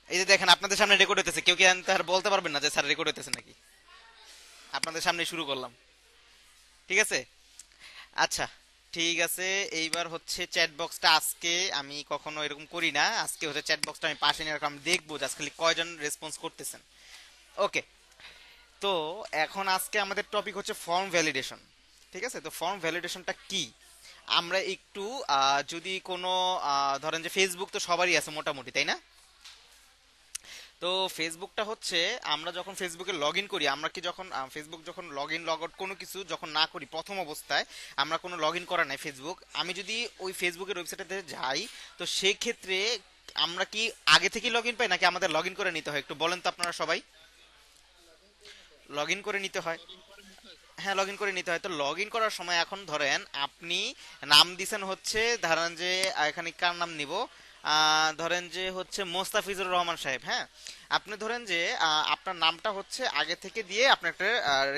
এই যে দেখেন আপনাদের সামনে রেকর্ড হইতেছে, কেউ কি আর বলতে পারবেন না যে স্যার রেকর্ড হইতেছে নাকি? আপনাদের সামনে শুরু করলাম, ঠিক আছে? আচ্ছা, ঠিক আছে। এইবার হচ্ছে চ্যাট বক্সটা আজকে আমি কখনো এরকম করি না, আজকে হচ্ছে চ্যাট বক্সটা আমি পাশে নিয়ে রাখলাম, আমি দেখবো যে আজকে কয়জন রেসপন্স করতেছেন। ওকে, তো এখন আজকে আমাদের টপিক হচ্ছে ফর্ম ভ্যালিডেশন। ঠিক আছে, তো ফর্ম ভ্যালিডেশনটা কি আমরা একটু যদি কোনো ধরেন যে ফেসবুক তো সবারই আছে মোটামুটি, তাই না? তো ফেসবুকটা হচ্ছে আমরা যখন ফেসবুকে লগ ইন করি, আমরা কি যখন ফেসবুক যখন লগ ইন লগ আউট কোনো কিছু যখন না করি প্রথম অবস্থায়, আমরা কোনো লগ ইন করা নাই ফেসবুক, আমি যদি ওই ফেসবুকের ওয়েবসাইটে যাই, তো সেই ক্ষেত্রে আমরা কি আগে থেকে লগ ইন পাই নাকি আমাদের লগ ইন করে নিতে হয়? একটু বলেন তো আপনারা সবাই। লগ ইন করে নিতে হয়। হ্যাঁ, লগ ইন করে নিতে হয়। তো লগ ইন করার সময় এখন ধরেন আপনি নাম দিছেন হচ্ছে, ধরেন যে এখানে কার নাম নিব, ধরেন যে হচ্ছে মোস্তাফিজুর রহমান সাহেব। হ্যাঁ, আপনি ধরেন যে আপনার নামটা হচ্ছে আগে থেকে দিয়ে আপনি একটা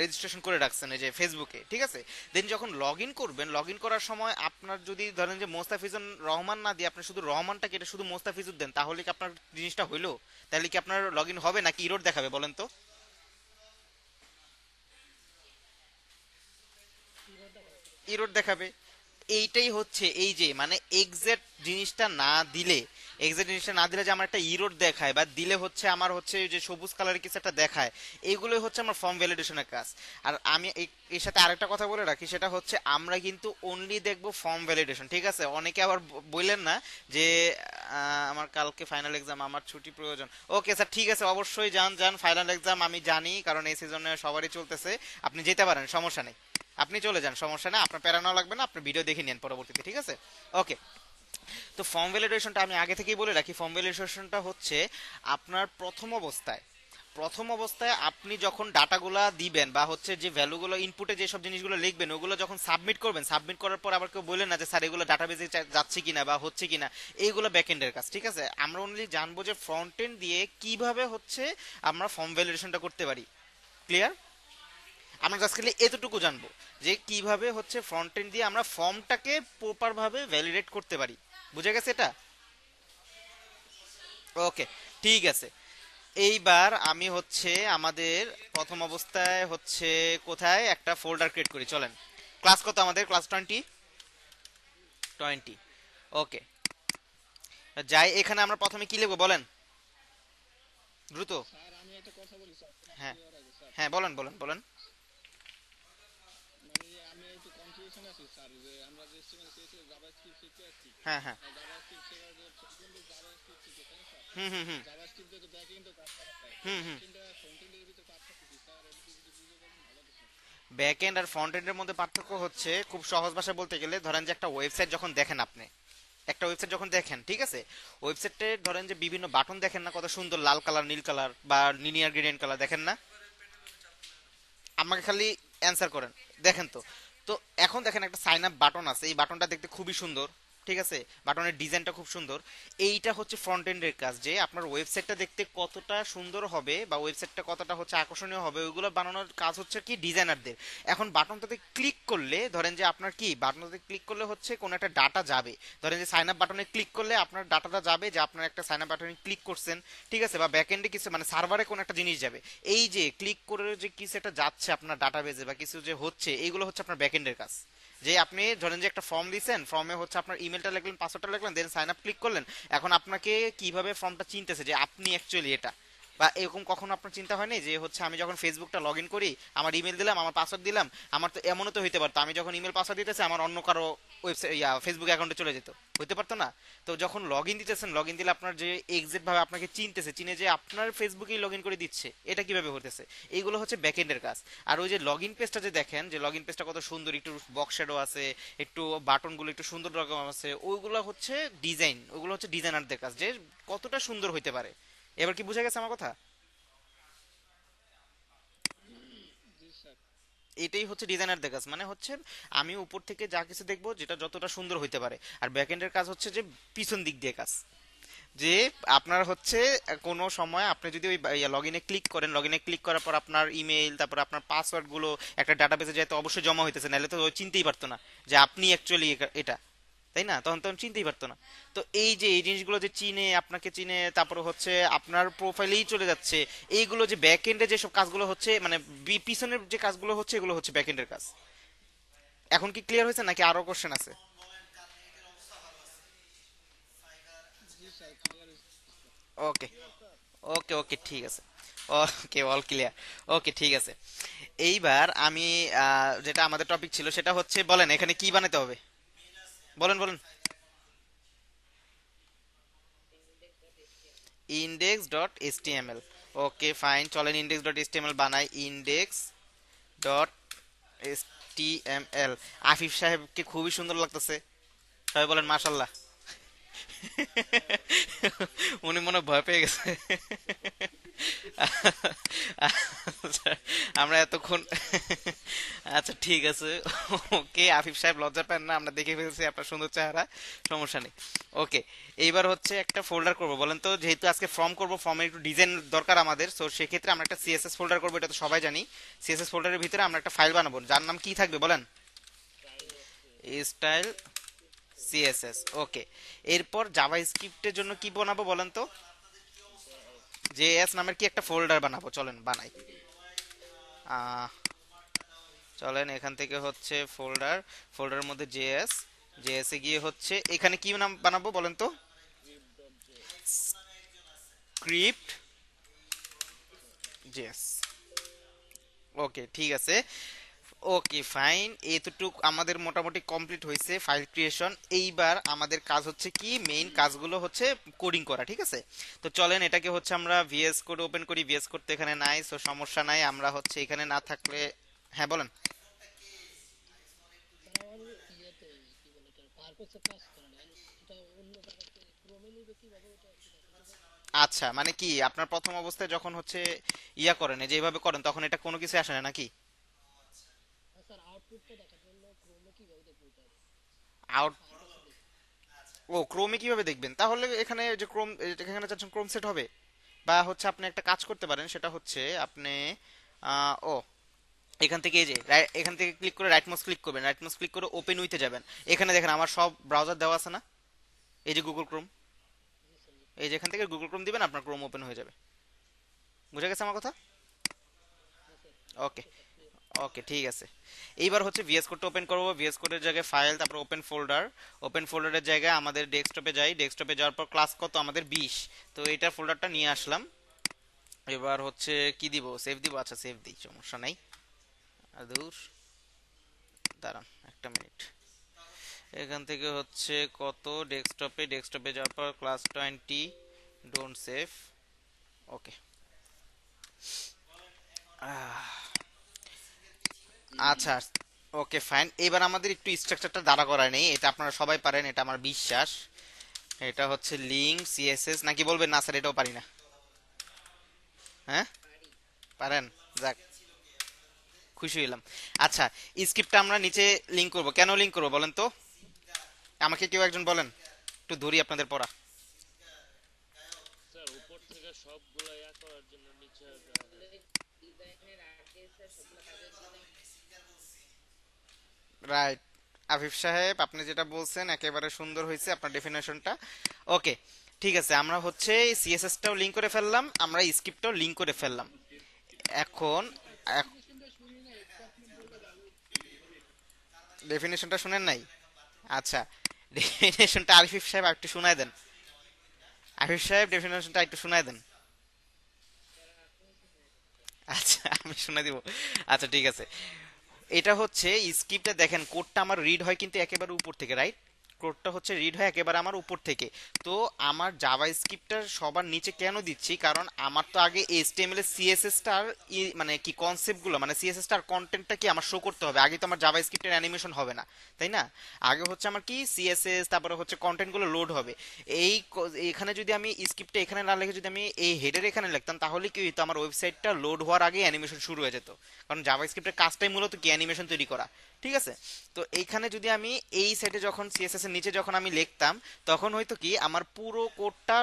রেজিস্ট্রেশন করে রাখছেন এই যে ফেসবুকে, ঠিক আছে? দেন যখন লগ ইন করবেন, লগ ইন করার সময় আপনার যদি ধরেন যে মোস্তাফিজুর রহমান না দিয়ে আপনি শুধু রহমানটা কেটে শুধু মোস্তাফিজুর দেন, তাহলে কি আপনার জিনিসটা হইলো? তাহলে কি আপনার লগ ইন হবে নাকি ইরোর দেখাবে বলেন তো? ইরোর দেখাবে। এইটাই হচ্ছে এই যে মানে এক্সাক্ট জিনিসটা না দিলে, এক্সাক্ট জিনিসটা না দিলে যে আমার একটা ইরোর দেখায় বা দিলে হচ্ছে আমার হচ্ছে এই যে সবুজ কালারের কিছু একটা দেখায়, এইগুলোই হচ্ছে আমার ফর্ম ভ্যালিডেশনের কাজ। আর আমি এর সাথে আরেকটা কথা বলে রাখি, সেটা হচ্ছে আমরা কিন্তু অনলি দেখবো ফর্ম ভ্যালিডেশন, ঠিক আছে? অনেকে আবার বললেন না যে আমার কালকে ফাইনাল এক্সাম, আমার ছুটি প্রয়োজন। ওকে স্যার, ঠিক আছে, অবশ্যই যান যান, ফাইনাল এক্সাম আমি জানি, কারণ এই সিজনে সবারই চলতেছে, আপনি যেতে পারেন, সমস্যা নেই। আপনি চলে যান, সমস্যা নেই, আপনার প্যারা নেওয়া লাগবে না, আপনি ভিডিও দেখে নেন পরবর্তীতে, ঠিক আছে? ওকে, তো ফর্ম ভ্যালিডেশনটা আমি আগে থেকেই বলে রাখি, ফর্ম ভ্যালিডেশনটা হচ্ছে আপনার প্রথম অবস্থায় আপনি যখন ডাটাগুলা দিবেন বা হচ্ছে যে ভ্যালুগুলো ইনপুটে যেসব জিনিসগুলো লিখবেন ওগুলো যখন সাবমিট করবেন, সাবমিট করার পর আবার কেউ বললেন না যে স্যার এগুলো ডাটাবেজে যাচ্ছে কিনা বা হচ্ছে কিনা, এইগুলো ব্যাকএন্ডের কাজ, ঠিক আছে? আমরা অনলি জানবো যে ফ্রন্ট এন্ড দিয়ে কিভাবে হচ্ছে আমরা ফর্ম ভ্যালিডেশনটা করতে পারি। ক্লিয়ার? আমরা জাস্ট খালি এতটুকু জানবো যে কিভাবে হচ্ছে ফ্রন্ট এন্ড দিয়ে আমরা ফর্মটাকে প্রপার ভাবে ভ্যালিডেট করতে পারি। বুঝে গেছে এটা? ওকে, ঠিক আছে। এইবার আমি হচ্ছে আমাদের প্রথম অবস্থায় হচ্ছে কোথায় একটা ফোল্ডার ক্রিয়েট করি, চলেন। ক্লাস কত আমাদের? ক্লাস 20। ওকে, যাই, এখানে আমরা প্রথমে কি লিখবো বলেন, দ্রুত। স্যার আমি একটা কথা বলি স্যার, ক্লাস হ্যাঁ, দেওয়ার আগে স্যার, হ্যাঁ, বলেন বলেন বলেন। মানে আমি একটু কনফিউশন আছি স্যার, যে আমরা যে সিএসএস জাভাস্ক্রিপ্ট শিখতে আসছি, হ্যাঁ, হ্যাঁ। জাভাস্ক্রিপ্ট শেখার যে কিন্তু জাভাস্ক্রিপ্ট শিখতে তাই না স্যার? হুম, হুম, হুম। জাভাস্ক্রিপ্ট দিয়ে তো ব্যাক এন্ডও কাজ করা যায়, তো হুম, ব্যাক হুম। এন্ড আর ফ্রন্ট এন্ডের ভিতরে পার্থক্য কি স্যার? এটা কি যদি বুঝে বলেন ভালো হতো স্যার। ব্যাক এন্ড আর ফ্রন্ট এন্ডের মধ্যে পার্থক্য হচ্ছে খুব সহজ ভাষায় বলতে গেলে, ধরেন যে একটা ওয়েবসাইট যখন দেখেন আপনি, একটা ওয়েবসাইট যখন দেখেন, ঠিক আছে? ওয়েবসাইটে ধরেন যে বিভিন্ন বাটন দেখেন না, কত সুন্দর লাল কালার, নীল কালার বা লিনিয়ার গ্রেডিয়েন্ট কালার, দেখেন না? আমাকে খালি অ্যান্সার করেন, দেখেন তো। তো এখন দেখেন একটা সাইন আপ বাটন আছে, এই বাটনটা দেখতে খুবই সুন্দর, ঠিক আছে? বাটনের ডিজাইনটা খুব সুন্দর। এইটা হচ্ছে ফ্রন্ট এন্ডের কাজ, যে আপনার ওয়েবসাইটটা দেখতে কতটা সুন্দর হবে বা ওয়েবসাইটটা কতটা হচ্ছে আকর্ষণীয় হবে, ওইগুলো বানানোর কাজ হচ্ছে কি ডিজাইনারদের। এখন বাটনটাতে ক্লিক করলে ধরেন যে আপনার কি বাটনটাতে ক্লিক করলে হচ্ছে কোনো একটা ডাটা যাবে, ধরেন যে সাইন আপ বাটনে ক্লিক করলে আপনার ডাটাটা যাবে যে আপনার একটা সাইন আপ বাটনে ক্লিক করছেন, ঠিক আছে? বা ব্যাকএন্ডে কিছু মানে সার্ভারে কোনো একটা জিনিস যাবে, এই যে ক্লিক করে যে কিছু একটা যাচ্ছে আপনার ডাটাবেজে বা কিছু যে হচ্ছে, এইগুলো হচ্ছে আপনার ব্যাকএন্ডের কাজ। যে আপনি ধরেন যে একটা ফর্ম দিয়েছেন, ফর্মে হচ্ছে আপনার ইমেলটা লিখলেন, পাসওয়ার্ডটা লিখলেন, দেন সাইন আপ ক্লিক করলেন, এখন আপনাকে কিভাবে ফর্মটা চিনতেছে যে আপনি অ্যাকচুয়ালি এটা, বা এরকম কখনো আপনার চিন্তা হয়নি যে হচ্ছে আমি যখন ফেসবুকটা লগ ইন করি, আমার ইমেল দিলাম, আমার পাসওয়ার্ড দিলাম, আমার তো এমনও তো হইতে পারতো আমি যখন ইমেল পাসওয়ার্ড দিতেছে আমার অন্য কারো ওয়েবসাইট ফেসবুক অ্যাকাউন্টে চলে যেত, হইতে পারতো না? তো যখন লগ ইন দিতেছেন, লগ ইন দিলে আপনার যে এক্সাক্ট ভাবে আপনাকে চিনতেছে, চিনে যে আপনার ফেসবুকেই লগ ইন করে দিচ্ছে, এটা কিভাবে হতেছে, এইগুলো হচ্ছে ব্যাকএন্ডের কাজ। আর ওই যে লগ ইন পেজটা যে দেখেন, যে লগ ইন পেজটা কত সুন্দর, একটু বক্স শ্যাডো আছে, একটু বাটনগুলো একটু সুন্দর রকম আছে, ওইগুলো হচ্ছে ডিজাইন, ওগুলো হচ্ছে ডিজাইনারদের কাজ, যে কতটা সুন্দর হইতে পারে। এবার কি বুঝা গেছে আমার কথা? জি স্যার। এটাই হচ্ছে ডিজাইনারদের কাজ, মানে হচ্ছে আমি উপর থেকে যা কিছু দেখবো যেটা যতটা সুন্দর হইতে পারে। আর ব্যাকএন্ডের কাজ হচ্ছে যে পিছন দিক দিয়ে কাজ, যে আপনার হচ্ছে কোনো সময় আপনি যদি ওই লগ ইনে ক্লিক করেন, লগ ইনে ক্লিক করার পর আপনার ইমেল, তারপর আপনার পাসওয়ার্ড গুলো একটা ডাটাবেসে যাইতে অবশ্যই জমা হইতেছে, নাহলে তো ও চিনতেই পারতো না যে আপনি অ্যাকচুয়ালি এটা। তাই না? তখন তখন চিনতেই পারতো না। তো এই যে এই জিনিসগুলো যে চিনে, আপনাকে চিনে, তারপরে হচ্ছে আপনার প্রোফাইলেই চলে যাচ্ছে, এইগুলো যে ব্যাক এন্ডে যেসব কাজগুলো হচ্ছে, মানে পিছনের যে কাজগুলো হচ্ছে, এগুলো হচ্ছে ব্যাক এন্ডের কাজ। এখন কি ক্লিয়ার হয়েছে নাকি আরো কোশ্চেন আছে? জি স্যার, ক্লিয়ার। ওকে, ওকে, ওকে, ঠিক আছে। ওকে, অল ক্লিয়ার। ওকে, ঠিক আছে। এইবার আমি যেটা আমাদের টপিক ছিল সেটা হচ্ছে, বলেন এখানে কি বানাতে হবে, বলেন বলেন। Index dot HTML. Okay fine, চলেন ইন্ডেক্স ডট এসটিএমএল বানাই। Index dot HTML. আফিফ সাহেবকে খুবই সুন্দর লাগতেছে, সবাই বলেন মাশাল্লাহ। উনি মনে হয় ভয় পেয়ে গেছে। আচ্ছা, আমরা এতক্ষণ, আচ্ছা ঠিক আছে। ওকে আফিফ সাহেব লজ্জা পান না, আমরা দেখে ফেলছি আপনার সুন্দর চেহারা, সমস্যা নেই। ওকে, এইবার হচ্ছে একটা ফোল্ডার করব, বলেন তো, যেহেতু আজকে ফর্ম করব, ফর্মের একটু ডিজাইন দরকার আমাদের, সো সেক্ষেত্রে আমরা একটা সিএসএস ফোল্ডার করব, এটা তো সবাই জানি। সিএসএস ফোল্ডারের ভিতরে আমরা একটা ফাইল বানাবো, যার নাম কি থাকবে বলেন? Style CSS. ওকে, এরপর জাভা স্ক্রিপ্টের জন্য কি বানাবো বলেন তো? জেএস নামের কি একটা ফোল্ডার বানাবো, চলেন বানাই। আহ, চলেন এখান থেকে হচ্ছে ফোল্ডার, ফোল্ডারের মধ্যে জেএস, জেএস এ গিয়ে হচ্ছে এখানে কি নাম বানাবো বলেন তো? Script JS. ওকে, ঠিক আছে। ওকে ফাইন, এতটুক আমাদের মোটামুটি কমপ্লিট হয়েছে ফাইল ক্রিয়েশন। এইবার আমাদের কাজ হচ্ছে কি, মেইন কাজগুলো হচ্ছে কোডিং করা, ঠিক আছে? তো চলেন এটাকে হচ্ছে আমরা ভিএস কোড ওপেন করি। ভিএস কোড তো এখানে নাই, সো সমস্যা নাই, আমরা হচ্ছে এখানে না থাকলে, হ্যাঁ বলেন। স্যার আমার ইয়েতে কি বলে এটা পারপাসে কাজ করে না, এটা অন্য জায়গাতে ক্রমে নিবে কিভাবে ওটা আর কি দেখাতে পারবেন? আচ্ছা, মানে কি আপনার প্রথম অবস্থায় যখন হচ্ছে ইয়া করেন, এই যে এইভাবে করেন, তখন এটা কোনো কিছু আসে না নাকি? হ্যাঁ স্যার, আউটপুটটা দেখার জন্য ক্রমে কিভাবে দেখবো এটা আউট, পারপাসে দেখি। ও ক্রোমে কিভাবে দেখবেন? তাহলে এখানে যে ক্রোম, এখানে চাচ্ছেন ক্রোম সেট হবে, বা হচ্ছে আপনি একটা কাজ করতে পারেন, সেটা হচ্ছে আপনি ও এখান থেকে এই যে এখান থেকে ক্লিক করে রাইট মাউস ক্লিক করবেন, রাইট মাউস ক্লিক করে ওপেন উইথে যাবেন। এখানে দেখেন আমার সব ব্রাউজার দেওয়া আছে না, এই যে গুগল ক্রোম, জি স্যার, জি। এই যে এখান থেকে গুগল ক্রোম দিবেন, আপনার ক্রোম ওপেন হয়ে যাবে। বুঝে গেছে আমার কথা? হ্যাঁ স্যার, ওকে, বুঝছে স্যার, ক্লিয়ার। ওকে, ঠিক আছে। এইবার হচ্ছে ভিএস কোডটা ওপেন করব। ভিএস কোডের জায়গায় ফাইল, তারপর ওপেন ফোল্ডার। ওপেন ফোল্ডারের জায়গায় আমাদের ডেস্কটপে যাই, ডেস্কটপে যাওয়ার পর ক্লাস কত আমাদের 20, তো এটা ফোল্ডারটা নিয়ে আসলাম। এবার হচ্ছে কি দিব, সেভ দিব, আচ্ছা সেভ দিই, সমস্যা নাই। আর দূর, দাঁড়ান একটা মিনিট। এখান থেকে হচ্ছে কত, ডেস্কটপে, ডেস্কটপে যাওয়ার পর ক্লাস 20, ডোন্ট সেভ। ওকে, আচ্ছা, ওকে ফাইন। এবার আমাদের একটু স্ট্রাকচারটা দাঁড়া করায় নেই, এটা আপনারা সবাই পারেন, এটা আমার বিশ্বাস। এটা হচ্ছে লিঙ্ক সিএসএস নাকি বলবেন? না স্যার এটাও পারি না। হ্যাঁ, পারেন, যাক, খুশি হইলাম। আচ্ছা, স্ক্রিপ্টটা আমরা নিচে লিংক করব, কেন লিংক করব বলেন তো? আমাকে কেউ একজন বলেন, একটু ধরি আপনাদের পড়া। স্যার উপর থেকে সবগুলো ইয়া করার জন্য নিচে আসলে ডিজাইনের আগে স্যার সবগুলো কাজের জন্য রাইট, আফিফ সাহেব আপনি যেটা বলছেন একেবারে সুন্দর হয়েছে আপনার ডেফিনেশনটা। ওকে, ঠিক আছে, আমরা হচ্ছে সিএসএসটাও লিংক করে ফেললাম, আমরা স্ক্রিপ্টটাও লিংক করে ফেললাম। এখন স্যার ডেফিনিশনটা শুনি না, একটু আপনি বললে ভালো হতো। ডেফিনেশনটা শুনেন নাই? আচ্ছা, ডেফিনেশনটা আরিফ সাহেব একটু শোনায় দেন। আরিফ সাহেব ডেফিনেশনটা একটু শোনায় দেন। স্যার আপনি শুনে। আচ্ছা, আমি শুনে দিব। আচ্ছা ঠিক আছে, এটা হচ্ছে স্ক্রিপ্টে দেখেন, কোডটা আমার রিড হয় কিন্তু একেবারে উপর থেকে, রাইট? কোডটা হচ্ছে রিড হয় একেবারে আমার উপর থেকে। তো আমার জাভা স্ক্রিপ্টটা সবার নিচে কেন দিচ্ছি, কারণ আমার তো আগে এইচটিএমএল এর সিএসএসটার মানে কি কনসেপ্টগুলো, মানে সিএসএসটার কন্টেন্টটা কি আমার শো করতে হবে, আগে তো আমার জাভা স্ক্রিপ্টের অ্যানিমেশন হবে না, তাই না? আগে হচ্ছে আমার কি সিএসএস, তারপরে হচ্ছে কন্টেন্টগুলো লোড হবে। এখানে যদি আমি স্ক্রিপ্টে এখানে না লিখে যদি আমি এই হেডের এখানে লিখতাম, তাহলে কি হতো, আমার ওয়েবসাইটটা লোড হওয়ার আগে অ্যানিমেশন শুরু হয়ে যেত। কারণ জাভা স্ক্রিপ্টের কাজটাই মূলত কি অ্যানিমেশন তৈরি করা, ঠিক আছে? তো এইখানে যদি আমি এই সাইডে যখন সিএসএস এর নিচে যখন আমি লিখতাম, তখন হয়তো কি আমার পুরো কোডটা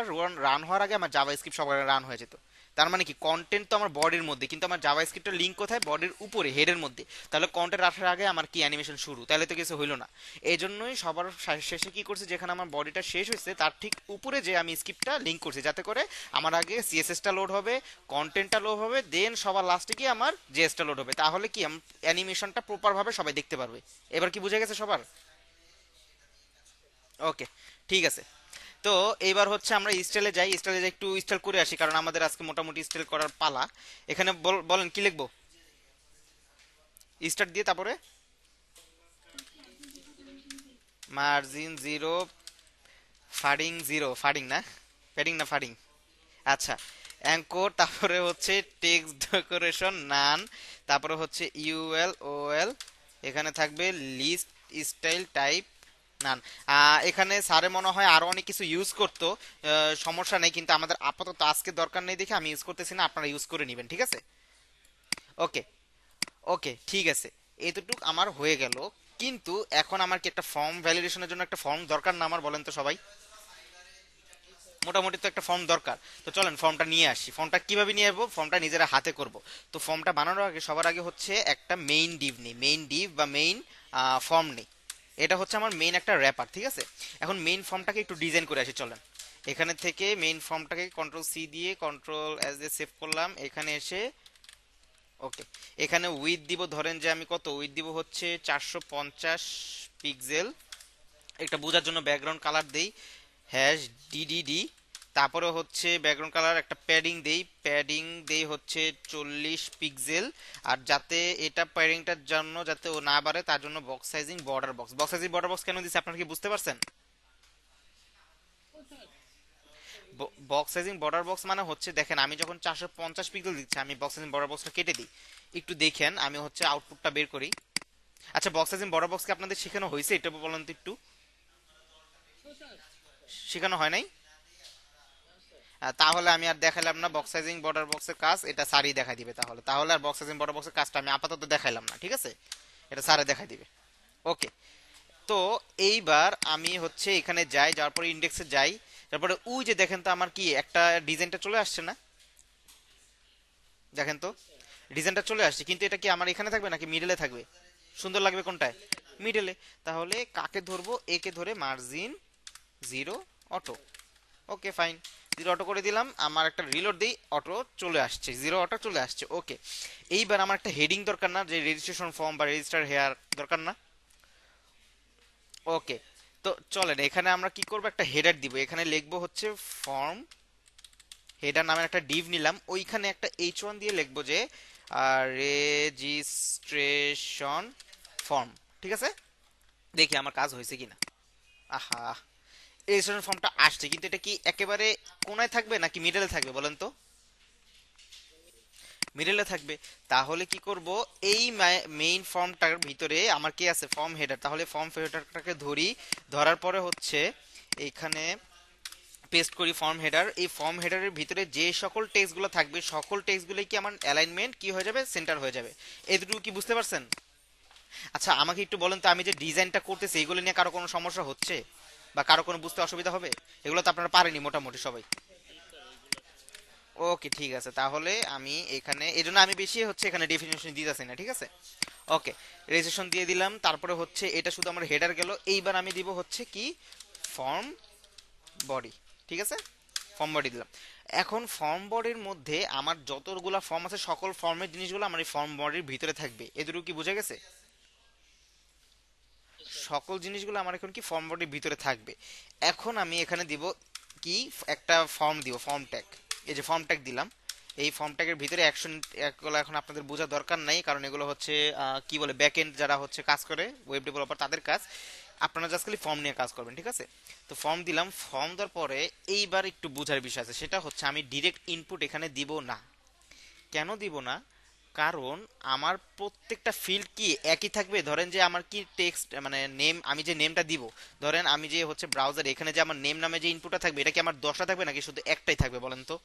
রান হওয়ার আগে আমার জাভা স্ক্রিপ্ট সবার রান হয়ে যেত, তার মানে কি কন্টেন্ট তো আমার বডির মধ্যে, কিন্তু আমার জাভাস্ক্রিপ্টের লিঙ্ক কোথায়? বডির উপরে, হেডের মধ্যে। তাহলে কন্টেন্ট আসার আগে আমার কি অ্যানিমেশন শুরু? তাহলে তো কিছু হইলো না। এই জন্যই সবার শেষে কি করছে, যেখানে আমার বডিটা শেষ হয়েছে তার ঠিক উপরে যে আমি স্ক্রিপ্টটা লিঙ্ক করছি, যাতে করে আমার আগে সিএসএসটা লোড হবে, কন্টেন্টটা লোড হবে, দেন সবার লাস্টে কি আমার জেএসটা লোড হবে। তাহলে কি অ্যানিমেশনটা প্রপার ভাবে সবাই দেখতে পারবে। এবার কি বুঝে গেছে সবার? ওকে, ঠিক আছে। তো এইবার হচ্ছে আমরা স্টাইলে যাই, স্টাইলে যাই একটু স্টাইল করে আসি, কারণ আমাদের আজকে মোটামুটি স্টাইল করার পালা। এখানে বলেন কি লিখবো? স্টার্ট দিয়ে তারপরে margin zero, fading zero, fading না, প্যাডিং না ফাডিং, আচ্ছা, অ্যাঙ্কর, তারপরে হচ্ছে টেক্সট ডেকোরেশন নান, তারপরে হচ্ছে ইউএল ওএল, এখানে থাকবে লিস্ট স্টাইল টাইপ নান। এখানে স্যারে মনে হয় আরো অনেক কিছু ইউজ করতো, সমস্যা নেই, কিন্তু আমাদের আপাতত আজকে দরকার নেই দেখে আমি ইউজ করতেছি না, আপনারা ইউজ করে নেবেন, ঠিক আছে? ওকে, ওকে, ঠিক আছে। এতটুক আমার হয়ে গেল। কিন্তু এখন আমার কি একটা ফর্ম ভ্যালিডেশনের জন্য একটা ফর্ম দরকার না আমার? বলেন তো সবাই, মোটামুটি তো একটা ফর্ম দরকার। তো চলেন ফর্মটা নিয়ে আসি। ফর্মটা কিভাবে নিয়ে আসবো? ফর্মটা নিজেরা হাতে করব। তো ফর্মটা বানানোর আগে সবার আগে হচ্ছে একটা মেইন ডিভ নেই, মেইন ডিভ বা মেইন ফর্ম নেই। এটা হচ্ছে আমার মেইন একটা র্যাপার, ঠিক আছে? এখন মেইন ফর্মটাকে একটু ডিজাইন করে আসি, চলেন। এখানে থেকে মেইন ফর্মটাকে কন্ট্রোল সি দিয়ে কন্ট্রোল এস দিয়ে সেভ করলাম। এখানে এসে ওকে, এখানে উইথ দিব, ধরেন যে আমি কত উইথ দিব, হচ্ছে 450 পিক্সেল। এটা বোঝার জন্য ব্যাকগ্রাউন্ড কালার দেই হ্যাশ ডিডিডি। তারপরে হচ্ছে ব্যাকগ্রাউন্ড কালার একটা প্যাডিং দেই, প্যাডিং দেই হচ্ছে 40 পিক্সেল। আর যাতে এটা প্যাডিংটার জন্য যাতে ও না বাড়ে তার জন্য box sizing border box, box sizing border box কেন দিছি আপনারা কি বুঝতে পারছেন? বক্স সাইজিং বর্ডার বক্স মানে হচ্ছে, দেখেন আমি যখন 450 পিক্সেল দিচ্ছি, আমি বক্স সাইজিং বর্ডার বক্সটা কেটে দিই। একটু দেখেন, আমি হচ্ছে আউটপুটটা বের করি। আচ্ছা, বক্স সাইজিং বর্ডার বক্স কি আপনাদের শেখানো হয়েছে? এটা বলেন তো একটু। শেখানো হয় নাই? তাহলে আমি আর দেখাইলাম না বক্স সাইজিং বর্ডার বক্সের কাজ, এটা স্যারই দেখাই দিবে। তাহলে তাহলে আর বক্স সাইজিং বর্ডার বক্সের কাজটা আমি আপাতত দেখাইলাম না, ঠিক আছে? এটা স্যারে দেখাই দিবে। ওকে, তো এইবার আমি হচ্ছে এখানে যাই, যাওয়ার পরে ইন্ডেক্সে যাই। তারপরে ওই যে দেখেন তো আমার কি একটা ডিজাইনটা চলে আসছে না? দেখেন তো ডিজাইনটা চলে আসছে, কিন্তু এটা কি আমার এখানে থাকবে নাকি মিডলে থাকবে? সুন্দর লাগবে কোনটায়? মিডলে। তাহলে কাকে ধরবো? একে ধরে মার্জিন জিরো অটো। ওকে, ফাইন, জিরো অটো করে দিলাম। আমার একটা রিলোড দিই, অটো চলে আসছে, জিরো অটো চলে আসছে। ওকে, এইবার আমার একটা হেডিং দরকার না? যে রেজিস্ট্রেশন ফর্ম বা রেজিস্টার হেয়ার দরকার না? ওকে, তো চলেন এখানে আমরা কি করব, একটা হেডার দিব। এখানে লিখবো হচ্ছে ফর্ম হেডার নামের একটা ডিভ নিলাম। ওইখানে একটা H1 দিয়ে লিখবো যে রেজিস্ট্রেশন ফর্ম, ঠিক আছে? দেখি আমার কাজ হয়েছে কিনা। আহা, রেজিস্ট্রেশন ফর্মটা আসছে, কিন্তু এটা কি একেবারে কোনায় থাকবে নাকি মিডলে থাকবে বলেন তো? মিডলে থাকবে। তাহলে কি করব, এই মেইন ফর্মটার ভিতরে আমার কি আছে? Form header. তাহলে ফর্ম হেডারটাকে ধরি, ধরার পরে হচ্ছে এখানে পেস্ট করি ফর্ম হেডার। এই ফর্ম হেডারের ভিতরে যে সকল টেক্সটগুলো থাকবে, সকল টেক্সটগুলো কি আমার অ্যালাইনমেন্ট কি হয়ে যাবে? সেন্টার হয়ে যাবে। এতটুকু কি বুঝতে পারছেন? আচ্ছা, আমাকে একটু বলেন তো, আমি যে ডিজাইনটা করতেছি এগুলো নিয়ে কারো কোনো সমস্যা হচ্ছে বা কারো কোনো বুঝতে অসুবিধা হবে? এগুলো তো আপনারা পারেনি মোটামুটি সবাই। ওকে, ঠিক আছে। তাহলে আমি এখানে এই জন্য আমি বেশি হচ্ছে এখানে ডেফিনিশন দিতেছি না, ঠিক আছে? ওকে, রেজিস্ট্রেশন দিয়ে দিলাম। তারপরে হচ্ছে এটা শুধু আমার হেডার গেল। এইবার আমি দিব হচ্ছে কি ফর্ম বডি, ঠিক আছে? ফর্ম বডি দিলাম। এখন ফর্ম বডির মধ্যে আমার যতগুলা ফর্ম আছে সকল ফর্মের জিনিসগুলো আমার এই ফর্ম বডির ভিতরে থাকবে। এদুরু কি বুঝে গেছে? সকল জিনিসগুলো আমার এখন কি ফর্ম বডির ভিতরে থাকবে। এখন আমি এখানে দিব কি একটা ফর্ম দিব, ফর্ম ট্যাগ। এই যে ফর্ম ট্যাগ দিলাম। এই ফর্ম ট্যাগের ভিতরে অ্যাকশন এগুলো এখন আপনাদের বোঝার দরকার নাই, কারণ এগুলো হচ্ছে কি বলে ব্যাকএন্ড যারা হচ্ছে কাজ করে, ওয়েব ডেভেলপার, তাদের কাজ। আপনারা জাস্ট খালি ফর্ম নিয়ে কাজ করবেন, ঠিক আছে? তো ফর্ম দিলাম। ফর্ম দেওয়ার পরে এইবার একটু বোঝার বিষয় আছে, সেটা হচ্ছে আমি ডিরেক্ট ইনপুট এখানে দিব না। কেন দিব না? কারণ আমার প্রত্যেকটা ফিল্ড কি একই থাকবে। ধরেন যে আমার কি টেক্সট মানে নেম, আমি যে নেমটা দিব, ধরেন আমি যে হচ্ছে ব্রাউজার, এখানে যে আমার নেম নামে যে ইনপুটটা থাকবে, এটা কি আমার 10টা থাকবে নাকি শুধু একটাই থাকবে বলেন তো?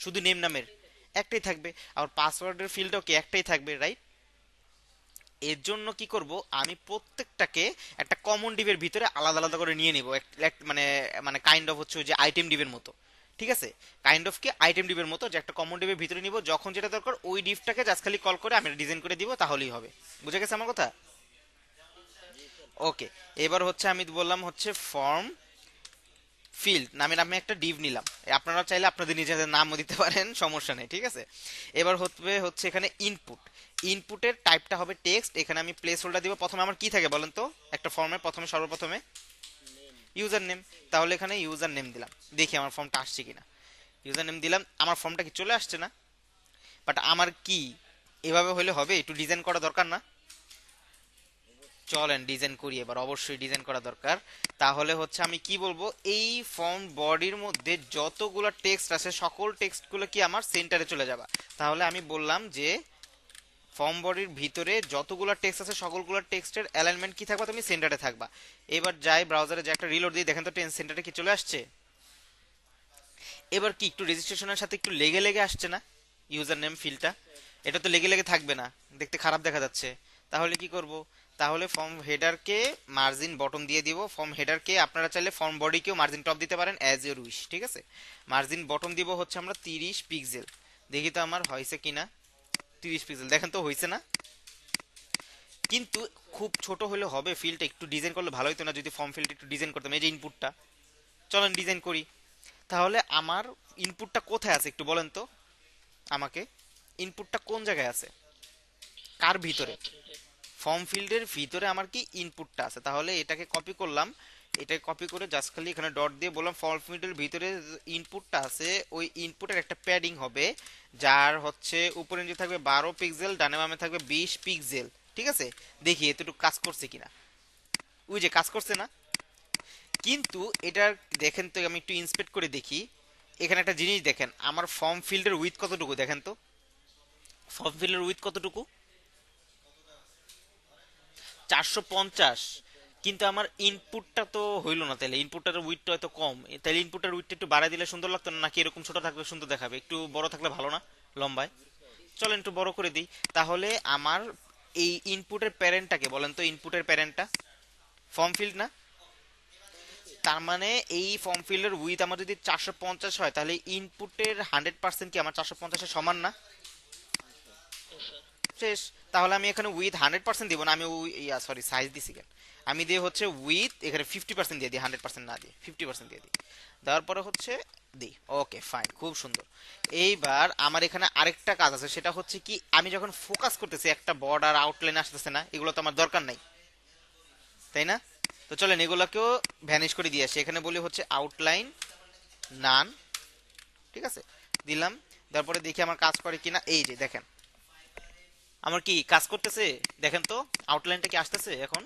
শুধু নেম নামের একটাই থাকবে। আর পাসওয়ার্ডের ফিল্ডও কি একটাই থাকবে, রাইট? এর জন্য কি করব, আমি প্রত্যেকটাকে একটা কমন ডিভের ভিতরে আলাদা আলাদা করে নিয়ে নিব, মানে মানে কাইন্ড অফ হচ্ছে ওই যে আইটেম ডিভের মতো, ঠিক আছে, কাইন্ড অফ কি আইটেম ডিভের মতো, যে একটা কমন ডিভের ভিতরে নিব, যখন যেটা দরকার ওই ডিভটাকে জাস্ট খালি কল করে আমি ডিজাইন করে দিব, তাহলেই হবে। বুঝে গেছে আমার কথা? ওকে, এবার হচ্ছে আমি বললাম হচ্ছে ফর্ম ফিল্ড নামের আমি একটা ডিভ নিলাম, আপনারা চাইলে আপনাদের নিজেদের নামও দিতে পারেন, সমস্যা নেই, ঠিক আছে। এবার হবে হচ্ছে এখানে ইনপুট, ইনপুটের টাইপটা হবে টেক্সট, এখানে আমি প্লেস হোল্ডার দিব। প্রথমে আমার কি থাকে বলেন তো একটা ফর্মে, প্রথমে সর্বপ্রথমে ইউজার নেম, তাহলে এখানে ইউজার নেম দিলাম, দেখি আমার ফর্মটা আসছে কিনা। ইউজার নেম দিলাম, আমার ফর্মটা কি চলে আসছে না? বাট আমার কি এভাবে হলে হবে? একটু ডিজাইন করা দরকার না? চলেন ডিজাইন করি এবার, অবশ্যই ডিজাইন করা দরকার। তাহলে হচ্ছে আমি কি বলবো, এই ফর্ম বডির মধ্যে যতগুলো টেক্সট আছে সকল টেক্সটগুলো কি আমার সেন্টারে চলে যাবে। তাহলে আমি বললাম যে ফর্ম বডির ভিতরে যতগুলো টেক্সট আছে সকলগুলো টেক্সটের অ্যালাইনমেন্ট কি থাকবা, তুমি সেন্টারে থাকবা। এবার যাই ব্রাউজারে যে একটা রিলোড দিই, দেখেন তো সেন্টারে কি চলে আসছে? এবার কি একটু রেজিস্ট্রেশনের সাথে একটু লেগে লেগে আসছে না ইউজার নেম ফিল্ডটা? এটা তো লেগে লেগে থাকবে না, দেখতে খারাপ দেখা যাচ্ছে। তাহলে কি করব, তাহলে ফর্ম হেডারকে মার্জিন বটম দিয়ে দিব। ফর্ম হেডারকে আপনারা চাইলে ফর্ম বডিকেও মার্জিন টপ দিতে পারেন, অ্যাজ ইউর উইশ, ঠিক আছে। মার্জিন বটম দিব হচ্ছে আমরা 30 পিক্সেল, দেখি তো আমার হয়েছে কিনা। 30 পিক্সেল, দেখেন তো হয়েছে না? কিন্তু খুব ছোট হলে হবে, ফিল্ডটা একটু ডিজাইন করলে ভালো হতো না যদি ফর্ম ফিল্ড একটু ডিজাইন করতাম। এই যে ইনপুটটা, চলেন ডিজাইন করি। তাহলে আমার ইনপুটটা কোথায় আছে একটু বলেন তো আমাকে, ইনপুটটা কোন জায়গায় আছে, কার ভিতরে? ফর্ম ফিল্ডের ভিতরে আমার কি ইনপুটটা আছে। তাহলে এটাকে কপি করলাম, এটাকে কপি করে জাস্ট খালি এখানে ডট দিয়ে বললাম ফর্ম ফিল্ডের ভিতরে ইনপুটটা আছে, ওই ইনপুটের একটা প্যাডিং হবে, যার হচ্ছে উপরে নিচে থাকবে 12 পিক্সেল, ডানে বামে থাকবে 20 পিক্সেল, ঠিক আছে। দেখি এতটুকু কাজ করছে কিনা। ওই যে কাজ করছে না? কিন্তু এটা দেখেন তো, আমি একটু ইন্সপেক্ট করে দেখি। এখানে একটা জিনিস দেখেন, আমার ফর্ম ফিল্ডের উইথ কতটুকু দেখেন তো, ফর্ম ফিল্ডের উইথ কতটুকু? 450। কিন্তু আমার ইনপুটটা তো হইলো না, তাহলে ইনপুটটার উইথটা হয়তো কম, তাহলে ইনপুটের উইথটা একটু বাড়ায় দিলে সুন্দর লাগতো না, নাকি এরকম ছোট থাকলে সুন্দর দেখাবে? একটু বড় থাকলে ভালো না লম্বায়? চলেন একটু বড় করে দিই। তাহলে আমার এই ইনপুটের প্যারেন্টটাকে বলেন তো, ইনপুটের প্যারেন্টটা ফর্ম ফিল্ড না? তার মানে এই ফর্ম ফিল্ডের উইথ আমার যদি 450 হয়, তাহলে ইনপুটের 100% কি আমার 450-এর সমান না? শেষ। তাহলে আমি এখানে উইথ 100% দিব না, আমি সরি সাইজ দিছি কেন, আমি দিয়ে হচ্ছে উইথ এখানে 50% দিয়ে দিই, 100% না দিয়ে 50% দিয়ে দিই। দেওয়ার পরে হচ্ছে দিই, ওকে ফাইন, খুব সুন্দর। এইবার আমার এখানে আরেকটা কাজ আছে, সেটা হচ্ছে কি আমি যখন ফোকাস করতেছি একটা বর্ডার আউটলাইন আসতেছে না, এগুলো তো আমার দরকার নাই, তাই না? তো চলেন এগুলোকেও ভ্যানিশ করে দিয়ে আসি। এখানে বলি হচ্ছে আউটলাইন নান, ঠিক আছে, দিলাম। তারপরে দেখি আমার কাজ করে কিনা। এই যে দেখেন আমার কি কাজ করতেছে, দেখেন তো আউটলাইনটা কি আসতেছে এখন?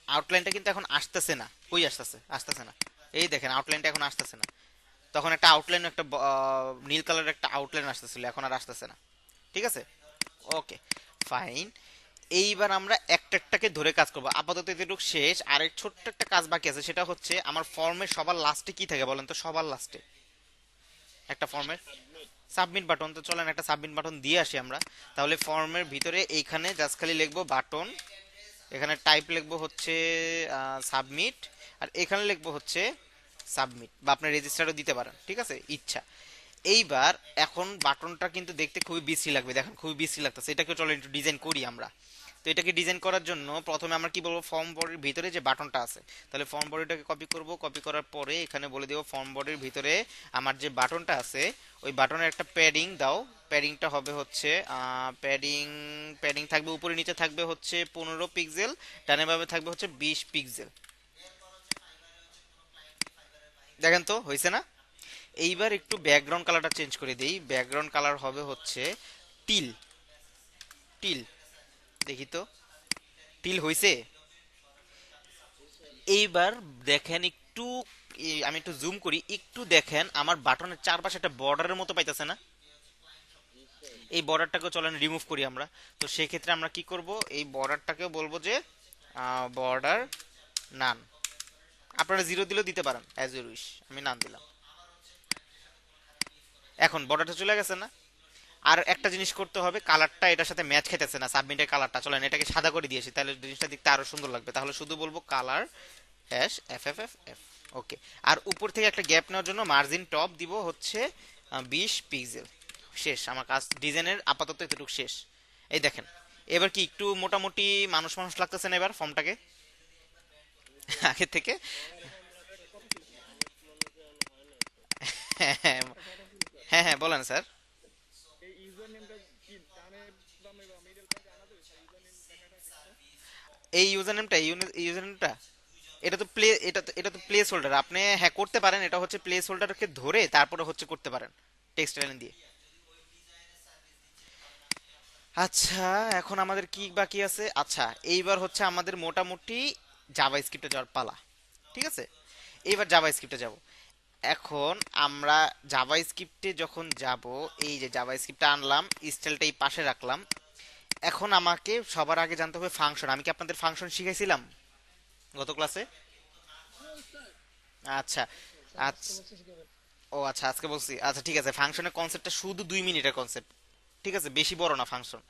আউটলাইনটা কিন্তু এখন আসতেছে না, কই আসতেছে? আসতেছে না। এই দেখেন আউটলাইনটা এখন আসতেছে না। তখন একটা আউটলাইন, একটা নীল কালারের একটা আউটলাইন আসতেছিল, এখন আর আসতেছে না, ঠিক আছে। Okay fine. এইবার আমরা একটা একটাকে ধরে কাজ করবো, আপাতত এতটুকু শেষ। আরেক ছোট্ট একটা কাজ বাকি আছে, সেটা হচ্ছে আমার ফর্মের সবার লাস্টে কি থাকে বলেন তো, সবার লাস্টে একটা ফর্মের সাবমিট বাটন। তো চলেন একটা সাবমিট বাটন দিয়ে আসি আমরা। তাহলে ফর্মের ভিতরে এইখানে জাস্ট খালি লিখবো বাটন, এখানে টাইপ লিখবো হচ্ছে সাবমিট, আর এখানে লিখবো হচ্ছে সাবমিট, বা আপনি রেজিস্টারও দিতে পারেন, ঠিক আছে, ইচ্ছা। এইবার এখন বাটনটা কিন্তু দেখতে খুবই বিশ্রী লাগবে, দেখেন খুবই বিশ্রী লাগতেছে। এটাকে চলো একটু ডিজাইন করি আমরা। তো এটাকে ডিজাইন করার জন্য প্রথমে আমরা কি বলবো, ফর্ম বডির ভিতরে যে বাটনটা আছে, তাহলে ফর্ম বডিটাকে কপি করব। কপি করার পরে এখানে বলে দেবো ফর্ম বডির ভিতরে আমার যে বাটনটা আছে ওই বাটনের একটা প্যাডিং দাও। প্যাডিংটা হবে হচ্ছে প্যাডিং প্যাডিং থাকবে উপরে নিচে থাকবে হচ্ছে 15 পিক্সেল, ডানে বামে থাকবে হচ্ছে 20 পিক্সেল। দেখেন তো হয়েছে না? এইবার একটু ব্যাকগ্রাউন্ড কালারটা চেঞ্জ করে দেই। ব্যাকগ্রাউন্ড কালার হবে হচ্ছে টিল, টিল, দেখি তো টিল হইছে। এইবার দেখেন একটু, আমি একটু জুম করি, একটু দেখেন আমার বাটনের চারপাশে একটা বর্ডারের মতো পাইতেছে না? এই বর্ডারটাকে চলেন রিমুভ করি আমরা। তো সেই ক্ষেত্রে আমরা কি করব, এই বর্ডারটাকেও বলবো যে বর্ডার নান। আপনারা জিরো দিলেও দিতে পারেন, অ্যাজ ইউর উইশ, আমি নান দিলাম। এখন বর্ডারটা চলে গেছে না? আর একটা জিনিস করতে হবে, কালারটা এটার সাথে ম্যাচ খেতেছে না, সাবমিটের কালারটা। চলেন এটাকে সাদা করে দিয়েছি, তাহলে জিনিসটা দেখতে আরো সুন্দর লাগবে। তাহলে শুধু বলবো colour hash F F F F, okay. আর উপর থেকে একটা গ্যাপ নেওয়ার জন্য মার্জিন টপ দিব হচ্ছে 20 পিক্সেল। শেষ আমার কাজ, ডিজাইনের আপাতত এতটুকু শেষ। এই দেখেন, এবার কি একটু মোটামুটি মানুষ মানুষ লাগতেছে না এবার ফর্মটাকে আগে থেকে? হ্যাঁ হ্যাঁ একটা কথা ছিল স্যার, হ্যাঁ হ্যাঁ, বলেন স্যার। এই ইউজার নেমটা কি ডানে বামে বা মিডল পয়েন্টে আনা যাবে স্যার? ইউজার নেম লেখাটা টেক্সটটা। এই ইউজার নেমটা, এটা তো প্লেস হোল্ডার। আপনি হ্যাঁ করতে পারেন, এটা হচ্ছে প্লেস হোল্ডারকে ধরে তারপরে হচ্ছে করতে পারেন টেক্সট লাইন দিয়ে। আচ্ছা, এখন আমাদের কি বাকি আছে? আচ্ছা, এইবার হচ্ছে আমাদের মোটামুটি জাভা স্ক্রিপ্টে যাওয়ার পালা। ঠিক আছে, এইবার জাভা স্ক্রিপ্টে যাব। এখন আমরা জাভা স্ক্রিপ্টে যখন যাব, এই যে জাভা স্ক্রিপ্টটা আনলাম, স্টাইলটা এই পাশে রাখলাম। এখন আমাকে সবার আগে জানতে হবে ফাংশন। আমি কি আপনাদের ফাংশন শিখাইছিলাম গত ক্লাসে? আচ্ছা আজকে আচ্ছা। বলছি শিখাবেন। ও আচ্ছা, আজকে বলছি। আচ্ছা ঠিক আছে, ফাংশনের কনসেপ্টটা শুধু 2 মিনিটের কনসেপ্ট। ঠিক আছে, বেশি বড় না ফাংশন।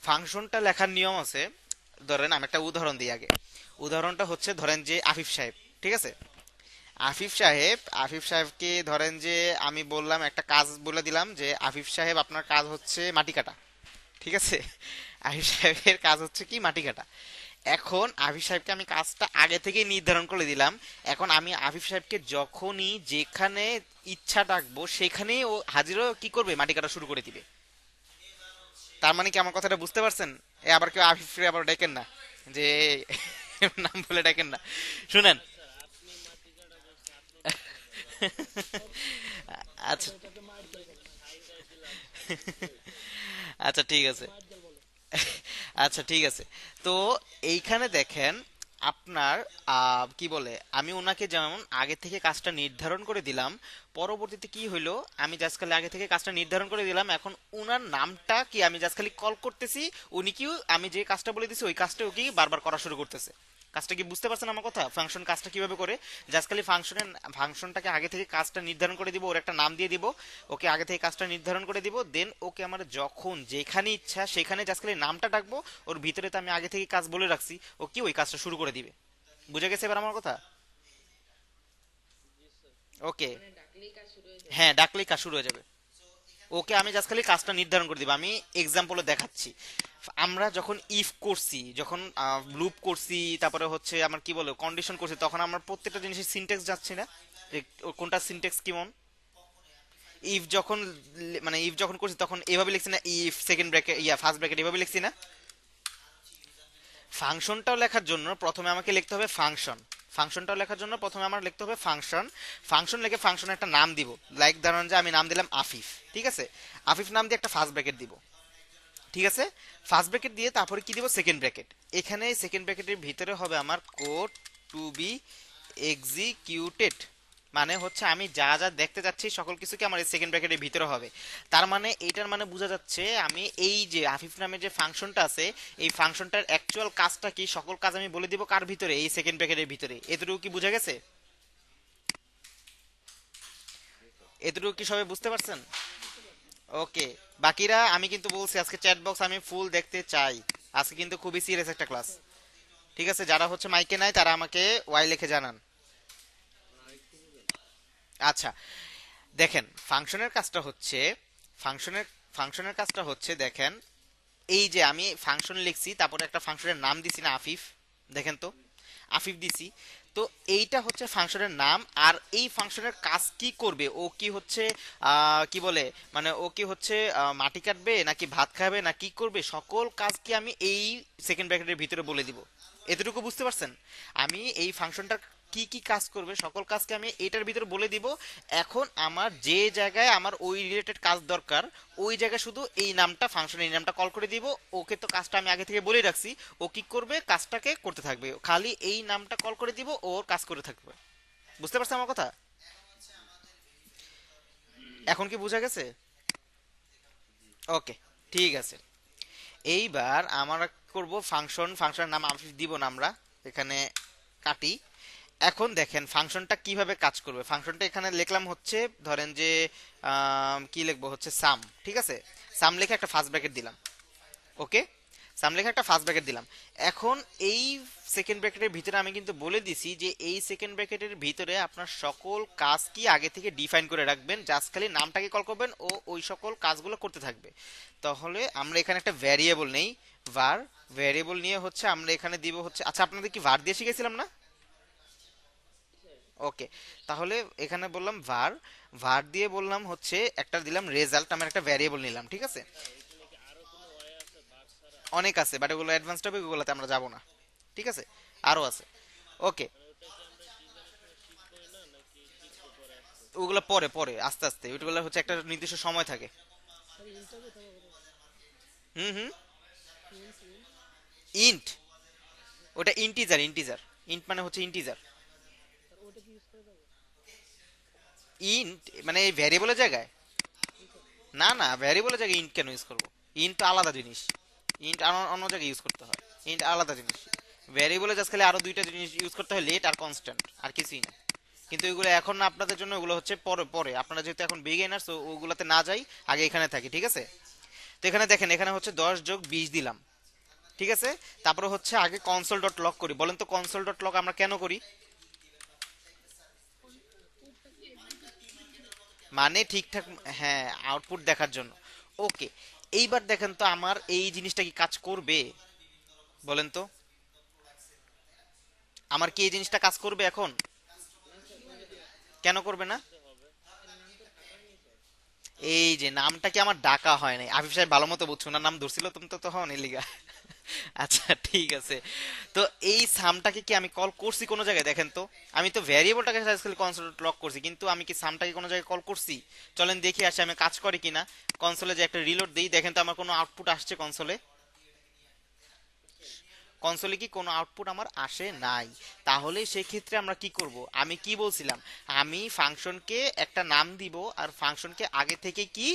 ফাংশনটা লেখার নিয়ম আছে। ধরেন আমি একটা উদাহরণ দিই আগে। উদাহরণটা হচ্ছে, ধরেন যে আফিফ সাহেব, ঠিক আছে, আফিফ সাহেবকে ধরেন যে আমি বললাম একটা কাজ বলে দিলাম যে আফিফ সাহেব আপনার কাজ হচ্ছে মাটি কাটা। ঠিক আছে, আফিফ সাহেবের কাজ হচ্ছে কি মাটি কাটা। এখন আফিফ সাহেবকে আমি কাজটা আগে থেকেই নির্ধারণ করে দিলাম। এখন আমি আফিফ সাহেবকে যখনই যেখানে ইচ্ছা ডাকবো সেখানেই ও হাজিরও কি করবে, মাটি কাটা শুরু করে দিবে। তার মানে কি আমার কথাটা বুঝতে পারছেন? এ আবার কেউ আফিফ আবার ডাকেন না যে নাম বলে ডাকেন না, শুনেন। স্যার আপনি মাটি কাটা বলছেন, আপনি ডাকবেন কেন? আচ্ছা এটাকে মাইট গেল বলে, ফাইন গায়ে দিলাম। আচ্ছা ঠিক আছে। মাইট গেল বলে। আচ্ছা ঠিক আছে। তো এইখানে দেখেন আপনার কি বলে, আমি ওনাকে যেমন আগে থেকে কাজটা নির্ধারণ করে দিলাম, পরবর্তীতে কি হইলো, আমি জাস্ট খালি আগে থেকে কাজটা নির্ধারণ করে দিলাম। এখন ওনার নামটা কি আমি জাস্ট খালি কল করতেছি, উনি কি আমি যে কাজটা বলে দিছি ওই কাজটা কি বারবার করা শুরু করতেছে। কাজটা কি বুঝতে পারছেন আমার কথা? ফাংশন কাজটা কিভাবে করে, জাস্ট খালি ফাংশনটাকে আগে থেকে কাজটা নির্ধারণ করে দিব, ওর একটা নাম দিয়ে দিব, ওকে আগে থেকে কাজটা নির্ধারণ করে দিব, দেন ওকে আমার যখন যেখানে ইচ্ছা সেখানে জাস্ট খালি নামটা ডাকবো, ওর ভিতরে তো আমি আগে থেকে কাজ বলে রাখছি, ও কি ওই কাজটা শুরু করে দিবে। বুঝে গেছে এবার আমার কথা? জি স্যার। ওকে। হ্যাঁ, ডাকলেই কাজ শুরু হয়ে যাবে। ওকে আমি জাস্ট খালি কাজটা নির্ধারণ করে দিব। আমি এক্সাম্পলে দেখাচ্ছি। আমরা যখন ইফ করছি, যখন লুপ করছি, তারপরে হচ্ছে আমার কি বলে কন্ডিশন করছি, তখন আমরা প্রত্যেকটা জিনিসের সিনট্যাক্স যাচ্ছি না যে কোনটা সিনট্যাক্স কেমন। ইফ যখন করছি তখন এভাবে লিখছি না, if second bracket first bracket এভাবে লিখছি না। ফাংশনটাও লেখার জন্য প্রথমে আমাকে লিখতে হবে ফাংশন। ফাংশনটাও লেখার জন্য প্রথমে আমার লিখতে হবে ফাংশন। ফাংশন লিখে ফাংশনের একটা নাম দিব। লাইক ধরুন যে আমি নাম দিলাম আফিফ। ঠিক আছে, আফিফ নাম দিয়ে একটা ফার্স্ট ব্র্যাকেট দিব। ঠিক আছে, ফার্স্ট ব্র্যাকেট দিয়ে তারপরে কি দিব, সেকেন্ড ব্র্যাকেট। এখানে সেকেন্ড ব্র্যাকেটের ভিতরে হবে আমার কোড টু বি এক্সিকিউটেড। মানে হচ্ছে আমি যা যা দেখতে যাচ্ছি সকল কিছু কি আমার এই সেকেন্ড ব্র্যাকেটের ভিতরে হবে। তার মানে এইটার মানে বোঝা যাচ্ছে আমি এই যে আফিফ নামে যে ফাংশনটা আছে, এই ফাংশনটার অ্যাকচুয়াল কাজটা কি, সকল কাজ আমি বলে দিব কার ভিতরে, এই সেকেন্ড ব্র্যাকেটের ভিতরে। এতটুকু কি বোঝা গেছে? এতটুকু কি সবাই বুঝতে পারছেন? ওকে। বাকিরা, আমি কিন্তু বলছি আজকে চ্যাট বক্স আমি ফুল দেখতে চাই। আজকে কিন্তু খুবই সিরিয়াস একটা ক্লাস। ঠিক আছে, যারা হচ্ছে মাইকে নাই তারা আমাকে ওয়াই লিখে জানান। আচ্ছা, দেখেন ফাংশনের কাজটা হচ্ছে, ফাংশনের ফাংশনের কাজটা হচ্ছে দেখেন, এই যে আমি ফাংশন লিখছি, তারপরে একটা ফাংশনের নাম দিছি না আফিফ, দেখেন তো আফিফ দিছি। তো এইটা হচ্ছে ফাংশনের নাম। আর এই ফাংশনের কাজ কি করবে, ও কি হচ্ছে কি বলে, মানে ও কি হচ্ছে মাটি কাটবে নাকি ভাত খাবে না কি করবে, সকল কাজ কি আমি এই সেকেন্ড ব্র্যাকেটের ভিতরে বলে দিব। এতটুকু বুঝতে পারছেন? আমি এই ফাংশনটা কি কি কাজ করবে সকল কাজকে আমি এটার ভিতরে বলে দিব। এখন আমার যে জায়গায় আমার ওই রিলেটেড কাজ দরকার, ওই জায়গায় শুধু এই নামটা, ফাংশনের এই নামটা কল করে দিব। ওকে তো কাজটা আমি আগে থেকে বলে রাখছি, ও কি করবে, কাজটাকে করতে থাকবে, খালি এই নামটা কল করে দিব, ওর কাজ করে থাকবে। বুঝতে পারছেন আমার কথা? এখন কি বোঝা গেছে? ওকে, ঠিক আছে। এইবার আমরা করব ফাংশনের নাম আফিফ দিব না আমরা, এখানে কাটি। এখন দেখেন ফাংশনটা কিভাবে কাজ করবে। ফাংশনটা এখানে লিখলাম হচ্ছে, ধরেন যে কি লিখবো হচ্ছে সাম। ঠিক আছে, সাম লিখে একটা ফার্স্ট ব্র্যাকেট দিলাম। ওকে, সাম লিখে একটা ফার্স্ট ব্র্যাকেট দিলাম। এখন এই সেকেন্ড ব্র্যাকেটের ভিতরে আমি কিন্তু বলে দিছি যে এই সেকেন্ড ব্র্যাকেটের ভিতরে আপনার সকল কাজ কি আগে থেকে ডিফাইন করে রাখবেন, জাস্ট খালি নামটাকে কল করবেন ও ওই সকল কাজগুলো করতে থাকবে। তাহলে আমরা এখানে একটা ভ্যারিয়েবল নেই, var। ভ্যারিয়েবল নিয়ে হচ্ছে আমরা এখানে দিব হচ্ছে, আচ্ছা আপনাদের কি var দিয়ে শিখেছিলাম না? ওকে, তাহলে এখানে বললাম var। var দিয়ে বললাম হচ্ছে একটা দিলাম রেজাল্ট, আমরা একটা ভ্যারিয়েবল নিলাম, ঠিক আছে? এখানে কি আরো কোনো ওয়ে আছে বার ছাড়া? অনেক আছে, বাট ওগুলো অ্যাডভান্স টপিক, ওগুলোতে আমরা যাব না, ঠিক আছে? আরো আছে। ওকে, মানে ওটা কি আমরা ডিজাইনের সময় শিখবই না নাকি শিখবো পরে? ওগুলো পরে পরে আস্তে আস্তে, ওইগুলো হচ্ছে একটা নির্দিষ্ট সময় থাকে। স্যার ইন্টার কোথাও হবে? হুম হুম। ইন্ট ইন্ট ইন্ট, ওটা ইন্টিজার, ইন্টিজার। ইন্ট মানে হচ্ছে ইন্টিজার। স্যার ওটা কি ইউজ করা যাবে? ইন্ট মানে এই ভ্যারিয়েবলের জায়গায়? না না, ভ্যারিয়েবলের জায়গায় ইন্ট কেন ইউজ করব? ইন্ট তো আলাদা জিনিস, ইন্ট অন্য জায়গায় ইউজ করতে হয়। ইন্ট আলাদা জিনিস। ভ্যারিয়েবলে জাস্ট খালি আরো দুইটা জিনিস ইউজ করতে হয়, লেট আর কনস্ট্যান্ট, আর কিছুই না। কিন্তু এগুলো এখন না আপনাদের জন্য, ওগুলো হচ্ছে পরে পরে, আপনারা যেহেতু এখন বিগিনার্স, ওগুলোতে না যাই, আগে এখানে থাকি, ঠিক আছে? তো এখানে দেখেন, এখানে হচ্ছে 10 যোগ 20 দিলাম, ঠিক আছে? তারপরে হচ্ছে আগে কনসোল ডট লগ করি। বলেন তো কনসোল ডট লগ আমরা কেন করি? মানে ঠিকঠাক, হ্যাঁ, আউটপুট দেখার জন্য। ওকে, এইবার দেখেন তো আমার এই জিনিসটা কি কাজ করবে? বলেন তো আমার কি এই জিনিসটা কাজ করবে এখন? কেন করবে না? এই যে নামটা কি আমার ডাকা হয় নাই, আফিফ সাহেব ভালো মতো বুঝছো না, নাম ধরছিল তুমি তো তখন এলিগা। আচ্ছা ঠিক আছে। তো এই সামটাকে কি আমি কল করছি কোনো জায়গায়? দেখেন তো, আমি তো ভ্যারিয়েবলটাকে কনসোল লক করছি, কিন্তু আমি কি সামটাকে কোনো জায়গায় কল করছি? চলেন দেখি আসে আমি কাজ করে কিনা। কনসোলে যে একটা রিলোড দিই, দেখেন তো আমার কোনো আউটপুট আসছে কনসোলে? কনসোলে কি কোনো আউটপুট আমার আসে নাই। তাহলে সেই ক্ষেত্রে আমরা কি করব? আমি কি বলছিলাম, আমি ফাংশনকে একটা নাম দিব, আর ফাংশনকে আগে থেকে কি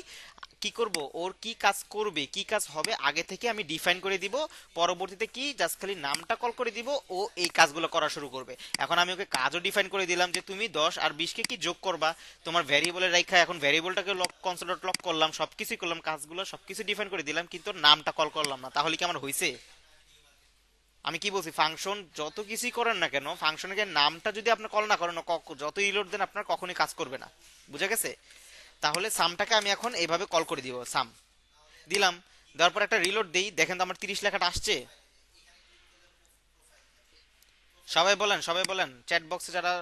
কি করব, ওর কি কাজ করবে কি কাজ হবে আগে থেকে আমি ডিফাইন করে দিব। পরবর্তীতে কি জাস্ট খালি নামটা কল করে দিব, ও এই কাজগুলো করা শুরু করবে। এখন আমি ওকে কাজও ডিফাইন করে দিলাম যে তুমি 10 আর 20 কে কি যোগ করবা তোমার ভ্যারিয়েবলের রাখা। এখন ভ্যারিয়েবলটাকে লক, কনসোল ডট লক করলাম, সবকিছুই করলাম, কাজগুলো সবকিছু ডিফাইন করে দিলাম, কিন্তু নামটা কল করলাম না। তাহলে কি আমার হইছে? আমি কি বলছি, ফাংশন যত কিছুই করেন না কেন, ফাংশনের নামটা যদি আপনি কল না করেন, যত রিলোড দেন আপনার কখনোই কাজ করবে না। বুঝা গেছে? তাহলে সামটাকে আমি এখন এইভাবে কল করে দিব, সাম দিলাম, দেওয়ার পর একটা রিলোড দেই, দেখেন তো আমার 30 লেখাটা আসছে। সবাই বলেন, সবাই বলেন, চ্যাট বক্সে যারা,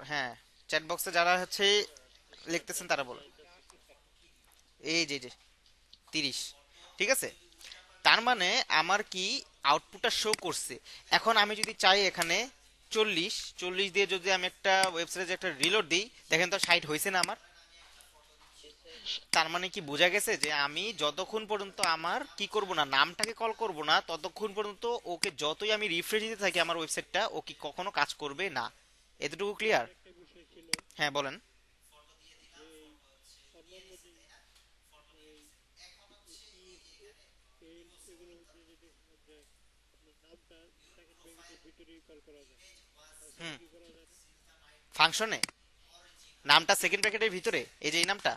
হ্যাঁ চ্যাট বক্সে যারা হচ্ছে লিখতেছেন তারা বলেন। এই যে যে 30, ঠিক আছে? তার মানে আমার কি আউটপুটটা শো করছে। এখন আমি যদি চাই এখানে 40 40 দিয়ে যদি আমি একটা ওয়েবসাইটে একটা রিলোড দিই, দেখেন তো 60 হয়েছে না আমার? তার মানে কি বোঝা গেছে যে আমি যতক্ষণ পর্যন্ত আমার কি করব না, নামটাকে কল করব না, ততক্ষণ পর্যন্ত ওকে যতই আমি রিফ্রেশ দিতে থাকি আমার ওয়েবসাইটটা, ও কি কখনো কাজ করবে না। এতটুকু ক্লিয়ার? একটা বিষয় ছিল হ্যাঁ বলেন। যে সর্বপ্রথম এই এগুলোর মধ্যে যে আপনার নামটা সেকেন্ড ব্র্যাকেটের ভিতরেই কল করা যায়, সেটা হুম, কি করা যায় না? ফাংশনে নামটা সেকেন্ড ব্র্যাকেটের ভিতরে, এই যে এই নামটা,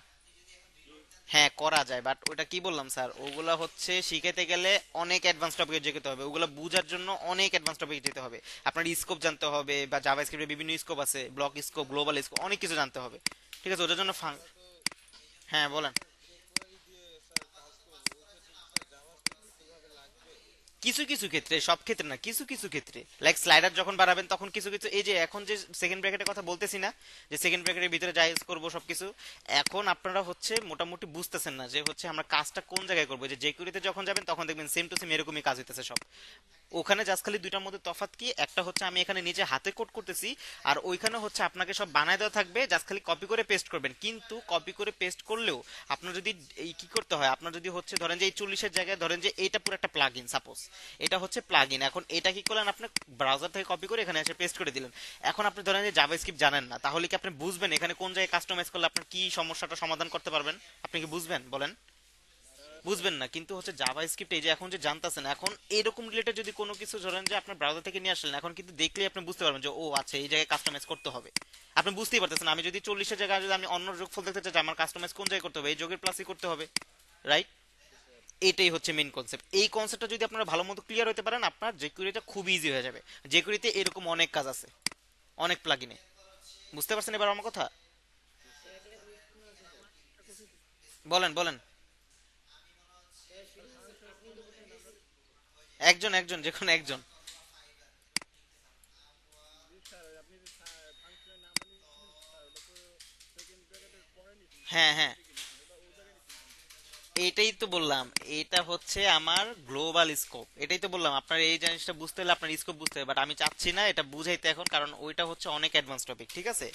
হ্যাঁ করা যায়, বাট ওটা কি বললাম স্যার, ওগুলা হচ্ছে শিখাতে গেলে অনেক অ্যাডভান্স টপিকে যেতে হবে, ওগুলো বোঝার জন্য অনেক অ্যাডভান্স টপিকে যেতে হবে। আপনার স্কোপ জানতে হবে, বা জাভাস্ক্রিপ্টের বিভিন্ন স্কোপ আছে, ব্লক স্কোপ, গ্লোবাল স্কোপ, অনেক কিছু জানতে হবে, ঠিক আছে? ওটার জন্য হ্যাঁ বলেন। কিছু কিছু ক্ষেত্রে, সব ক্ষেত্রে না, কিছু কিছু ক্ষেত্রে, লাইক স্লাইডার যখন বাড়াবেন তখন কিছু কিছু, এই যে এখন যে সেকেন্ড ব্র্যাকেটের কথা বলতেছি না, যে সেকেন্ড ব্র্যাকেটের ভিতরে যা ইউজ করবো সবকিছু, এখন আপনারা হচ্ছে মোটামুটি বুঝতেছেন না যে হচ্ছে আমরা কাজটা কোন জায়গায় করবো। যে জেকুরিতে যখন যাবেন তখন দেখবেন সেম টু সেম এরকমই কাজ হইতেছে সব। ওখানে জাস্ট খালি দুইটার মধ্যে তফাৎ কি, একটা হচ্ছে আমি এখানে নিজে হাতে কোড করতেছি, আর ওইখানে হচ্ছে আপনাকে সব বানায় দেওয়া থাকবে, জাস্ট খালি কপি করে পেস্ট করবেন। কিন্তু কপি করে পেস্ট করলেও আপনার যদি এই কি করতে হয়, আপনার যদি হচ্ছে ধরেন যে এই 40-এর জায়গায় ধরেন যে এটা পুরো একটা প্লাগ ইন, সাপোজ এটা হচ্ছে প্লাগ ইন, এখন এটা কি করলেন, আপনি ব্রাউজার থেকে কপি করে এখানে এসে পেস্ট করে দিলেন। এখন আপনি ধরেন যে জাভাস্ক্রিপ্ট জানেন না, তাহলে কি আপনি বুঝবেন এখানে কোন জায়গায় কাস্টমাইজ করলে আপনার কি সমস্যাটা সমাধান করতে পারবেন? আপনি কি বুঝবেন বলেন? বুঝবেন না। কিন্তু হচ্ছে জাভাস্ক্রিপ্ট এই যে এখন যে জানতাছেন, এখন এরকম রিলেটেড যদি কোনো কিছু ধরেন যে আপনার ব্রাউজার থেকে নিয়ে আসলেন, এখন কিন্তু দেখলেই আপনি বুঝতে পারবেন যে ও আচ্ছা এই জায়গায় কাস্টমাইজ করতে হবে। আপনি বুঝতেই পারতেছেন, আমি যদি 40-এর জায়গায় যদি আমি অন্য যোগফল দেখতে চাই, আমার কাস্টমাইজ কোন জায়গায় করতে হবে, এই যোগের প্লাসই করতে হবে, রাইট? এটাই হচ্ছে মেইন কনসেপ্ট। এই কনসেপ্টটা যদি আপনারা ভালো মতো ক্লিয়ার হতে পারেন, আপনার jQuery-টা খুব ইজি হয়ে যাবে। jQuery-তে এরকম অনেক কাজ আছে, অনেক প্লাগইনে। বুঝতে পারছেন এবার আমার কথা? বলেন বলেন। একজন একজন, যে কোনো একজন। জি স্যার, আপনি যে ফাংশনের নাম নিয়েছেন স্যার, ওটা তো সেকেন্ড ব্র্যাকেটের পরে নিয়েছেন স্যার, হ্যাঁ ওটা হ্যাঁ, থেকে নিয়েছেন, ওটা ওই জায়গায় নিয়েছেন। এইটাই তো বললাম, এটা হচ্ছে আমার গ্লোবাল স্কোপ। এটাই তো বললাম, আপনার এই জিনিসটা বুঝতে হলে আপনার স্কোপ বুঝতে হবে, বাট আমি চাচ্ছি না এটা বুঝাইতে এখন, কারণ ওইটা হচ্ছে অনেক অ্যাডভান্স টপিক। ঠিক আছে,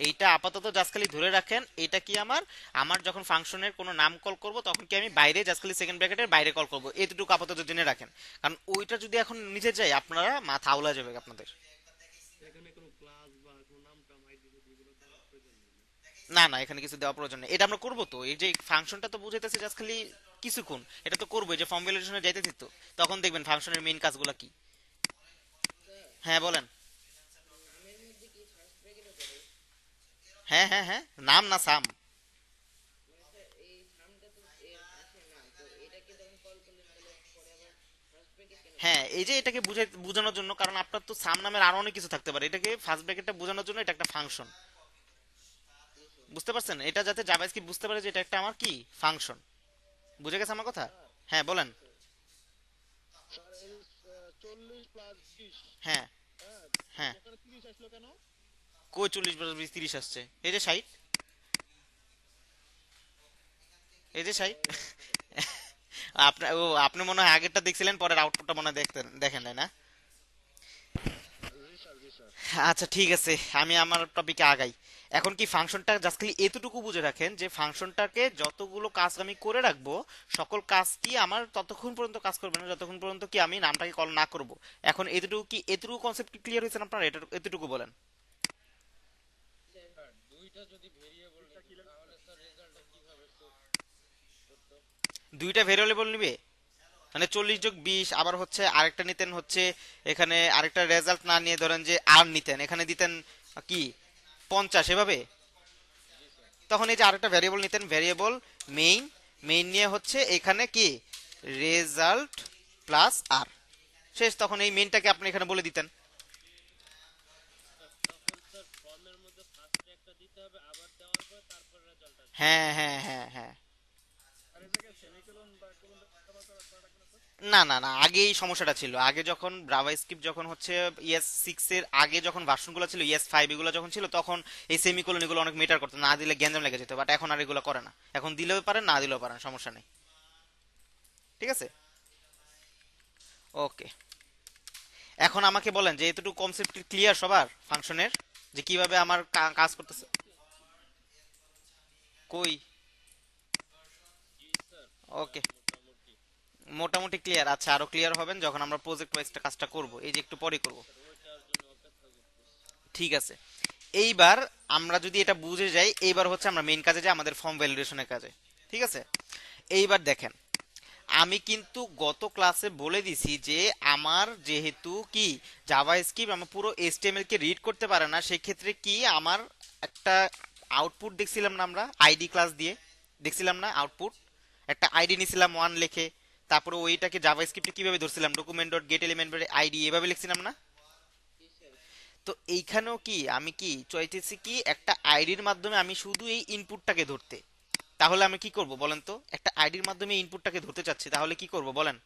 এইটা আপাতত জাস্ট খালি ধরে রাখেন। এটা কি আমার আমার যখন ফাংশনের কোনো নাম কল করব তখন কি আমি বাইরে জাস্ট খালি সেকেন্ড ব্র্যাকেটের বাইরে কল করব, এতটুকু আপাতত জেনে রাখেন। কারণ ওইটা যদি এখন নিচে যায় আপনারা মাথা আউলা যাবে আপনাদের। না না, এখানে কিছু দেওয়া প্রয়োজন নেই, এটা আমরা করবো তো। এই যে ফাংশনটা তো বুঝাইতেছে জাস্ট খালি কিছুক্ষণ, এটা তো করবো। এই যে ফর্ম ভ্যালিডেশনে যাইতেছি তো, তখন দেখবেন ফাংশনের মেইন কাজগুলো কি। হ্যাঁ বলেন। হ্যাঁ হ্যাঁ হ্যাঁ, নাম না সাম। হ্যাঁ, এই যে এটাকে বোঝানোর জন্য, কারণ আপনার তো সাম নামের আরো অনেক কিছু থাকতে পারে, এটাকে ফার্স্ট ব্র্যাকেটটা বোঝানোর জন্য এটা একটা ফাংশন। বুঝতে পারছেন? এটা যাতে জাভাস্ক্রিপ্ট বুঝতে পারে যে এটা একটা আমার কি ফাংশন। বুঝে গেছে আমার কথা? হ্যাঁ বলেন। স্যার এই 40 প্লাস 20, হ্যাঁ হ্যাঁ, হ্যাঁ, এখানে 30 আসলো কেন? কই 40 + 20 30 আসছে? এই যে 60, এই যে 60। আপনার ও, আপনি মনে হয় আগেরটা দেখছিলেন, পরের আউটপুটটা মনে হয় দেখেন নাই না? জি স্যার, জি স্যার। আচ্ছা ঠিক আছে, আমি আমার টপিকে আগাই। এখন কি ফাংশনটা জাস্ট খালি এতটুকু বুঝে রাখেন যে ফাংশনটাকে যতগুলো কাজ আমি করে রাখবো, সকল কাজ কি আমার ততক্ষণ পর্যন্ত কাজ করবে না যতক্ষণ পর্যন্ত কি আমি নামটাকে কল না করব। এখন এতটুকু কি, এতটুকু কনসেপ্ট কি ক্লিয়ার হয়েছে আপনার? এটা এতটুকু বলেন। স্যার দুইটা যদি ভেরিয়েবল নিত তাহলে স্যার রেজাল্টটা কিভাবে করতো? দুইটা ভেরিয়েবল নিবে মানে 40 + 20, আবার হচ্ছে আরেকটা নিতেন হচ্ছে এখানে আরেকটা রেজাল্ট না নিয়ে ধরেন যে আর নিতেন, এখানে দিতেন কি 50 এভাবে। তখন এই যে আরেকটা ভ্যারিয়েবল নিতেন, ভ্যারিয়েবল মেইন, মেইন নিয়ে হচ্ছে এখানে কি রেজাল্ট প্লাস আর শেষ। তখন এই মেইনটাকে আপনি এখানে বলে দিতেন। তখন স্যার ফর্মের মধ্যে ফার্স্টে একটা দিতে হবে, আবার দেওয়ার পর তারপর রেজাল্ট আসবে। হ্যাঁ হ্যাঁ হ্যাঁ হ্যাঁ। আর এই জায়গায় সেমিকোলন বা কোলন ব্যবহার করা লাগবে না স্যার? না না না, আগে এই সমস্যাটা ছিল। আগে যখন ব্রাভা স্ক্রিপ্ট যখন হচ্ছে ES6 এর আগে যখন ভার্সনগুলো ছিল, ES5 এগুলো যখন ছিল, তখন এই সেমিকোলন এগুলো অনেক মেটার করতো, না দিলে গ্যাঞ্জাম লেগে যেত। বাট এখন আর এগুলো করে না, এখন দিলেও পারেন না দিলেও পারেন, সমস্যা নেই। ঠিক আছে, ওকে। এখন আমাকে বলেন যে এতটুকু কনসেপ্ট ক্লিয়ার সবার ফাংশনের, যে কিভাবে আমার কাজ করতেছে। কই? জি স্যার, ওকে, মোটামুটি। মোটামুটি ক্লিয়ার। আচ্ছা, আরো ক্লিয়ার হবেন যখন আমরা প্রজেক্ট ওয়াইজটা কাজটা করব, এই যে একটু পরে করব। স্যার ওইটার জন্য অপেক্ষা করতেছি। ঠিক আছে, এইবার আমরা যদি এটা বুঝে যাই, এইবার হচ্ছে আমরা মেইন কাজে যাই, আমাদের ফর্ম ভ্যালিডেশনের কাজে। ঠিক আছে, এইবার দেখেন, আমি কিন্তু গত ক্লাসে বলে দিছি যে আমার যেহেতু কি জাভাস্ক্রিপ্ট আমার পুরো HTML কে রিড করতে পারে না, সেই ক্ষেত্রে কি আমার একটা আউটপুট দেখছিলাম না আমরা আইডি ক্লাস দিয়ে, দেখছিলাম না আউটপুট? একটা আইডি নিছিলাম 1 লিখে, তারপরে ওইটাকে জাভাস্ক্রিপ্টে কিভাবে ধরছিলাম, document dot get element ID এভাবে লিখছিলাম না? তো এইখানেও কি আমি কি চাইতেছি কি একটা আইডির মাধ্যমে আমি শুধু এই ইনপুটটাকে ধরতে। তাহলে আমি কি করব বলেন তো? একটা আইডির মাধ্যমে ইনপুটটাকে ধরতে চাচ্ছি, তাহলে কি করব বলেন?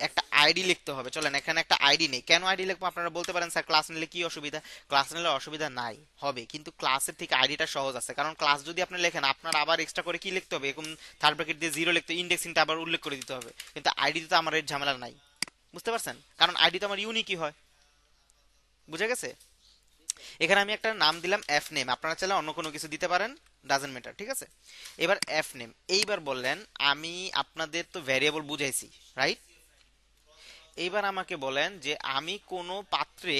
একটা আইডি লিখতে হবে। চলেন, এখানে একটা আইডি নেই, কেন আইডি লিখবো আপনারা বলতে পারেন স্যার ক্লাস নিলে কি অসুবিধা? ক্লাস নিলে অসুবিধা নাই, হবে, কিন্তু ক্লাসের থেকে আইডিটা সহজ আছে। কারণ ক্লাস যদি আপনি লেখেন আপনার আবার এক্সট্রা করে কি লিখতে হবে, এরকম থার্ড ব্র্যাকেট দিয়ে 0 লিখতে, ইন্ডেক্সিংটা আবার উল্লেখ করে দিতে হবে। কিন্তু আইডিতে তো আমার এর ঝামেলা নাই। বুঝতে পারছেন? কারণ আইডি তো আমার ইউনিকই হয়। বুঝে গেছে? এখানে আমি একটা নাম দিলাম এফ নেম, আপনারা চাইলে অন্য কোনো কিছু দিতে পারেন, ডাজেন্ট ম্যাটার। ঠিক আছে, এবার এফ নেম। এইবার বললেন আমি আপনাদের তো ভ্যারিয়েবল বুঝাইছি, রাইট? এইবার আমাকে বলেন যে আমি কোনো পাত্রে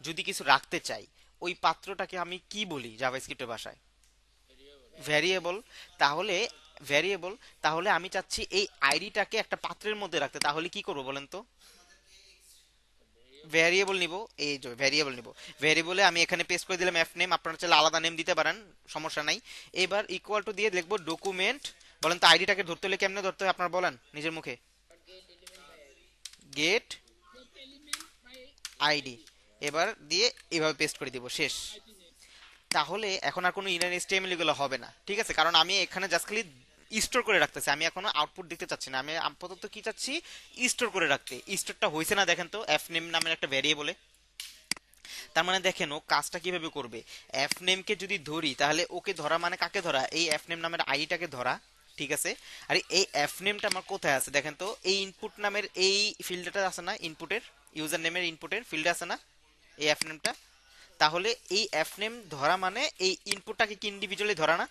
যদি কিছু রাখতে চাই, ওই পাত্রটাকে আমি কি বলি জাভাস্ক্রিপ্টের ভাষায়? ভ্যারিয়েবল। তাহলে ভ্যারিয়েবল, তাহলে আমি চাচ্ছি এই আইডিটাকে একটা পাত্রের মধ্যে রাখতে, তাহলে কি করব বলেন তো? ভ্যারিয়েবল নিব, এই যে ভ্যারিয়েবল নিব। ভ্যারিয়েবলে আমি এখানে পেস্ট করে দিলাম এফ নেম, আপনারা চাইলে আলাদা নেম দিতে পারেন, সমস্যা নাই। এবার ইকুয়াল টু দিয়ে লিখবো ডকুমেন্ট বলেন তো আইডিটাকে ধরতে হলে কেমনে ধরতে হয় আপনার বলেন নিজের মুখে। গেট এলিমেন্ট বাই আইডি, এবার দিয়ে এভাবে পেস্ট করে দিব, শেষ। তাহলে এখন আর কোনো ইনার এসটিএমএল এগুলো হবে না, ঠিক আছে, কারণ আমি এখানে জাস্ট খালি স্টোর করে রাখতেছি, আমি এখনো আউটপুট দেখতে চাচ্ছি না, আমি আপাতত কি চাচ্ছি, স্টোর করে রাখতে। স্টোরটা হয়েছে না দেখেন তো, এফ নেম নামের একটা ভ্যারিয়েবলে। তার মানে দেখেন ও কাজটা কিভাবে করবে, এফ নেমকে যদি ধরি তাহলে ওকে ধরা মানে কাকে ধরা, এই এফ নেম নামের আইডিটাকে ধরা, ঠিক আছে। আর এই এফ নেমটা আমার কোথায় আছে দেখেন তো, এই ইনপুট নামের এই ফিল্ডটা আছে না, ইনপুটের ইউজার নেমের ইনপুটের ফিল্ডে আছে না এই এফ নেমটা। তাহলে এই এফ নেম ধরা মানে এই ইনপুটটাকে কি ইন্ডিভিজুয়ালি ধরা না?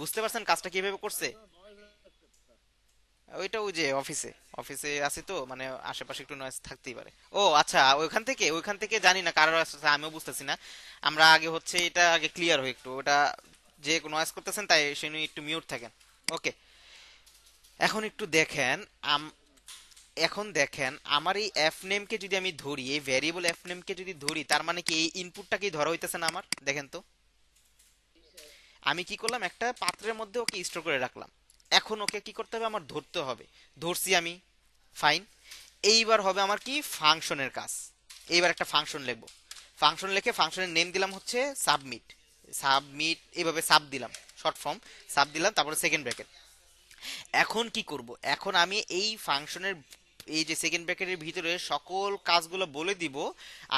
বুঝতে পারছেন কাজটা কিভাবে করছে? ওইটা ওই যে অফিসে অফিসে আছি তো, মানে আশেপাশে একটু নয়েজ থাকতেই পারে। ও আচ্ছা, ওইখান থেকে জানি না কারোর আসছে, আমিও বুঝতেছি না। আমরা আগে হচ্ছে এটা আগে ক্লিয়ার হই একটু, ওটা যে নয়েজ করতেছেন তাই সে নিয়ে একটু মিউট থাকেন। ওকে, এখন একটু দেখেন, এখন দেখেন আমার এই এফ নেমকে যদি আমি ধরি, এই ভ্যারিয়েবল এফ নেমকে যদি ধরি, তার মানে কি এই ইনপুটটাকেই ধরা হইতেছে না আমার? দেখেন তো আমি কি করলাম, একটা পাত্রের মধ্যে ওকে স্টোর করে রাখলাম। এখন ওকে কি করতে হবে, আমার ধরতে হবে। ধরছি আমি, ফাইন। এইবার হবে আমার কি, ফাংশনের কাজ। এইবার একটা ফাংশন লিখবো, ফাংশন লিখে ফাংশনের নেম দিলাম হচ্ছে সাবমিট। সাবমিট এইভাবে সাব দিলাম, শর্ট ফর্ম সাব দিলাম, তারপরে সেকেন্ড ব্র্যাকেট। এখন কি করব, এখন আমি এই ফাংশনের এই যে সেকেন্ড ব্র্যাকেটের ভিতরে সকল কাজগুলো বলে দিব।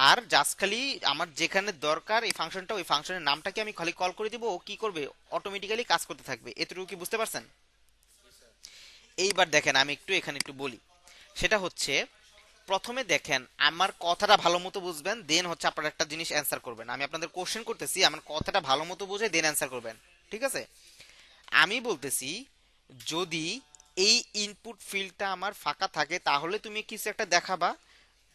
আর জাস্ট খালি আমার যেখানে দরকার এই ফাংশনটা, ওই ফাংশনের নামটাকে আমি খালি কল করে দিব, ও কি করবে, অটোমেটিক্যালি কাজ করতে থাকবে। এতটুকু কি বুঝতে পারছেন? এইবার দেখেন আমি একটু এখানে একটু বলি, সেটা হচ্ছে প্রথমে দেখেন আমার কথাটা ভালো মতো বুঝবেন, দেন হচ্ছে আপনারা একটা জিনিস অ্যান্সার করবেন। আমি আপনাদের কোশ্চেন করতেছি, আমার কথাটা ভালো মতো বুঝে দেন অ্যান্সার করবেন, ঠিক আছে। আমি বলতেছি যদি এই ইনপুট ফিল্ডটা আমার ফাঁকা থাকে তাহলে তুমি কিছু একটা দেখাবা,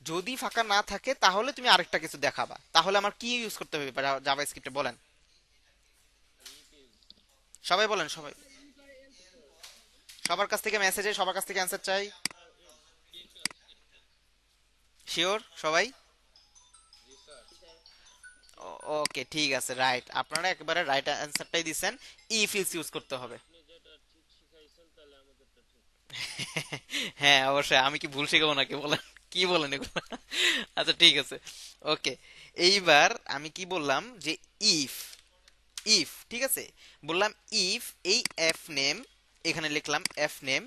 যদি ফাঁকা না থাকে তাহলে তুমি আরেকটা কিছু দেখাবা। তাহলে আমার কি ইউজ করতে হবে জাভাস্ক্রিপ্টে বলেন, সবাই বলেন, সবাই, সবার কাছ থেকে মেসেজে সবার কাছ থেকে অ্যান্সার চাই, শিওর সবাই? ওকে ঠিক আছে, রাইট, আপনারা একেবারে রাইট অ্যান্সারটাই দিচ্ছেন, ইফ ইলস ইউজ করতে হবে। আপনি যেটা ঠিক শিখাইছেন তাহলে আমাদেরটা ঠিক। হ্যাঁ অবশ্যই, আমি কি ভুল শেখাবো নাকি বলেন, কি বলেন এগুলো? আচ্ছা ঠিক আছে, ওকে। এইবার আমি কি বললাম যে ইফ, ইফ ঠিক আছে, বললাম ইফ এই এফ নেম, এখানে লিখলাম এফ নেম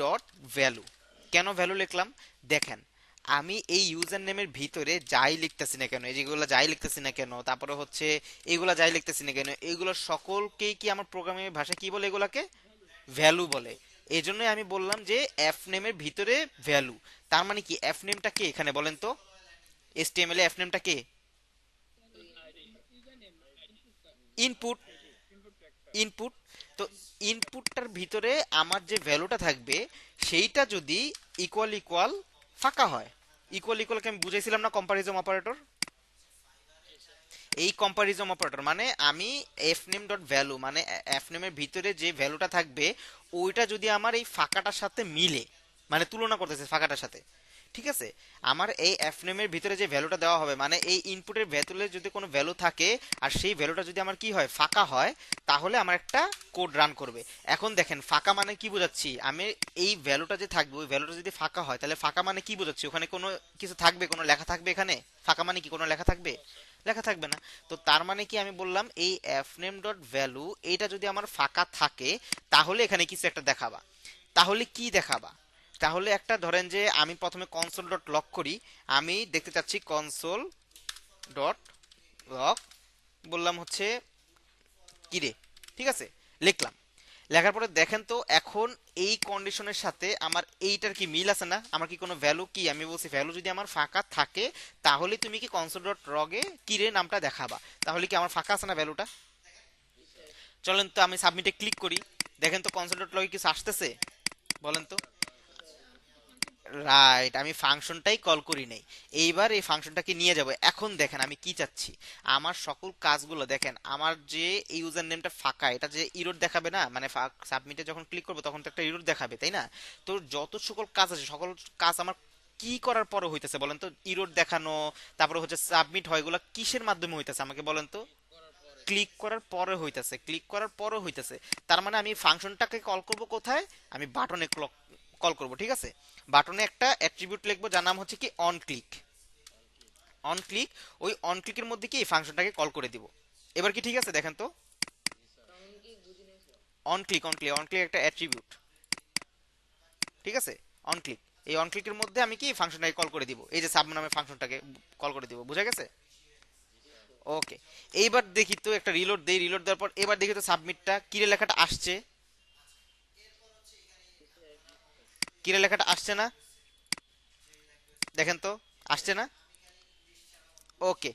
ডট ভ্যালু। কেন ভ্যালু লিখলাম দেখেন, আমি এই ইউজার নেমের ভিতরে যাই লিখতেছি না কেন, এই যেগুলো যাই লিখতেছি না কেন, তারপরে হচ্ছে এগুলা যাই লিখতেছি না কেন, এগুলো সকলকেই কি আমার প্রোগ্রামিং ভাষা কি বলে, এগুলাকে ভ্যালু বলে। এই জন্যই আমি বললাম যে এফ নেমের ভিতরে ভ্যালু। তার মানে কি এফ নেমটা কে এখানে বলেন তো, এসটিএমএল এ এফ নেমটা কে, ইনপুট, ইনপুট। তো ইনপুটটার ভিতরে আমার যে ভ্যালুটা থাকবে সেইটা যদি ইকুয়াল ইকুয়াল ফাঁকা হয়, ইকুয়াল ইকুয়ালকে আমি বুঝাইছিলাম না কম্পারিজম অপারেটর, এই কম্পারিজম অপারেটর মানে আমি এফ নেম ডট ভ্যালু মানে এফ নেমের ভিতরে যে ভ্যালুটা থাকবে ওইটা যদি আমার এই ফাঁকাটার সাথে মিলে, মানে তুলনা করতেছে ফাঁকাটার সাথে, ঠিক আছে। আমার এই এফ নেমের ভিতরে যে ভ্যালুটা দেওয়া হবে মানে এই ইনপুটের ভ্যালুতে যদি কোনো ভ্যালু থাকে আর সেই ভ্যালুটা যদি আমার কি হয়, ফাঁকা হয়, তাহলে আমার একটা কোড রান করবে। এখন দেখেন ফাঁকা মানে কি বোঝাচ্ছি আমি, এই ভ্যালুটা যে থাকবে ওই ভ্যালুটা যদি ফাঁকা হয় তাহলে ফাঁকা মানে কি বোঝাচ্ছি, ওখানে কোনো কিছু থাকবে, কোনো লেখা থাকবে এখানে? ফাঁকা মানে কি কোনো লেখা থাকবে? লেখা থাকবে না। তো তার মানে কি আমি বললাম এই এফ নেম ডট ভ্যালু এটা যদি আমার ফাঁকা থাকে তাহলে এখানে কিছু একটা দেখাবা। তাহলে কি দেখাবা, তাহলে একটা ধরেন যে আমি প্রথমে কনসোল ডট লক করি, আমি দেখতে চাচ্ছি কনসোল ডট লক, বললাম হচ্ছে কিরে, ঠিক আছে, লিখলাম। লেখার পরে দেখেন তো এখন এই কন্ডিশনের সাথে আমার এইটার কি মিল আছে না, আমার কি কোনো ভ্যালু, কি আমি বলছি ভ্যালু যদি আমার ফাঁকা থাকে তাহলে তুমি কি কনসোল ডট লগে কিরে নামটা দেখাবা, তাহলে কি আমার ফাঁকা আছে না ভ্যালুটা? চলেন তো আমি সাবমিটে ক্লিক করি, দেখেন তো কনসোল ডট লগে কিছু আসতেছে বলেন তো, রাইট, আমি ফাংশনটাই কল করি নাই। এইবার এই ফাংশনটাকে নিয়ে যাব। এখন দেখেন আমি কি চাচ্ছি, আমার সকল কাজগুলো দেখেন, আমার যে ইউজার নেমটা ফাঁকা এটা যে ইরর দেখাবে না, মানে সাবমিটে যখন ক্লিক করবো তখন তো একটা ইরর দেখাবে তাই না? তো যত সকল কাজ আছে সকল কাজ আমার কি করার পরে হইতেছে বলেন তো, ইরর দেখানো, তারপরে হচ্ছে সাবমিট হয়, এগুলো কিসের মাধ্যমে হইতেছে আমাকে বলেন তো? করার পরে ক্লিক করার পরে হইতাছে, ক্লিক করার পরে হইতাছে। তার মানে আমি ফাংশনটাকে কল করব কোথায়? আমি বাটনে কল করব, ঠিক আছে? বাটনে একটা অ্যাট্রিবিউট লিখবো যার নাম হচ্ছে কি অন ক্লিক। অন ক্লিক, ওই অন ক্লিকের মধ্যে কি এই ফাংশনটাকে কল করে দিব। এবার কি ঠিক আছে? দেখেন তো, on click, on click, on click একটা অ্যাট্রিবিউট, ঠিক আছে? অন ক্লিক, এই অন ক্লিকের মধ্যে আমি কি ফাংশনটাকে কল করে দিব, এই যে সাব নামে ফাংশনটাকে কল করে দিব। বুঝা গেছে? ওকে, এইবার দেখি তো, একটা রিলোড দেই, রিলোড দেওয়ার পর এবার দেখি তো সাবমিটটা কিরে লেখাটা আসছে, কিরে লেখাটা আসছে না? দেখেন তো, আসছে না? ওকে,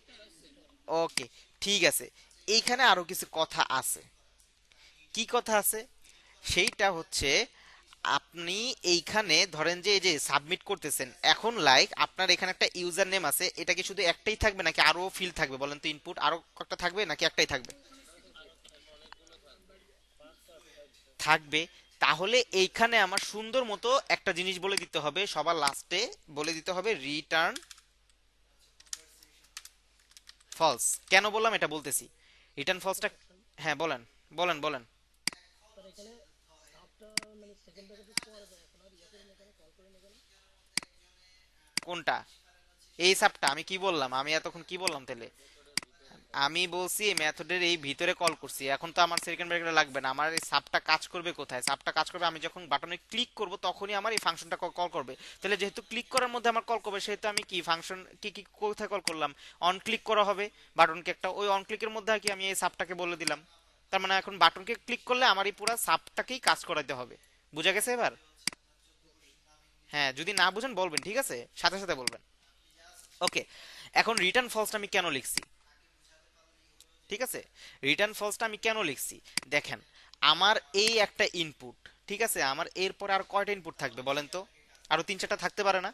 ওকে, ঠিক আছে। এইখানে আরো কিছু কথা আছে। কি কথা আছে? সেইটা হচ্ছে, আপনি এইখানে ধরেন যে এই যে সাবমিট করতেছেন, এখন লাইক আপনার এখানে একটা ইউজার নেম আছে, এটা কি শুধু একটাই থাকবে নাকি আরো ফিল্ড থাকবে বলেন তো? ইনপুট আরো কয়েকটা থাকবে নাকি একটাই থাকবে? থাকবে। তাহলে এইখানে আমার সুন্দর মতো একটা জিনিস বলে দিতে হবে, সবার লাস্টে বলে দিতে হবে রিটার্ন ফলস। কেন বললাম এটা বলতেছি। রিটার্ন ফলসটা, হ্যাঁ বলেন, বলেন বলেন। স্যার এখানে সাবটা মানে সেকেন্ড ব্র্যাকেটের পরে যায়, এখন আর ইয়ে করে না, এখানে কল করে না কেন? কোনটা? এই সাবটা? আমি কি বললাম? আমি এতক্ষণ কি বললাম তাহলে? আমি বলছি এই মেথডের এই ভিতরে কল করছি, এখন তো আমার সেকেন্ড ব্র্যাকেট লাগবে না। আমার এই সাবটা কাজ করবে কোথায়? সাবটা কাজ করবে আমি যখন বাটনে ক্লিক করব তখনই আমার এই ফাংশনটা কল করবে। তাহলে যেহেতু ক্লিক করার মধ্যে আমার কল করবে, সেহেতু আমি কি ফাংশন কি কি কোথায় কল করলাম? অন ক্লিক করা হবে বাটনকে একটা, ওই অন ক্লিকের মধ্যে আর কি আমি এই সাবটাকে বলে দিলাম। তার মানে এখন বাটনকে ক্লিক করলে আমার এই পুরো সাবটাকেই কাজ করাতে হবে। বুঝা গেছে এবার? হ্যাঁ, যদি না বুঝেন বলবেন, ঠিক আছে, সাথে সাথে বলবেন। ওকে, এখন রিটার্ন ফলসটা আমি কেন লিখছি, ঠিক আছে? রিটার্ন ফলসটা আমি কেন লিখছি দেখেন, আমার এই একটা ইনপুট, ঠিক আছে, আমার এরপর আর কয়টা ইনপুট থাকবে বলেন তো? আরো 3-4টা থাকতে পারে না?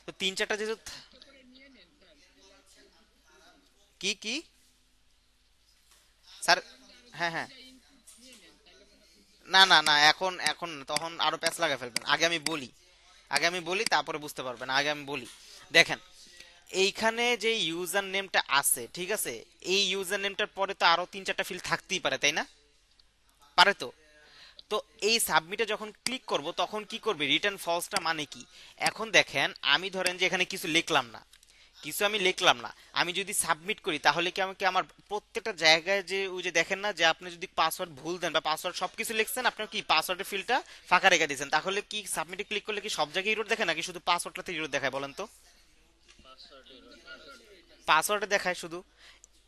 তো 3-4টা যেহেতু কি কি স্যার? হ্যাঁ হ্যাঁ, না না না, এখন এখন তখন আরো প্যাচ লাগা ফেলবেন। আগে আমি বলি, আগে আমি বলি, তারপরে বুঝতে পারবেন। আগে আমি বলি, দেখেন এইখানে যে ইউজার নেমটা আছে, ঠিক আছে, এই ইউজার নেমটার পরে তো আরো 3-4টা ফিল্ড থাকতেই পারে, তাই না? পারে তো। তো এই সাবমিটে যখন ক্লিক করব তখন কি করবে? রিটার্ন ফলসটা মানে কি? এখন দেখেন, আমি ধরেন যে এখানে কিছু লিখলাম না, কিছু আমি লিখলাম না, আমি যদি সাবমিট করি তাহলে কি আমাকে আমার প্রত্যেকটা জায়গায় যে ওই যে দেখেন না যে আপনি যদি পাসওয়ার্ড ভুল দেন বা পাসওয়ার্ড সবকিছু লিখছেন, আপনার কি পাসওয়ার্ডের ফিল্ডটা ফাঁকা রেখে দিয়েছেন, তাহলে কি সাবমিটে ক্লিক করলে কি সব জায়গায় ইরর দেখে নাকি শুধু পাসওয়ার্ডটাতে ইরর দেখায় বলেন তো? পাসওয়ার্ডে দেখায় শুধু।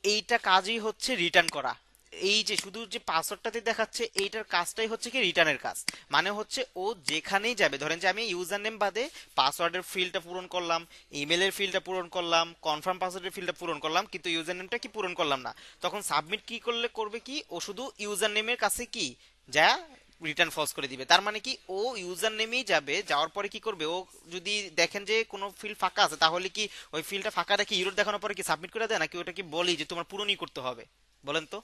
এইটা কাজই হচ্ছে রিটার্ন করা। এই যে শুধু যে পাসওয়ার্ডটাতে দেখাচ্ছে, এইটার কাজটাই হচ্ছে কি রিটার্নের কাজ। মানে হচ্ছে ও যেখানেই যাবে, ধরেন যে আমি ইউজার নেম বাদে পাসওয়ার্ডের ফিল্ডটা পূরণ করলাম, ইমেলের ফিল্ডটা পূরণ করলাম, কনফার্ম পাসওয়ার্ডের ফিল্ডটা পূরণ করলাম, কিন্তু ইউজার নেমটা কি পূরণ করলাম না, তখন সাবমিট কি করলে করবে কি, ও শুধু ইউজার নেমের কাছে কি যা রিটার্ন ফলস করে দিবে। তার মানে কি, ও ইউজার নেমেই যাবে, যাওয়ার পরে কি করবে, ও যদি দেখেন যে কোনো ফিল্ড ফাঁকা আছে তাহলে কি ওই ফিল্ডটা ফাঁকা রেখে ইউরোর দেখানোর পরে কি সাবমিট করে দেয়, নাকি ওটা কি বলি যে তোমার পূরণই করতে হবে বলেন তো?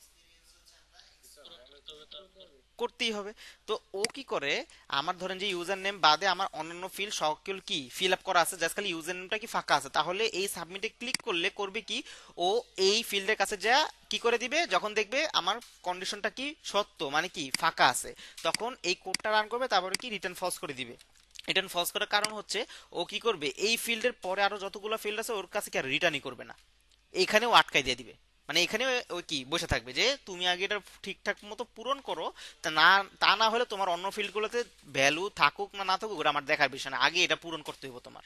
করতেই হবে। তো ও কি করে, আমার ধরেন যে ইউজার নেম বাদে আমার অন্যান্য ফিল্ড সকল কি ফিল আপ করা আছে, জাস্ট খালি ইউজার নেমটা কি ফাঁকা আছে, তাহলে এই সাবমিটে ক্লিক করলে করবে কি, ও এই ফিল্ডের কাছে যা কি করে দিবে, যখন দেখবে আমার কন্ডিশনটা কি সত্য মানে কি ফাঁকা আছে, তখন এই কোডটা রান করবে, তারপরে কি রিটার্ন ফলস করে দিবে। রিটার্ন ফলস করার কারণ হচ্ছে, ও কি করবে, এই ফিল্ডের পরে আরো যতগুলো ফিল্ড আছে ওর কাছে কি আর রিটার্নই করবে না, এইখানেও আটকাই দিয়ে দিবে। মানে এখানে ওই কি বসে থাকবে যে তুমি আগে এটা ঠিকঠাক মতো পূরণ করো, তা না হলে তোমার অন্য ফিল্ডগুলোতে ভ্যালু থাকুক না না থাকুক ওটা আমার দেখার বিষয় না, আগে এটা পূরণ করতে হবে তোমার।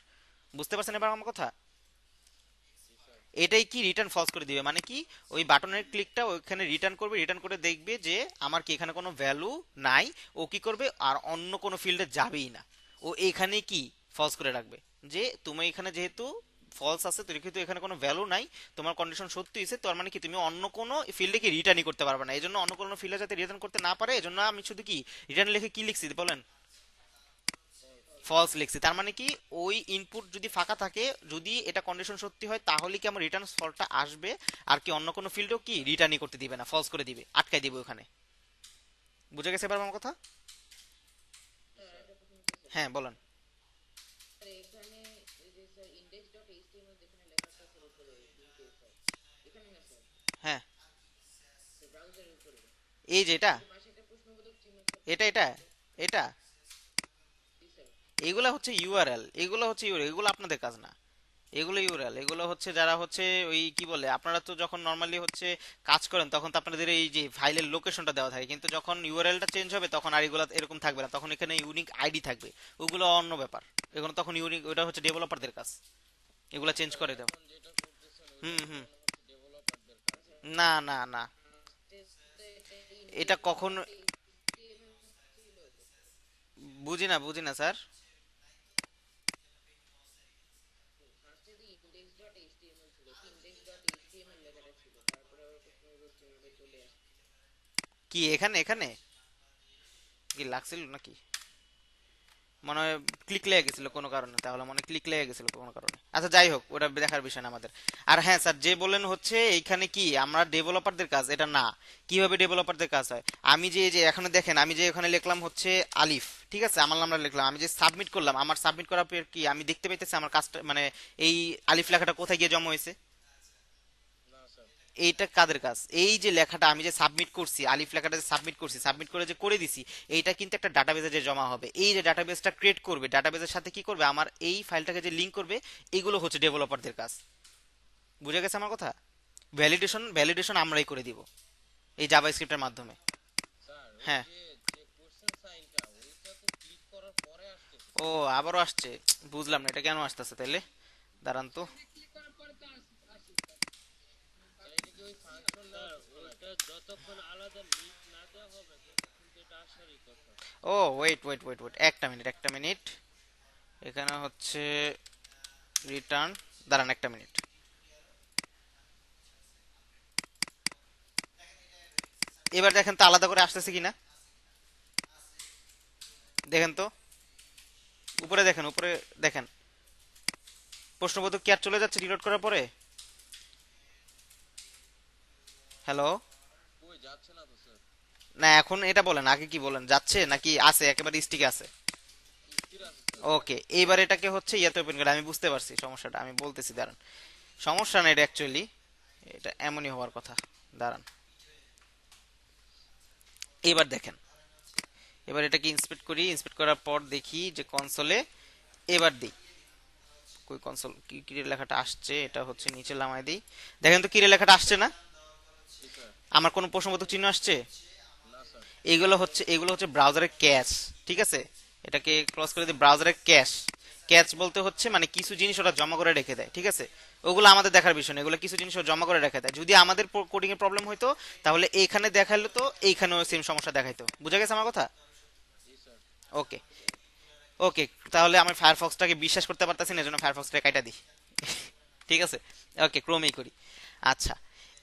বুঝতে পারছেন এবার আমার কথা? এটাই কি রিটার্ন ফলস করে দিবে, মানে কি ওই বাটনের ক্লিকটা ওইখানে রিটার্ন করবে, রিটার্ন করে দেখবে যে আমার কি এখানে কোনো ভ্যালু নাই, ও কি করবে আর অন্য কোনো ফিল্ডে যাবেই না, ও এখানে কি ফলস করে রাখবে যে তুমি এখানে যেহেতু ফলস আছে, তুমি কিন্তু এখানে কোনো ভ্যালু নাই, তোমার কন্ডিশন সত্যি হয়েছে, তার মানে কি তুমি অন্য কোনো ফিল্ডে কি রিটার্নই করতে পারবে না। এই জন্য অন্য কোনো ফিল্ডে যাতে রিটার্ন করতে না পারে, এজন্য আমি শুধু কি রিটার্ন লিখে কি লিখছি বলেন? ফলস লিখছি। তার মানে কি ওই ইনপুট যদি ফাঁকা থাকে, যদি এটা কন্ডিশন সত্যি হয়, তাহলে কি আমার রিটার্ন ফলটা আসবে, আর কি অন্য কোনো ফিল্ডও কি রিটার্নই করতে দিবে না, ফলস করে দিবে, আটকাই দিবে ওখানে। বুঝে গেছে এবার আমার কথা? হ্যাঁ বলেন। স্যার এখানে এই যে স্যার index.html যেখানে লেখা আছে স্যার উপরে ডিটেইলস এখানে না স্যার হ্যাঁ, ব্রাউজারের উপরে এই যে এটা, পাশে একটা প্রশ্নবোধক চিহ্ন এটা এটা এটা জি স্যার। এগুলা হচ্ছে ইউআরএল, এগুলো হচ্ছে ইউআরএল, এগুলো আপনাদের কাজ না। এগুলো ইউআরএল, এগুলো হচ্ছে যারা হচ্ছে ওই কি বলে, আপনারা তো যখন নর্মালি হচ্ছে কাজ করেন তখন তো আপনাদের এই যে ফাইলের লোকেশনটা দেওয়া থাকে, কিন্তু যখন ইউআরএলটা চেঞ্জ হবে তখন আর এগুলো এরকম থাকবে না, তখন এখানে ইউনিক আইডি থাকবে। ওগুলো অন্য ব্যাপার, এগুলো তখন ইউনিক, ওটা হচ্ছে ডেভেলপারদের কাজ, এগুলো চেঞ্জ করে দাও। এখন যেটা করতেছেন হুম হুম। ওইটা হচ্ছে ডেভেলপারদের কাজ। না না না, টেস্টে এটা এটা কখন, HTML ছিল তো। বুঝি না স্যার। ফার্স্টে যে index.html ছিল, index.html লেখাটা ছিল, তারপরে আবার প্রশ্নবোধক চিহ্নটা চলে আসছে। কি এখানে এখানে কি লাগছিল নাকি? মনে হয় ক্লিক লেগে গেছিল কোনো কারণে, তাহলে মনে ক্লিক লেগে গেছিল কোনো কারণে। আচ্ছা যাই হোক, ওটা দেখার বিষয় না আমাদের। আর হ্যাঁ স্যার, যে বললেন হচ্ছে এইখানে কি আমরা ডেভেলপারদের কাজ, এটা না। কিভাবে ডেভেলপারদের কাজ হয়, আমি যে এই যে এখানে দেখেন, আমি যে এখানে লিখলাম হচ্ছে আলিফ, ঠিক আছে, আমার নামটা লিখলাম, আমি যে সাবমিট করলাম, আমার সাবমিট করার পর কি আমি দেখতে পাইতেছি আমার কাজটা, মানে এই আলিফ লেখাটা কোথায় গিয়ে জমা হয়েছে? না স্যার, এইটা কাদের কাজ? এই যে লেখাটা আমি যে সাবমিট করছি, আলিফ লেখাটা যে সাবমিট করছি, সাবমিট করে যে করে দিছি, এইটা কিন্তু একটা ডাটাবেজে যে জমা হবে, এই যে ডাটাবেসটা ক্রিয়েট করবে, ডাটাবেজের সাথে কি করবে, আমার এই ফাইলটাকে যে লিংক করবে, এগুলো হচ্ছে ডেভেলপারদের কাজ। বুঝে গেছে আমার কথা? ভ্যালিডেশন ভ্যালিডেশন আমরাই করে দিব এই জাভাস্ক্রিপ্টের মাধ্যমে। স্যার ওই হ্যাঁ। যে যে কোশ্চেন সাইনটা ওইটা তো ক্লিক করার পরে আসতেছে। ও, আবারও আসছে, বুঝলাম না এটা কেন আসতেছে তাইলে, দাঁড়ান তো। ক্লিক করার পরে তো আসি স্যার এটা কি ওই ফাংশন না ওইটা যতক্ষণ আলাদা লিঙ্ক না দেওয়া হবে ততক্ষণ তো এটা আসারই কথা। ও ওয়েট, একটা মিনিট, এখানে হচ্ছে রিটার্ন, দাঁড়ান একটা মিনিট। এবার দেখেন তো আলাদা করে আসতেছে কিনা, দেখেন তো, উপরে দেখেন, উপরে দেখেন, প্রশ্নবোধক কি আর চলে যাচ্ছে রিলোড করার পরে? হ্যালো? কই যাচ্ছে না তো স্যার, না এখন এটা বলেন, আগে কি বলেন, যাচ্ছে নাকি আছে একেবারে স্টিকে আছে? স্থির আছে স্যার। ওকে, এইবার এটাকে হচ্ছে ইয়াতে ওপেন করে, আমি বুঝতে পারছি সমস্যাটা, আমি বলতেছি দাঁড়ান। সমস্যা না এটা অ্যাকচুয়ালি, এটা এমনই হওয়ার কথা, দাঁড়ান। এবার দেখেন, এবার এটাকে ইন্সপেক্ট করি, ইন্সপেক্ট করার পর দেখি যে কনসোলে, এবার দিই, কই কনসোল, কি কি লেখাটা আসছে, এটা হচ্ছে নিচে নামায় দিই, দেখেন তো কি লেখাটা আসছে না? জি স্যার। আমার কোনো প্রশ্নবোধক চিহ্ন আসছে? না স্যার। এগুলো হচ্ছে ব্রাউজারের ক্যাশ, ঠিক আছে, এটাকে ক্লোজ করে দিই, ব্রাউজারের ক্যাশ। ক্যাশ বলতে হচ্ছে মানে কিছু জিনিস ওরা জমা করে রেখে দেয়, ঠিক আছে, ওগুলো আমাদের দেখার বিষয় না, এগুলো কিছু জিনিস ওরা জমা করে রেখে দেয়। যদি আমাদের কোডিং এর প্রবলেম হইতো তাহলে এইখানে দেখাইলো, তো এইখানেও সেম সমস্যা দেখাইতো। বুঝা গেছে আমার কথা? জি স্যার। ওকে ওকে, তাহলে আমি ফায়ারফক্সটাকে বিশ্বাস করতে পারতাছি না, এজন্য ফায়ারফক্সটাকে কাটা দিই। ঠিক আছে, ওকে, ক্রোমেই করি। আচ্ছা,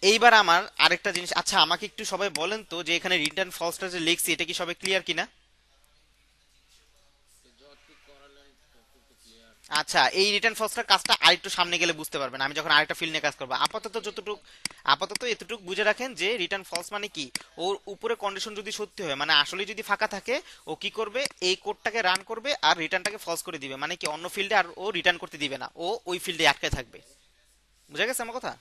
এইবার আমার আরেকটা জিনিস, আচ্ছা আমাকে একটু সবাই বলেন তো যে এখানে রিটার্ন ফলসটা যে লিখছি এটা কি সবাই ক্লিয়ার কিনা? তো যতটুকু করালেন ততটুকু তো ক্লিয়ার। আচ্ছা, এই রিটার্ন ফলসটার কাজটা আরেকটু সামনে গেলে বুঝতে পারবেন, আমি যখন আরেকটা ফিল্ড নিয়ে কাজ করবো। আপাতত এতটুকু বুঝে রাখেন যে রিটার্ন ফলস মানে কি, ওর উপরে কন্ডিশন যদি সত্যি হয়, মানে আসলে যদি ফাঁকা থাকে, ও কি করবে, এই কোডটাকে রান করবে আর রিটার্নটাকে ফলস করে দিবে, মানে কি অন্য ফিল্ডে আর ও রিটার্ন করতে দিবে না, ও ওই ফিল্ডে আটকে থাকবে। বুঝা গেছে আমার কথা?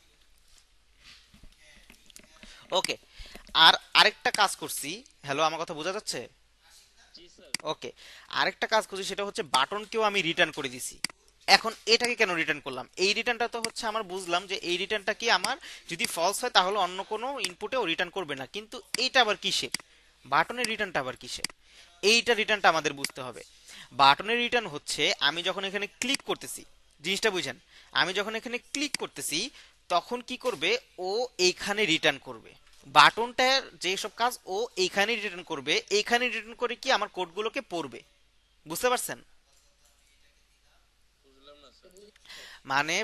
ওকে, আর আরেকটা কাজ করছি, হ্যালো আমার কথা বোঝা যাচ্ছে? জি স্যার। ওকে, আরেকটা কাজ করছি, সেটা হচ্ছে বাটনকেও আমি রিটার্ন করে দিছি। এখন এটাকে কেন রিটার্ন করলাম, এই রিটার্নটা তো হচ্ছে আমার বুঝলাম যে এই রিটার্নটা কি আমার যদি ফলস হয় তাহলে অন্য কোনো ইনপুটেও রিটার্ন করবে না, কিন্তু এইটা আবার কিসের, বাটনের রিটার্নটা আবার কিসের, এইটা রিটার্নটা আমাদের বুঝতে হবে। বাটনের রিটার্ন হচ্ছে আমি যখন এখানে ক্লিক করতেছি, জিনিসটা বুঝেন, আমি যখন এখানে ক্লিক করতেছি তখন কি করবে, ও এইখানে রিটার্ন করবে, বাটনটার যেসব কাজ ও এইখানে রিটার্ন করবে, এইখানে রিটার্ন করে কি আমার কোডগুলোকে পড়বে। বুঝতে পারছেন? বুঝলাম না স্যার। মানে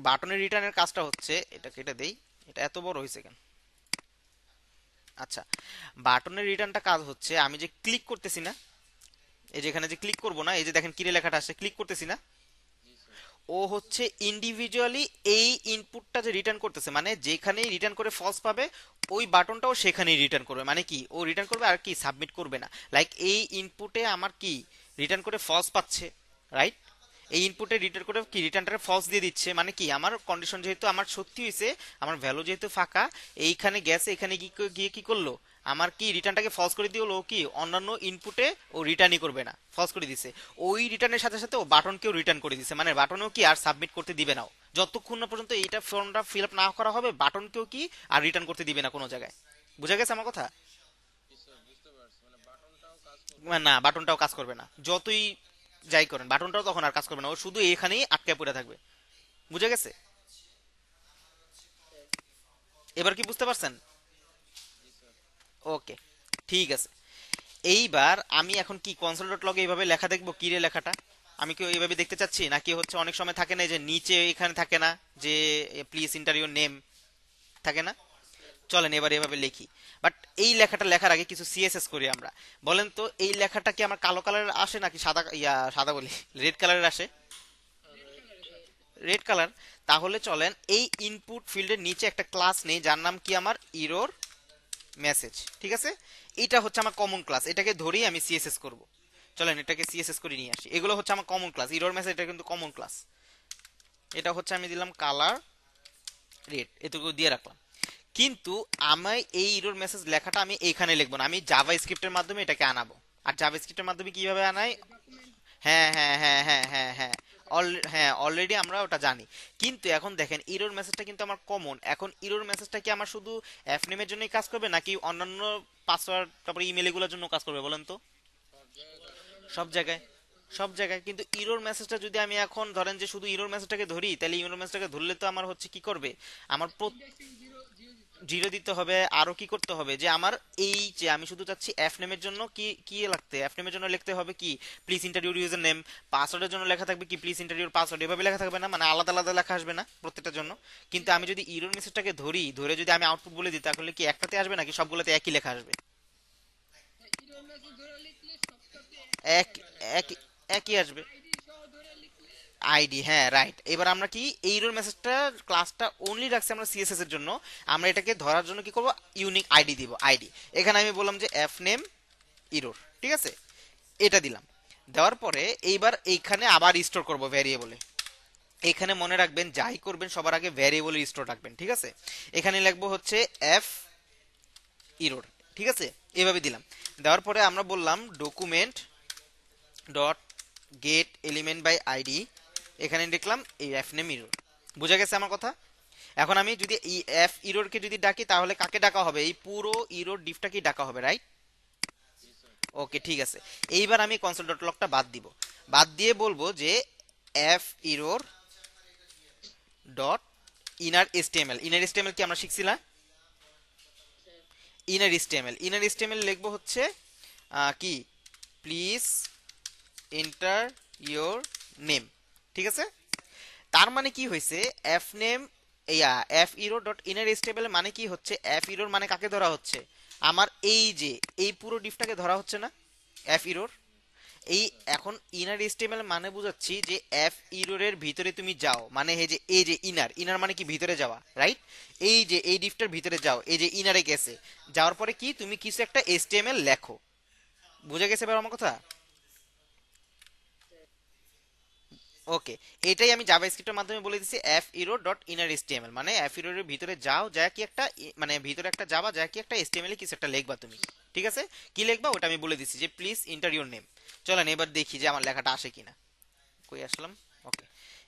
বাটনের রিটার্নের কাজটা হচ্ছে, এটা কেটে দেই, এটা এত বড় হয়েছে কেন? আচ্ছা, বাটনের রিটার্নটা কাজ হচ্ছে আমি যে ক্লিক করতেছি না, এই যে এখানে যে ক্লিক করব না, এই যে দেখেন কিরে লেখাটা আসছে, ক্লিক করতেছি না, জি স্যার। ও হচ্ছে ইন্ডিভিজুয়ালি এই ইনপুটটা যে রিটার্ন করতেছে, মানে যেখানেই রিটার্ন করে ফলস পাবে ওই বাটনটাও সেখানেই রিটার্ন করবে, মানে কি ও রিটার্ন করবে আর কি সাবমিট করবে না। লাইক এই ইনপুটে আমার কি রিটার্ন করে ফলস পাচ্ছে, রাইট, এই ইনপুটে রিটার্ন করে কি রিটার্নটা ফলস দিয়ে দিচ্ছে, মানে কি আমার কন্ডিশন যেহেতু আমার সত্যি হয়েছে, আমার ভ্যালু যেহেতু ফাঁকা, এইখানে গেছে, এখানে গিয়ে কি করলো, আমার কি রিটার্নটাকে ফলস করে দিল, ও কি অন্যান্য ইনপুটে ও রিটার্নই করবে না, ফলস করে দিছে। ওই রিটার্নের সাথে সাথে ও বাটনকেও রিটার্ন করে দিছে, মানে বাটনেও কি আর সাবমিট করতে দিবে না ও। যতক্ষণ না পর্যন্ত এইটা ফর্মটা ফিল আপ না করা হবে, বাটনকেও কি আর রিটার্ন করতে দিবে না কোনো জায়গায়। বুঝা গেছে আমার কথা? বুঝতে পারছি, মানে বাটনটাও কাজ করবে। না, বাটনটাও কাজ করবে না, যতই যাই করেন বাটনটাও তখন আর কাজ করবে না, ও শুধু এখানেই আটকে পড়ে থাকবে। বুঝে গেছে? এবার কি বুঝতে পারছেন? ওকে, ঠিক আছে। এইবার আমি এখন কি কনসোল ডট লগে এইভাবে লেখা দেখবো, কি রে লেখাটা আমি কি এইভাবে দেখতে চাচ্ছি, নাকি হচ্ছে অনেক সময় থাকে না যে নিচে এখানে থাকে না যে প্লিজ ইন্টার ইউর নেম থাকে না। চলেন এবার এভাবে লিখি, বাট এই লেখাটা লেখার আগে কিছু সিএসএস করি আমরা। বলেন তো এই লেখাটা কি আমার কালো কালারের আসে নাকি সাদা, সাদা বলি রেড কালারের আসে? Red colour. তাহলে চলেন এই ইনপুট ফিল্ডের নিচে একটা ক্লাস নেই যার নাম কি আমার ইরোর মেসেজ, ঠিক আছে? এটা হচ্ছে আমার কমন ক্লাস, এটাকে ধরেই আমি সিএসএস করব। চলেন এটাকে সিএসএস করে নিয়ে আসি। এগুলো হচ্ছে আমার কমন ক্লাস, ইরোর মেসেজ এটা কিন্তু কমন ক্লাস। এটা হচ্ছে আমি দিলাম কালার রেড, এটুকু দিয়ে রাখলাম। কিন্তু আমি এই ইরোর মেসেজ লেখাটা আমি এইখানে লিখবো না, আমি জাভা স্ক্রিপ্টের মাধ্যমে এটাকে আনাবো। আর জাভা স্ক্রিপ্টের মাধ্যমে কিভাবে আনাই? হ্যাঁ হ্যাঁ হ্যাঁ হ্যাঁ হ্যাঁ হ্যাঁ, হ্যাঁ অলরেডি আমরা ওটা জানি। কিন্তু এখন দেখেন ইরোর মেসেজটা কিন্তু আমার কমন। এখন ইরোর মেসেজটা কি আমার শুধু এফ নেমের জন্যই কাজ করবে নাকি অন্যান্য পাসওয়ার্ড তারপরে ইমেল এগুলোর জন্য কাজ করবে বলেন তো? সব জায়গায়, সব জায়গায়। কিন্তু ইরোর মেসেজটা যদি আমি এখন ধরেন যে শুধু ইরোর মেসেজটাকে ধরি, তাহলে ইরোর মেসেজটাকে ধরলে তো আমার হচ্ছে কি করবে, আমার জিরো দিতে হবে। আরো কি করতে হবে যে আমার এই যে আমি শুধু চাচ্ছি এফ নেমের জন্য কি কি লাগতে, এফ নেমের জন্য লিখতে হবে কি please inter your user name, পাসওয়ার্ডের জন্য লেখা থাকবে কি প্লিজ ইন্টার ইউর পাসওয়ার্ড, এভাবে লেখা থাকবে না, মানে আলাদা আলাদা লেখা আসবে না প্রত্যেকটার জন্য। কিন্তু আমি যদি ইরোর মেসেজটাকে ধরি, ধরে যদি আমি আউটপুট বলে দিই, তাহলে কি একটাতে আসবে নাকি সবগুলোতে একই লেখা আসবে? ইরোর মেসেজ ধরে লিখলে সবটাতে এক এক একই আসবে আইডি। হ্যাঁ রাইট। এবার আমরা কি এই ইরোর মেসেজটা ক্লাসটা অনলি রাখছি আমরা সিএসএস এর জন্য, আমরা এটাকে ধরার জন্য কি করব, ইউনিক আইডি দিব। আইডি এখানে আমি বললাম যে এফ নেম ইরোর, ঠিক আছে? এটা দিলাম। দেওয়ার পরে এইবার এইখানে আবার স্টোর করব ভ্যারিয়েবলে। এখানে মনে রাখবেন যাই করবেন সবার আগে ভ্যারিয়েবলে স্টোর রাখবেন, ঠিক আছে? এখানে লিখবো হচ্ছে এফ ইরোর, ঠিক আছে? এভাবে দিলাম। দেওয়ার পরে আমরা বললাম document dot get element by ID, এখানে লিখলাম এই এফ নেম ইরোর। বুঝা গেছে আমার কথা? এখন আমি যদি এই এফ ইরোরকে যদি ডাকি তাহলে কাকে ডাকা হবে, এই পুরো ইরোর ডিফটাকেই ডাকা হবে, রাইট? ওকে ঠিক আছে। এইবার আমি কনসোল ডট লগটা বাদ দিব, বাদ দিয়ে বলবো যে F error dot inner HTML. Inner HTML কি আমরা শিখছি না? ইনার এসটিএমএল, ইনার এসটিএমএল লিখবো হচ্ছে কি প্লিজ এন্টার ইওর নেম, ঠিক আছে? তার মানে কি হয়েছে, F name F error dot inner stable মানে কি হচ্ছে, এফ ইরোর মানে কাকে ধরা হচ্ছে, আমার এই যে এই পুরো ডিফটাকে ধরা হচ্ছে না এফ ইরোর। এই এখন ইনার স্টেবল মানে বুঝাচ্ছি যে এফ ইরোরের ভিতরে তুমি যাও, মানে এই যে ইনার, ইনার মানে কি ভিতরে যাওয়া, রাইট? এই যে এই ডিফটার ভিতরে যাও, এই যে ইনারে গেছে, যাওয়ার পরে কি তুমি কিছু একটা এসটিএমএল লেখো। বুঝে গেছে এবার আমার কথা? ওকে, এটাই আমি জাভাস্ক্রিপ্টের মাধ্যমে বলে দিচ্ছি F error dot inner HTML, মানে এফ ইরোর ভিতরে যাও, যা কি একটা মানে ভিতরে একটা যাবা, যা কি একটা এসটিএমএল এ কিছু একটা লিখবা তুমি, ঠিক আছে? কি লিখবা ওটা আমি বলে দিচ্ছি যে প্লিজ এন্টার ইওর নেম। চলেন এবার দেখি যে আমার লেখাটা আসে কিনা। কই আসলাম? ওকে,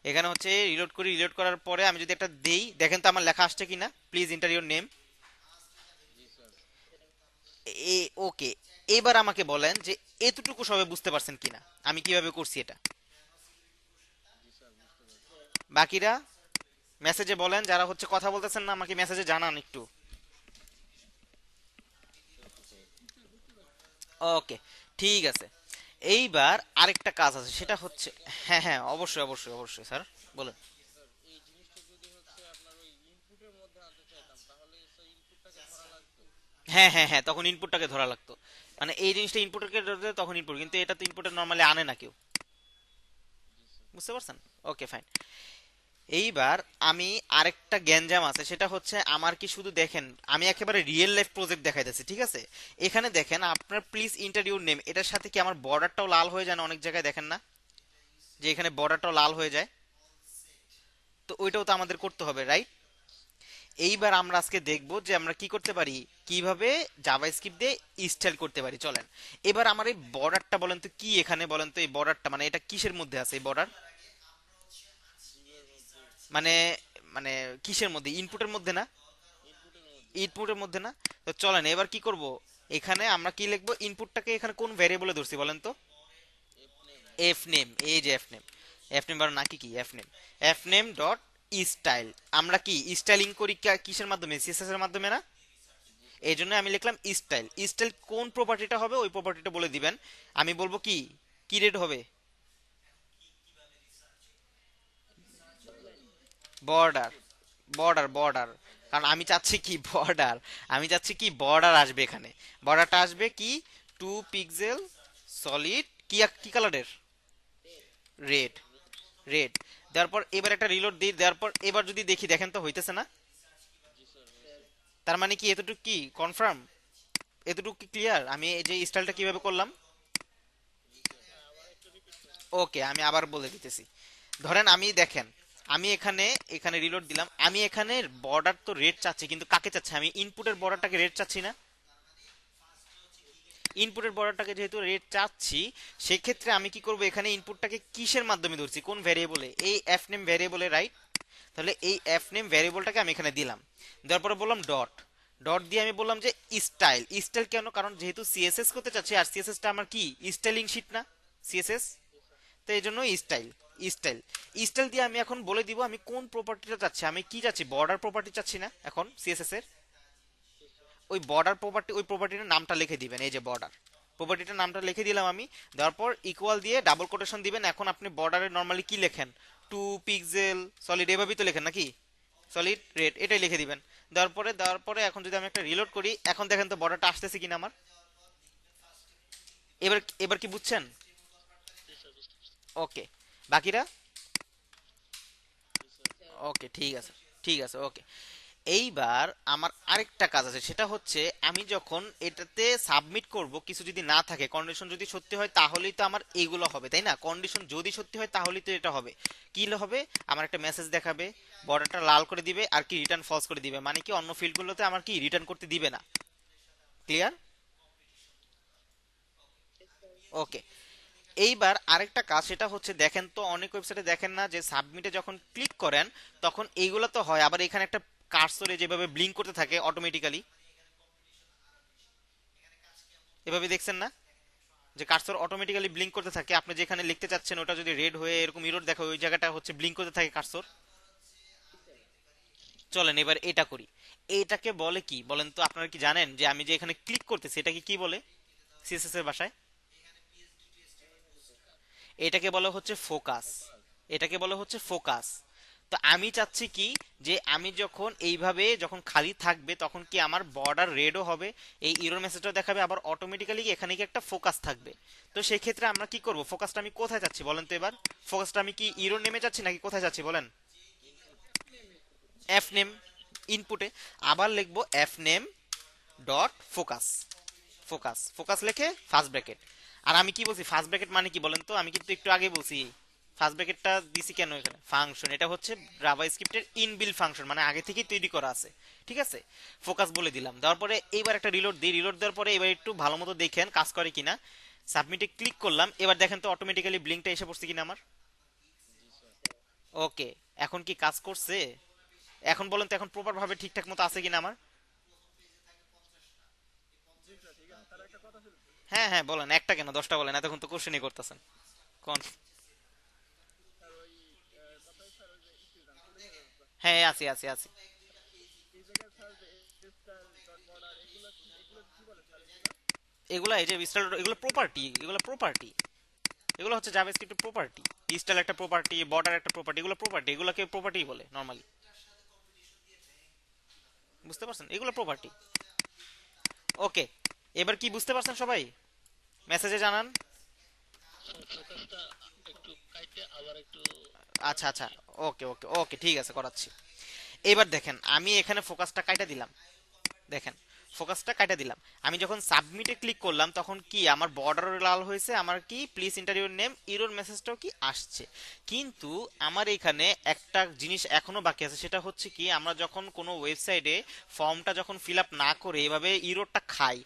এখানে হচ্ছে রিলোড করি, রিলোড করার পরে আমি যদি একটা দেই, দেখেন তো আমার লেখা আসছে কিনা, প্লিজ এন্টার ইওর নেম। ওকে, এবার আমাকে বলেন যে এতটুকু সবাই বুঝতে পারছেন কিনা আমি কিভাবে করছি এটা? বাকিরা মেসেজে বলেন, যারা হচ্ছে কথা বলতেছেন না আমাকে মেসেজে জানান একটু। ওকে ঠিক আছে। এইবার আরেকটা কাজ আছে, সেটা হচ্ছে হ্যাঁ হ্যাঁ অবশ্যই অবশ্যই অবশ্যই স্যার বলেন। এই জিনিসটা যদি হচ্ছে আপনার ওই ইনপুটের মধ্যে আনতে চাইতাম, তাহলে সেই ইনপুটটাকে ধরা লাগতো। হ্যাঁ হ্যাঁ হ্যাঁ, তখন ইনপুটটাকে ধরা লাগতো, মানে এই জিনিসটা ইনপুটকে ধরতে তখন ইনপুট, কিন্তু এটা তো ইনপুটে নরমালি আনে না কেউ। বুঝতে পারছেন? Okay fine. এইবার আমি আরেকটা গ্যাঞ্জাম আছে, সেটা হচ্ছে আমার কি শুধু দেখেন আমি একেবারে রিয়েল লাইফ প্রজেক্ট দেখাইতেছি, ঠিক আছে? এখানে দেখেন আপনার প্লিজ ইন্টার ইউর নেম, এটার সাথে কি আমার বর্ডারটাও লাল হয়ে যায় না অনেক জায়গায়, দেখেন না? যে এখানে বর্ডারটাও লাল হয়ে যায়, তো ওইটাও তো আমাদের করতে হবে, রাইট? এইবার আমরা আজকে দেখব যে আমরা কি করতে পারি, কিভাবে জাভাস্ক্রিপ্ট দিয়ে স্টাইল করতে পারি। চলেন এবার আমার এই বর্ডারটা বলেন তো কি, এখানে বলেন তো এই বর্ডারটা মানে এটা কিসের মধ্যে আছে এই বর্ডার, মানে মানে কিসের মধ্যে, ইনপুটের মধ্যে না? ইনপুটের মধ্যে না? তো চলেন এবার কি করব, এখানে আমরা কি লিখবো, ইনপুটটাকে এখানে কোন ভ্যারিয়েবলে ধরছি বলেন তো? এফ নেম, এই যে এফ নেম, এফ নেম বার নাকি কি F name, F name dot style. আমরা কি স্টাইলিং করি কিসের মাধ্যমে, সিএসএস এর মাধ্যমে না? এই জন্য আমি লিখলাম স্টাইল। স্টাইল কোন প্রপার্টিটা হবে ওই প্রপার্টিটা বলে দিবেন, আমি বলবো কি কি রেড হবে, বর্ডার, বর্ডার, কারণ আমি চাচ্ছি কি বর্ডার, আমি চাচ্ছি কি বর্ডার আসবে এখানে, বর্ডারটা আসবে কি 2 পিক্সেল সলিড, কি কি কালারের, রেড, রেড। দেওয়ার পর এবার একটা রিলোড দিই, দেওয়ার পর এবার যদি দেখি, দেখেন তো হইতেছে না? তার মানে কি এতটুকু কি কনফার্ম, এতটুকু কি ক্লিয়ার আমি এই যে স্টাইলটা কিভাবে করলাম? ওকে, আমি আবার বলে দিতেছি। ধরেন আমি দেখেন, আমি এখানে এখানে রিলোড দিলাম, আমি এখানে বর্ডার তো রেড চাচ্ছি, কিন্তু কাকে চাচ্ছি আমি, ইনপুটের বর্ডারটাকে রেড চাচ্ছি না? ইনপুটের বর্ডারটাকে যেহেতু রেড চাচ্ছি, সেই ক্ষেত্রে আমি কি করব, এখানে ইনপুটটাকে কিসের মাধ্যমে ধরছি, কোন ভ্যারিয়েবলে, এই এফ নেম ভ্যারিয়েবলে, রাইট? তাহলে এই এফ নেম ভ্যারিয়েবলটাকে আমি এখানে দিলাম, দেওয়ার পরে বললাম ডট, ডট দিয়ে আমি বললাম যে স্টাইল। স্টাইল কেন, কারণ যেহেতু সিএসএস করতে চাচ্ছি, আর সিএসএসটা আমার কি স্টাইলিং শিট না, সিএসএস, তো এই জন্য স্টাইল, স্টাইল, স্টাইল দিয়ে আমি এখন বলে দিব আমি কোন প্রপার্টিটা চাচ্ছি, আমি কি চাচ্ছি, বর্ডার প্রপার্টি চাচ্ছি না এখন সিএসএস এর, ওই বর্ডার প্রপার্টি, ওই প্রপার্টিটার নামটা লিখে দিবেন, এই যে বর্ডার প্রপার্টিটার নামটা লিখে দিলাম আমি, দেওয়ার পর ইকুয়াল দিয়ে ডাবল কোটেশন দিবেন। এখন আপনি বর্ডারে নরমালি কি লেখেন, 2 পিক্সেল সলিড, এভাবেই তো লেখেন নাকি, সলিড রেড, এটাই লিখে দিবেন। দেওয়ার পরে এখন যদি আমি একটা রিলোড করি, এখন দেখেন তো বর্ডারটা আসতেছে কিনা আমার, এবার এবার কি বুঝছেন? ওকে, বাকিরা? ওকে, ঠিক আছে, ঠিক আছে, ওকে। এইবার আমার আরেকটা কাজ আছে, সেটা হচ্ছে আমি যখন এটাতে সাবমিট করব, কিছু যদি না থাকে, কন্ডিশন যদি সত্যি হয় তাহলেই তো আমার এইগুলো হবে, তাই না? কন্ডিশন যদি সত্যি হয় তাহলেই তো এটা হবে। কি হবে, আমার একটা মেসেজ দেখাবে, বর্ডারটা লাল করে দিবে, আর কি রিটার্ন ফলস করে দিবে, মানে কি অন্য ফিল্ডগুলোতে আমার কি রিটার্ন করতে দিবে না। ক্লিয়ার? ওকে। এইবার আরেকটা কাজ, সেটা হচ্ছে দেখেন তো অনেক ওয়েবসাইটে দেখেন না যে সাবমিটে যখন ক্লিক করেন তখন এইগুলো তো হয়, আবার এখানে একটা কার্সরে যেভাবে ব্লিঙ্ক করতে থাকে অটোমেটিক্যালি, এভাবে দেখছেন না যে কার্সর অটোমেটিক্যালি ব্লিঙ্ক করতে থাকে, আপনি যেখানে লিখতে চাচ্ছেন ওটা যদি রেড হয়ে এরকম ইরোর দেখো, ওই জায়গাটা হচ্ছে ব্লিঙ্ক করতে থাকে কার্সর। চলেন এবার এটা করি, এটাকে বলে কি বলেন তো, আপনারা কি জানেন যে আমি যে এখানে ক্লিক করতেছি এটাকে কি বলে সিএসএস এর ভাষায়? এটাকে বলা হচ্ছে ফোকাস, এটাকে বলা হচ্ছে ফোকাস। তো আমি চাচ্ছি কি, যে আমি যখন এইভাবে যখন খালি থাকবে তখন কি আমার বর্ডার রেডও হবে, এই ইরোর মেসেজটাও দেখাবে, আবার অটোমেটিক্যালি এখানে কি একটা ফোকাস থাকবে। তো সেই ক্ষেত্রে আমরা কি করব, ফোকাসটা আমি কোথায় চাচ্ছি বলেন তো এবার, ফোকাসটা আমি কি ইরোর নেমে যাচ্ছি নাকি কোথায় যাচ্ছি বলেন? এফ নেম ইনপুটে, আবার লিখবো F name dot focus, focus, focus লিখে ফার্স্ট ব্র্যাকেট। আর আমি কি বলছি ফার্স্ট ব্র্যাকেট মানে কি বলেন তো, আমি কিন্তু একটু আগে বলছি ফার্স্ট ব্র্যাকেটটা দিছি কেন, এখানে ফাংশন, এটা হচ্ছে জাভা স্ক্রিপ্টের ইনবিল্ট ফাংশন, মানে আগে থেকেই তৈরি করা আছে, ঠিক আছে? ফোকাস বলে দিলাম, দেওয়ার পরে এইবার একটা রিলোড দিই, রিলোড দেওয়ার পরে এবার একটু ভালো মতো দেখেন কাজ করে কিনা, সাবমিটে ক্লিক করলাম, এবার দেখেন তো অটোমেটিক্যালি ব্লিঙ্কটা এসে পড়ছে কিনা আমার। ওকে, এখন কি কাজ করছে? এখন বলেন তো এখন প্রপার ভাবে ঠিকঠাক মতো আছে কিনা আমার? হ্যাঁ হ্যাঁ বলেন, একটা কেন 10টা বলেন, এতক্ষণ তো কোশ্চেনই করতেছেন, কোন? হ্যাঁ আছি আছি আছি। এই জায়গায় স্যার যে স্টাইল ডট বর্ডার এগুলো এগুলো কি বলে স্যার এগুলো? এগুলা এই যে স্টাইল, এগুলো প্রপার্টি, এগুলো প্রপার্টি, এগুলো হচ্ছে জাভাস্ক্রিপ্টের প্রপার্টি। স্টাইল একটা প্রপার্টি, বর্ডার একটা প্রপার্টি, এগুলো প্রপার্টি, এগুলোকে প্রপার্টি বলে নরমালি, বুঝতে পারছেন? এগুলো প্রপার্টি। ওকে, এবার কি বুঝতে পারছেন সবাই? মেসেজে জানান। ফোকাসটা একটু কাইটে আবার একটু আচ্ছা আচ্ছা, ওকে ওকে ওকে, ঠিক আছে করাচ্ছি। এবার দেখেন আমি এখানে ফোকাসটা কাইটা দিলাম, দেখেন ফোকাসটা কাটা দিলাম। আমি যখন সাবমিটে ক্লিক করলাম তখন কি আমার বর্ডারও লাল হয়েছে, আমার কি please enter your name error মেসেজটাও কি আসছে। কিন্তু আমার এখানে একটা জিনিস এখনো বাকি আছে, সেটা হচ্ছে কি আমরা যখন কোনো ওয়েবসাইটে ফর্মটা যখন ফিল আপ না করে এভাবে ইরোরটা খাই,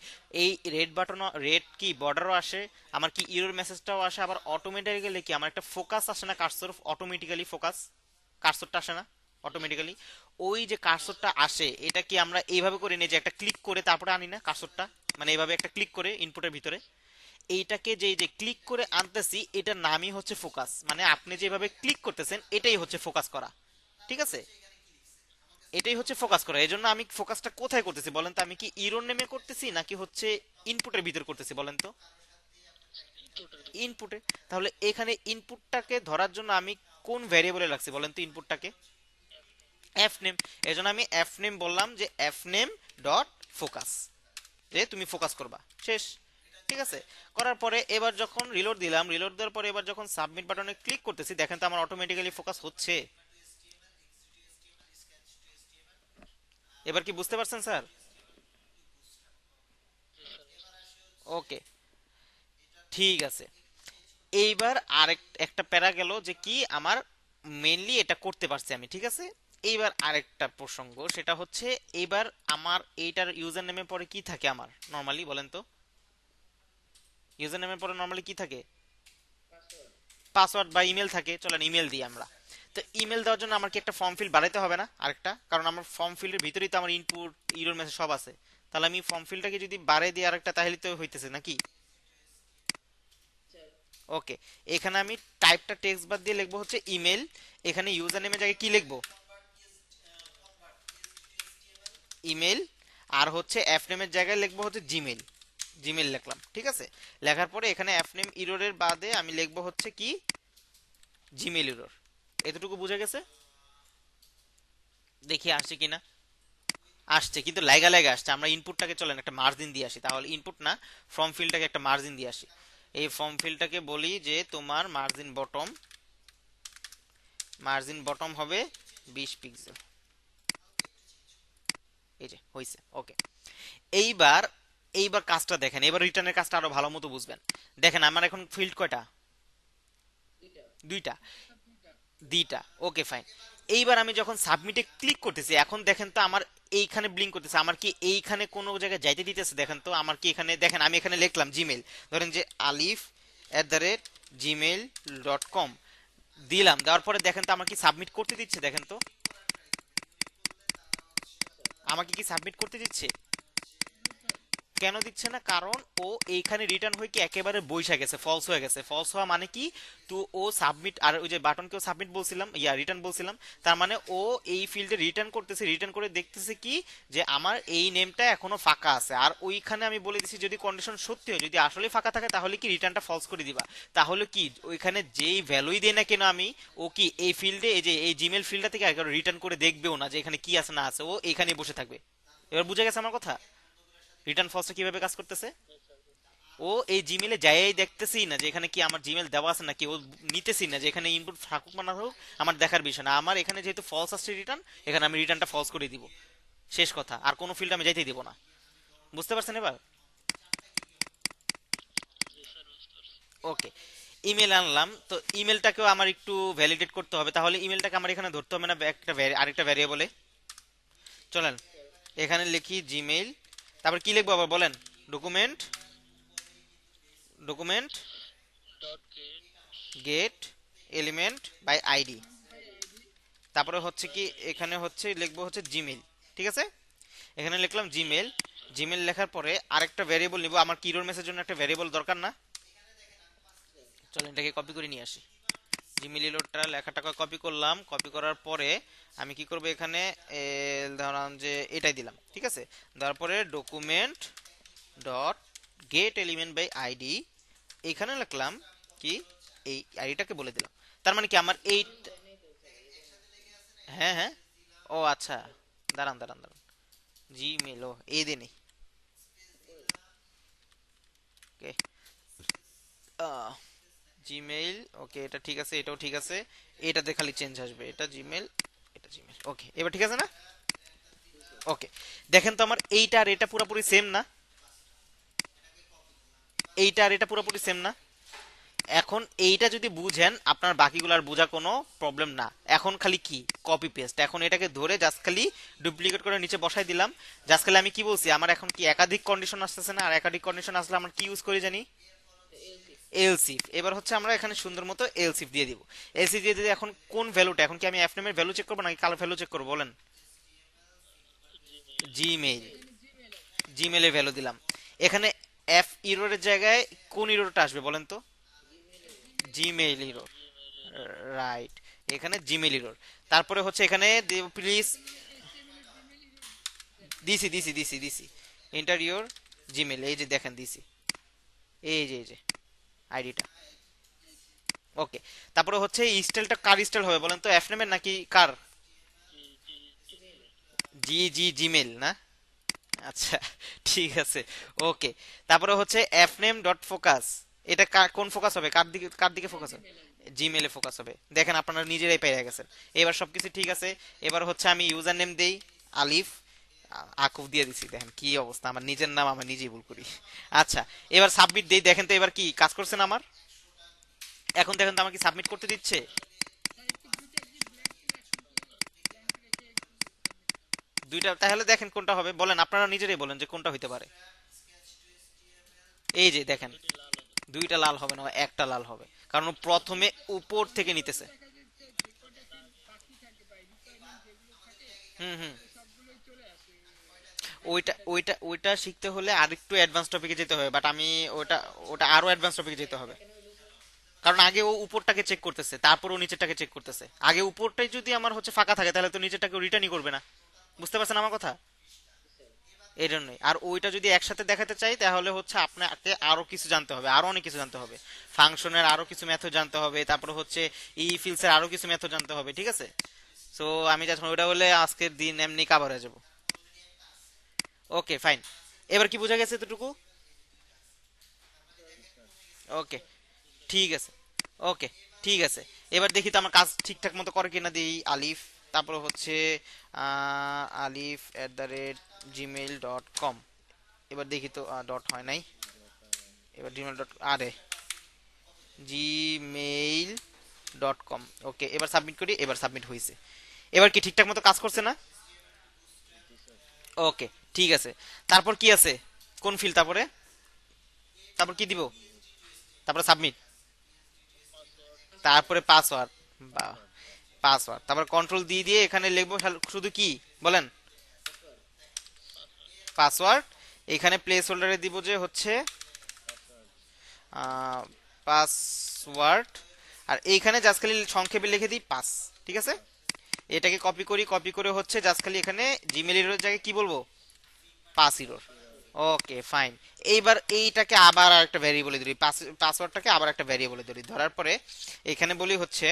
এই রেড বাটন রেড কি বর্ডারও আসে, আমার কি ইরোর মেসেজটাও আসে, আবার অটোমেটিক্যালি কি আমার একটা ফোকাস আসে না কার্সর, অটোমেটিক্যালি ফোকাস কার্সরটা আসে না অটোমেটিক্যালি। ওই যে কার্সরটা আসে এটা কি আমরা এইভাবে করে নিই যে একটা ক্লিক করে তারপরে আনি না কার্সরটা, মানে এইভাবে একটা ক্লিক করে ইনপুটের ভিতরে এইটাকে যে যে ক্লিক করে আনতেছি এটার নামই হচ্ছে ফোকাস, মানে আপনি যেভাবে ক্লিক করতেছেন এটাই হচ্ছে ফোকাস করা। ঠিক আছে, এটাই হচ্ছে ফোকাস করা। এজন্য আমি ফোকাসটা কোথায় করতেছি বলেন তো, আমি কি ইরোর নেমে করতেছি নাকি হচ্ছে ইনপুটের ভিতর করতেছি বলেন তো? ইনপুটে। তাহলে এখানে ইনপুটটাকে ধরার জন্য আমি কোন ভ্যারিয়েবলে রাখছি বলেন তো ইনপুটটাকে? F name. এজন্য আমি এফ নেম বললাম যে এফ নেম ডট ফোকাস, যে তুমি ফোকাস করবা, শেষ। ঠিক আছে, করার পরে এবার যখন রিলোড দিলাম, রিলোড দেওয়ার পরে এবার যখন সাবমিট বাটনে ক্লিক করতেছি দেখেন তো আমার অটোমেটিক্যালি ফোকাস হচ্ছে। এবার কি বুঝতে পারছেন স্যার? ওকে, ঠিক আছে। এইবার আরেক একটা প্যারা গেল যে কি আমার মেইনলি এটা করতে পারছি আমি। ঠিক আছে, এইবার আরেকটা প্রসঙ্গ, সেটা হচ্ছে এইবার আমার এইটার ইউজার নেমে পরে কি থাকে আমার নরমালি বলেন তো? ইউজার নেমের পরে নরমালি কি থাকে? পাসওয়ার্ড বা ইমেল থাকে। চলেন ইমেল দিই আমরা। তো ইমেল দেওয়ার জন্য আমার কি একটা ফর্ম ফিল বাড়াইতে হবে না আরেকটা? কারণ আমার ফর্ম ফিল্ডের ভিতরেই তো আমার ইনপুট ইরোর মেসেজ সব আছে। তাহলে আমি ফর্ম ফিল্ডটাকে যদি বাড়াই দিই আরেকটা তাহলে তো হইতেছে নাকি? ওকে, এখানে আমি টাইপটা টেক্সট বাদ দিয়ে লিখবো হচ্ছে ইমেল। এখানে ইউজার নেমের জায়গায় কি লিখবো? ইমেল। আর হচ্ছে এফ নেমের জায়গায় লিখবো হচ্ছে জিমেল। জিমেল লিখলাম। ঠিক আছে, লেখার পরে এখানে এফ নেম ইরোরের বাদে আমি লিখবো হচ্ছে কি জিমেল ইরোর। এতটুকু বুঝে গেছে? দেখি আসছে কিনা। আসছে, কিন্তু লাইগা লাইগা আসছে। আমরা ইনপুটটাকে চলেন একটা মার্জিন দিয়ে আসি, তাহলে ইনপুট না ফর্ম ফিল্ডটাকে একটা মার্জিন দিয়ে আসি। এই ফর্ম ফিল্ডটাকে বলি যে তোমার মার্জিন বটম হবে 20 পিক্সেল। এই যে হইছে। ওকে, এইবার এইবার কাজটা দেখেন, এবার রিটার্নের কাজটা আরো ভালো মতো বুঝবেন। দেখেন আমার এখন ফিল্ড কয়টা? দুইটা। দুইটা, ওকে ফাইন। এইবার আমি যখন সাবমিটে ক্লিক করতেছি এখন দেখেন তো আমার এইখানে ব্লিঙ্ক করতেছে, আমার কি এইখানে কোনো জায়গায় যাইতে দিতেছে? দেখেন তো আমার কি এখানে, দেখেন আমি এখানে লিখলাম জিমেল, ধরেন যে alif@gmail.com দিলাম, দেওয়ার পরে দেখেন তো আমার কি সাবমিট করতে দিচ্ছে? দেখেন তো আমাকে কি সাবমিট করতে দিচ্ছে? কেন দিচ্ছে না? কারণ ও এইখানে রিটার্ন হয়ে কি একেবারে বইসা গেছে, ফলস হয়ে গেছে। ফলস হওয়া মানে কি, তো ও সাবমিট, আর ওই যে বাটনকেও সাবমিট বলছিলাম, রিটার্ন বলছিলাম, তার মানে ও এই ফিল্ডে রিটার্ন করতেছে, রিটার্ন করে দেখতেছে কি যে আমার এই নেমটা এখনো ফাঁকা আছে। আর ওইখানে আমি বলে দিছি যদি কন্ডিশন সত্যি হয়, যদি আসলে ফাঁকা থাকে তাহলে কি রিটার্নটা ফলস করে দিবা। তাহলে কি ওইখানে যেই ভ্যালুই দেয় না কেন আমি, ও কি এই ফিল্ডে এই যে এই জিমেল ফিল্ডটা থেকে রিটার্ন করে দেখবেও না যে এখানে কি আছে না আছে, ও এখানে বসে থাকবে। এবার বুঝে গেছে আমার কথা? রিটার্ন ফলসটা কিভাবে কাজ করতেছে? ও এই জিমেলে যাই দেখতেছি না যে এখানে কি আমার জিমেল দেওয়া আছে নাকি, ও নিতেছি না যে এখানে ইনপুট থাকুক না হোক আমার দেখার বিষয় না। আমার এখানে যেহেতু ফলস আসছে রিটার্ন, এখানে আমি রিটার্নটা ফলস করে দিব, শেষ কথা। আর কোনো ফিল্ড আমি যাইতে দিব না। বুঝতে পারছেন এবার? ওকে, ইমেল আনলাম, তো ইমেলটাকেও আমার একটু ভ্যালিডেট করতে হবে। তাহলে ইমেলটাকে আমার এখানে ধরতে হবে না একটা আরেকটা ভ্যারিয়েবলে? চলেন এখানে লিখি জিমেইল, তারপর কি লিখবো আবার বলেন? Document document dot get get element by ID. তারপরে হচ্ছে কি এখানে হচ্ছে লিখবো হচ্ছে জিমেল। ঠিক আছে, এখানে লিখলাম জিমেল। জিমেল লেখার পরে আরেকটা ভ্যারিয়েবল নিব, আমার কিরোর মেসের জন্য একটা ভ্যারিয়েবল দরকার না? চলেন এটাকে কপি করে নিয়ে আসি। জিমেল ইলোডটা লেখাটাকে কপি করলাম, কপি করার পরে আমি কি করব এখানে ধরান যে এটাই দিলাম। ঠিক আছে, তারপরে document dot get element by ID, এখানে লিখলাম কি এই আইডিটাকে বলে দিলাম। তার মানে কি আমার এই, হ্যাঁ হ্যাঁ, ও আচ্ছা, দাঁড়ান দাঁড়ান দাঁড়ান, জিমেল ও এই দিনই। ওকে, জিমেইল, ওকে এটা ঠিক আছে, এটাও ঠিক আছে, এটাতে খালি চেঞ্জ আসবে, এটা জিমেল এটা জিমেল। ওকে, এবার ঠিক আছে না? ওকে, দেখেন তো আমার এইটা আর এটা পুরোপুরি সেম না? এইটা আর এটা পুরোপুরি সেম না? এখন এইটা যদি বুঝেন আপনার বাকিগুলো আর বোঝা কোনো প্রবলেম না। এখন খালি কি কপি পেস্ট, এখন এটাকে ধরে জাস্ট খালি ডুপ্লিকেট করে নিচে বসাই দিলাম। জাস্ট খালি আমি কি বলছি, আমার এখন কি একাধিক কন্ডিশন আসতেছে না? আর একাধিক কন্ডিশন আসলে আমরা কি ইউজ করি জানি? এলসিফ। এবার হচ্ছে আমরা এখানে সুন্দর মতো এলসিফ দিয়ে দিব। এলসিফ দিয়ে দিলে এখন কোন ভ্যালুটা, এখন কি আমি এফ নেমের ভ্যালু চেক করবো নাকি কার ভ্যালু চেক করবো বলেন? জিমেইল, জিমেইলের ভ্যালু দিলাম। এখানে এফ ইরোরের জায়গায় কোন ইরোরটা আসবে বলেন তো? জিমেইল ইরোর, রাইট, এখানে জিমেইল ইরোর। তারপরে হচ্ছে এখানে প্লিজ, দিছি এন্টার ইওর জিমেইল, এই যে দেখেন দিছি, এই যে আইডিটা। ওকে, তারপরে হচ্ছে স্টাইলটা কার স্টাইল হবে বলেন তো, এফ নেমের নাকি কার? জিমেইল না? আচ্ছা, ঠিক আছে, ওকে। তারপরে হচ্ছে এফ নেম ডট ফোকাস, এটা কোন ফোকাস হবে, কার দিকে ফোকাস হবে? জিমেইলে ফোকাস হবে। দেখেন আপনারা নিজেরাই পেয়ে গেছেন। এবার সবকিছু ঠিক আছে। এবার হচ্ছে আমি ইউজার নেম দেই আলিফ, আকুফ দিয়ে দিছি। দেখেন কি অবস্থা, আমার নিজের নাম আমি নিজেই ভুল করি। আচ্ছা, এবার সাবমিট দেই। দেখেন তো এবার কি কাজ করছেন আমার? এখন দেখেন তো আমাকে সাবমিট করতে দিচ্ছে? দুইটা, তাহলে দেখেন কোনটা হবে বলেন, আপনারা নিজেরাই বলেন যে কোনটা হইতে পারে। এই যে দেখেন, দুইটা লাল হবে না, একটা লাল হবে, কারণ ও প্রথমে উপর থেকে নিতেছে। হুম হুম, ওইটা শিখতে হলে আরেকটু অ্যাডভান্স টপিকে যেতে হবে, বাট আমি ওটা ওটা আরো অ্যাডভান্স টপিকে যেতে হবে। কারণ আগে ও উপরটাকে চেক করতেছে, তারপর ও নিচেরটাকে চেক করতেছে। আগে উপরটাই যদি আমার হচ্ছে ফাঁকা থাকে, তাহলে তো নিচেরটাকে রিটার্নই করবে না। বুঝতে পারছেন আমার কথা? এই জন্যই। আর ওইটা যদি একসাথে দেখাতে চাই, তাহলে হচ্ছে আপনাকে আরো কিছু জানতে হবে, আরো অনেক কিছু জানতে হবে। ফাংশনের আরো কিছু মেথড জানতে হবে, তারপর হচ্ছে ই ফিলসের আরো কিছু মেথড জানতে হবে, ঠিক আছে? সো আমি যখন ওইটা হলে আজকের দিন এমনি কাভার হয়ে যাব। ওকে ফাইন, এবার কি বোঝা গেছে এতটুকু? ওকে, ঠিক আছে, ওকে, ঠিক আছে। এবার দেখি তো আমার কাজ ঠিকঠাক মতো করে কিনা। দিই আলিফ, তারপর হচ্ছে alif@gmail.com। এবার দেখি তো, ডট হয় নাই। এবার জিমেল ডট, আরে gmail.com। ওকে, এবার সাবমিট করি। এবার সাবমিট হয়েছে। এবার কি ঠিকঠাক মতো কাজ করছে না? ওকে, ঠিক আছে। তারপর কি আছে, কোন ফিল, তারপরে তারপর কি দিব? তারপরে সাবমিট, তারপরে পাসওয়ার্ড, বা পাসওয়ার্ড, তারপর কন্ট্রোল দিয়ে এখানে লিখবো শুধু কি বলেন, পাসওয়ার্ড। এখানে প্লেস হোল্ডারে দিব যে হচ্ছে পাসওয়ার্ড, আর এইখানে জাস্ট খালি সংক্ষেপে লিখে দিই পাস। ঠিক আছে, এটাকে কপি করি, কপি করে হচ্ছে জাস্ট খালি এখানে জিমেল এর জায়গায় কি বলবো, পাস ইরোর। Okay fine. এইবার এইটাকে আবার একটা ভ্যারিয়েবলে ধরি, পাসওয়ার্ডটাকে আবার একটা ভ্যারিয়েবলে ধরি। ধরার পরে এখানে বলি হচ্ছে